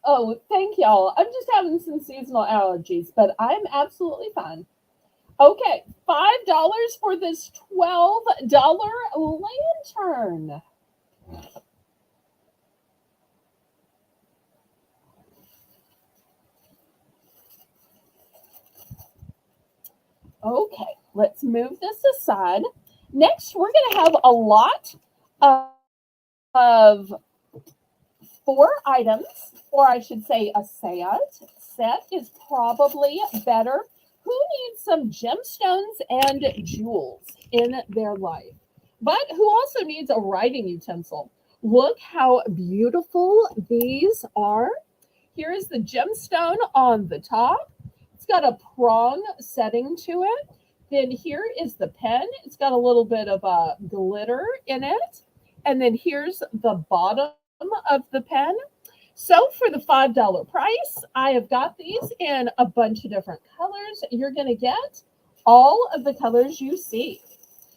Oh, thank y'all. I'm just having some seasonal allergies, but I'm absolutely fine. Okay, $5 for this $12 lantern. Okay, let's move this aside. Next, we're going to have a lot of four items, or I should say a set. Set is probably better. Who needs some gemstones and jewels in their life? But who also needs a writing utensil? Look how beautiful these are. Here is the gemstone on the top. It's got a prong setting to it. Then here is the pen. It's got a little bit of a glitter in it. And then here's the bottom of the pen. So for the $5 price, I have got these in a bunch of different colors. You're going to get all of the colors you see.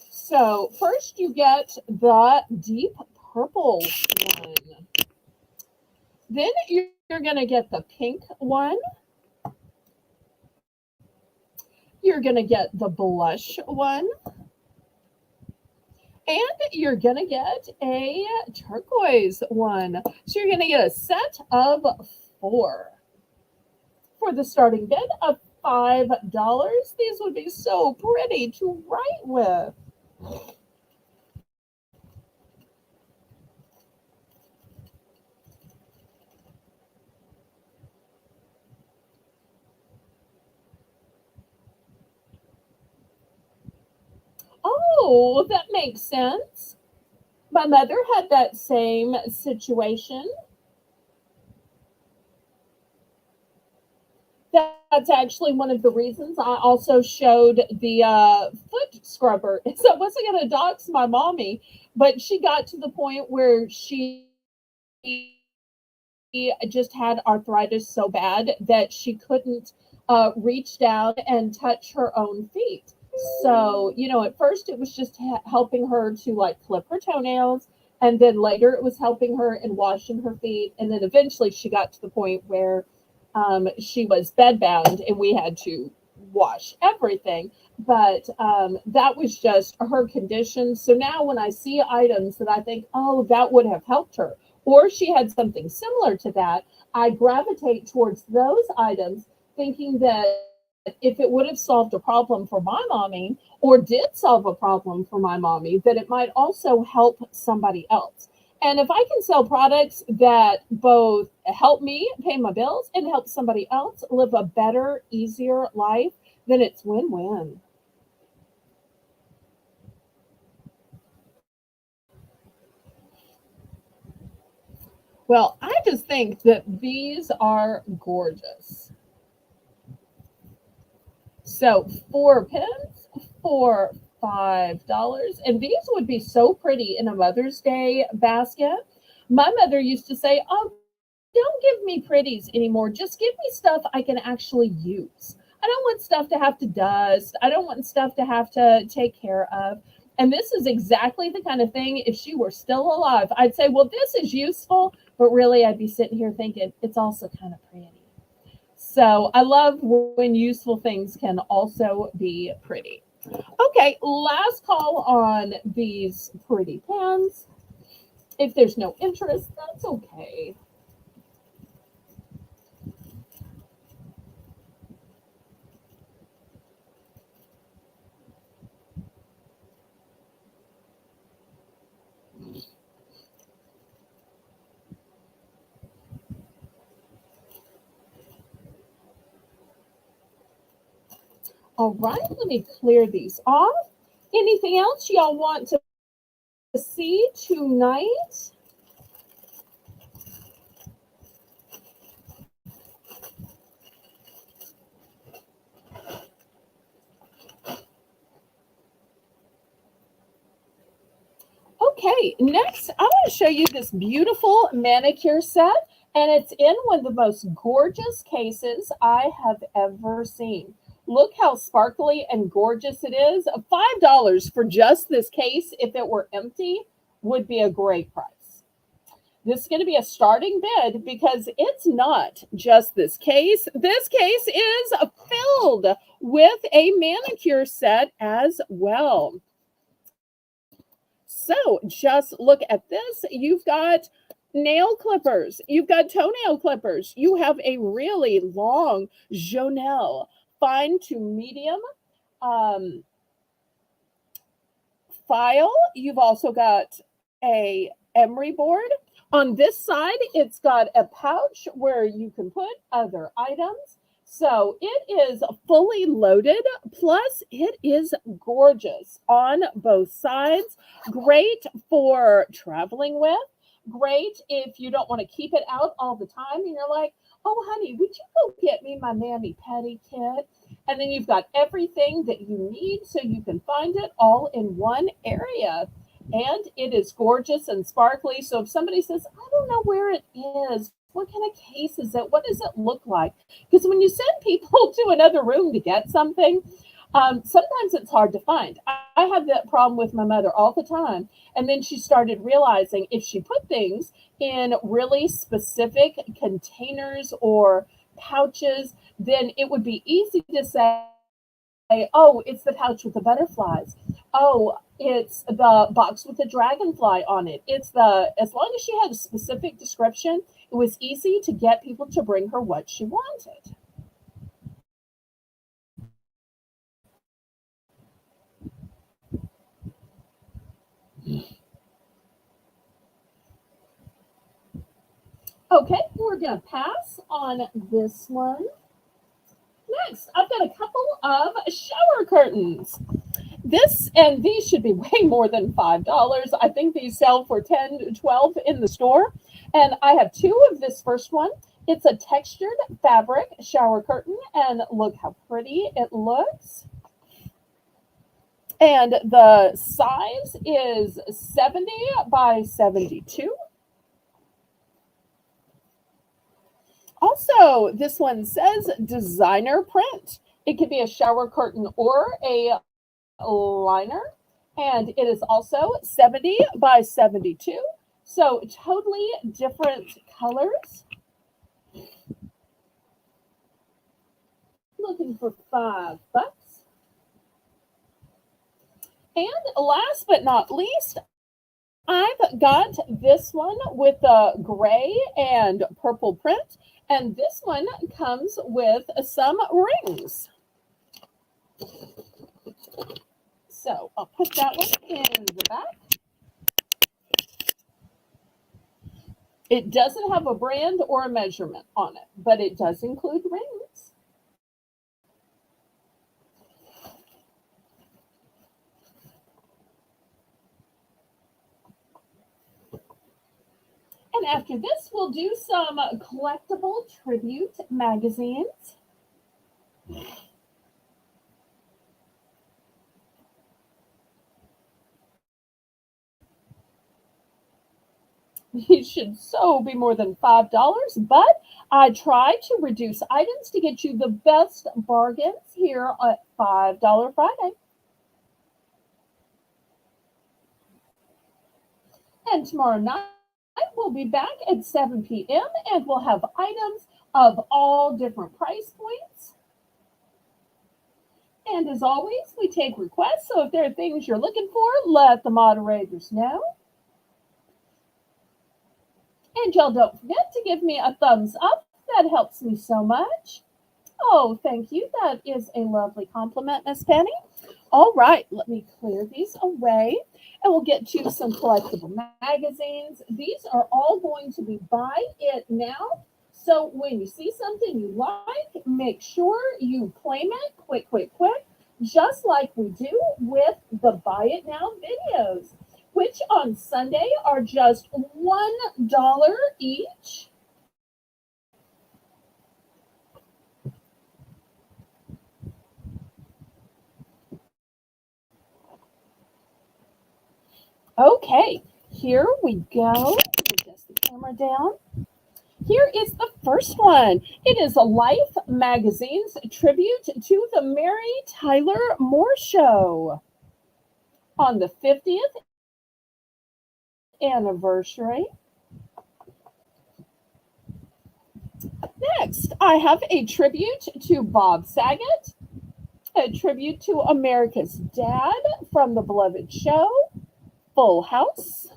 So first you get the deep purple one. Then you're going to get the pink one. You're going to get the blush one. And you're going to get a turquoise one. So you're going to get a set of four. For the starting bid of $5, these would be so pretty to write with. Oh, that makes sense. My mother had that same situation. That's actually one of the reasons I also showed the foot scrubber. So I wasn't going to dox my mommy, but she got to the point where she just had arthritis so bad that she couldn't reach down and touch her own feet. So, at first it was just helping her to like clip her toenails. And then later it was helping her in washing her feet. And then eventually she got to the point where she was bedbound and we had to wash everything. But that was just her condition. So now when I see items that I think, oh, that would have helped her, or she had something similar to that, I gravitate towards those items thinking that if it would have solved a problem for my mommy or did solve a problem for my mommy, that it might also help somebody else. And if I can sell products that both help me pay my bills and help somebody else live a better, easier life, then it's win-win. Well, I just think that these are gorgeous. So 4 pins for $5. And these would be so pretty in a Mother's Day basket. My mother used to say, oh, don't give me pretties anymore. Just give me stuff I can actually use. I don't want stuff to have to dust. I don't want stuff to have to take care of. And this is exactly the kind of thing, if she were still alive, I'd say, well, this is useful. But really, I'd be sitting here thinking, it's also kind of pretty. So I love when useful things can also be pretty. Okay, last call on these pretty pans. If there's no interest, that's okay. All right, let me clear these off. Anything else y'all want to see tonight? Okay, next I want to show you this beautiful manicure set, and it's in one of the most gorgeous cases I have ever seen. Look how sparkly and gorgeous it is. $5 for just this case, if it were empty, would be a great price. This is going to be a starting bid because it's not just this case. This case is filled with a manicure set as well. So just look at this. You've got nail clippers, you've got toenail clippers, you have a really long Jonelle fine to medium um, file. You've also got a emery board. On this side, it's got a pouch where you can put other items. So it is fully loaded, plus it is gorgeous on both sides. Great for traveling with. Great if you don't want to keep it out all the time and you're like, oh, honey, would you go get me my mani pedi kit? And then you've got everything that you need so you can find it all in one area. And it is gorgeous and sparkly. So if somebody says, I don't know where it is, what kind of case is it? What does it look like? Because when you send people to another room to get something, sometimes it's hard to find. I had that problem with my mother all the time. And then she started realizing if she put things in really specific containers or pouches, then it would be easy to say, oh, it's the pouch with the butterflies. Oh, it's the box with the dragonfly on it. It's the, as long as she had a specific description, it was easy to get people to bring her what she wanted. Okay, we're going to pass on this one. Next, I've got a couple of shower curtains. This and these should be way more than $5. I think these sell for 10 to 12 in the store. And I have two of this first one. It's a textured fabric shower curtain, and look how pretty it looks. And the size is 70 by 72. Also, this one says designer print. It could be a shower curtain or a liner, and it is also 70 by 72. So totally different colors. Looking for $5. And last but not least, I've got this one with the gray and purple print, and this one comes with some rings. So I'll put that one in the back. It doesn't have a brand or a measurement on it, but it does include rings. And after this, we'll do some collectible tribute magazines. These should so be more than $5, but I try to reduce items to get you the best bargains here at $5 Friday. And tomorrow night, we'll be back at 7 p.m. and we'll have items of all different price points. And as always, we take requests. So if there are things you're looking for, let the moderators know. And y'all don't forget to give me a thumbs up. That helps me so much. Oh, thank you. That is a lovely compliment, Miss Penny. All right, let me clear these away and we'll get to some collectible magazines. These are all going to be buy it now. So when you see something you like, make sure you claim it quick, quick, quick, just like we do with the buy it now videos, which on Sunday are just $1 each. Okay, here we go. Adjust the camera down. Here is the first one. It is a Life magazine's tribute to the Mary Tyler Moore Show. On the 50th anniversary. Next, I have a tribute to Bob Saget, a tribute to America's Dad from the beloved show, Full House.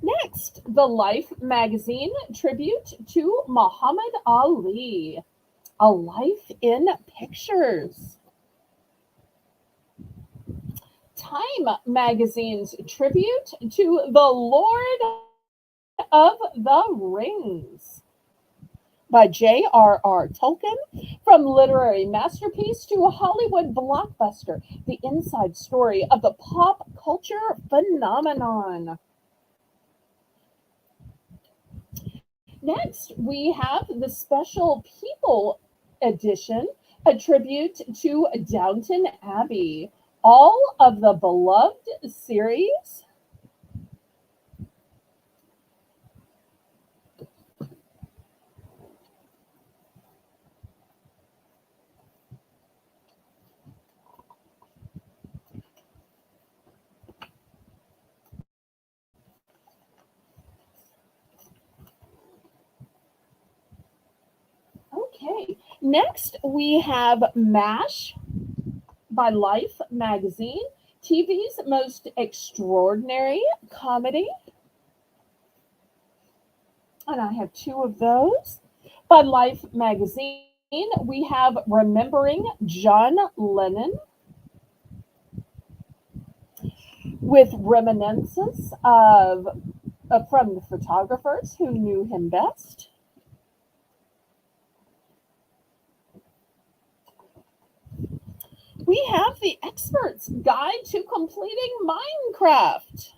Next, the Life magazine tribute to Muhammad Ali, A Life in Pictures. Time magazine's tribute to the Lord of the Rings by J.R.R. Tolkien. From literary masterpiece to a Hollywood blockbuster, the inside story of the pop culture phenomenon. Next, we have the Special People edition, a tribute to Downton Abbey, all of the beloved series. Okay, next we have MASH by Life magazine, TV's most extraordinary comedy. And I have two of those. By Life magazine, we have Remembering John Lennon with reminiscences from the photographers who knew him best. We have the Expert's Guide to Completing Minecraft.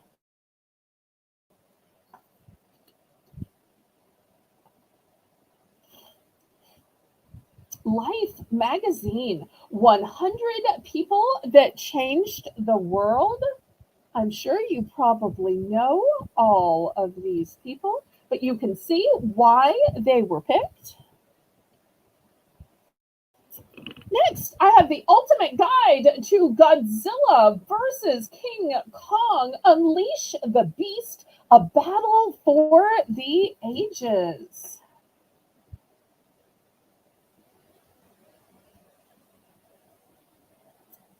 Life magazine, 100 people that changed the world. I'm sure you probably know all of these people, but you can see why they were picked. Next, I have the ultimate guide to Godzilla versus King Kong, Unleash the Beast, a battle for the ages.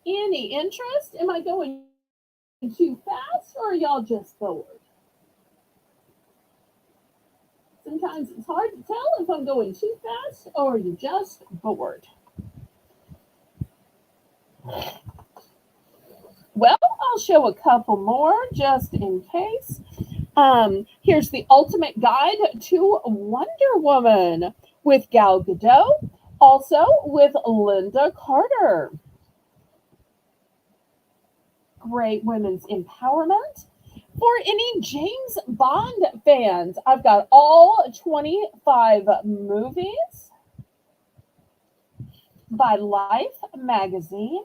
Any interest? Am I going too fast or are y'all just bored? Sometimes it's hard to tell if I'm going too fast or you're just bored. Well, I'll show a couple more just in case. Here's the ultimate guide to Wonder Woman with Gal Gadot, also with Linda Carter. Great women's empowerment. For any James Bond fans, I've got all 25 movies by Life magazine.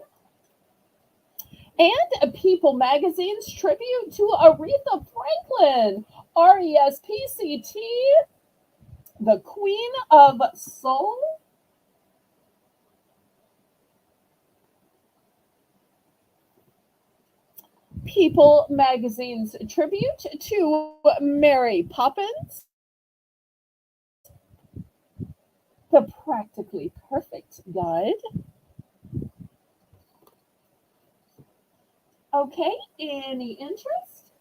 And People magazine's tribute to Aretha Franklin, RESPCT, the Queen of Soul. People magazine's tribute to Mary Poppins, the Practically Perfect Guide. Okay, any interest?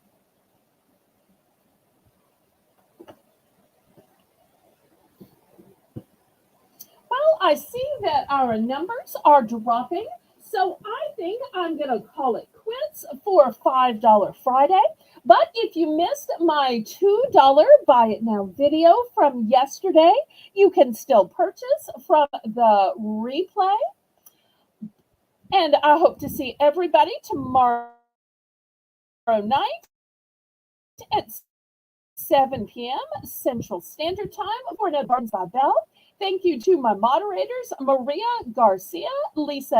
Well, I see that our numbers are dropping, so I think I'm going to call it quits for $5 Friday. But if you missed my $2 Buy It Now video from yesterday, you can still purchase from the replay. And I hope to see everybody tomorrow night at 7 p.m. Central Standard Time for another Bargains by Belle. Thank you to my moderators, Maria Garcia, Lisa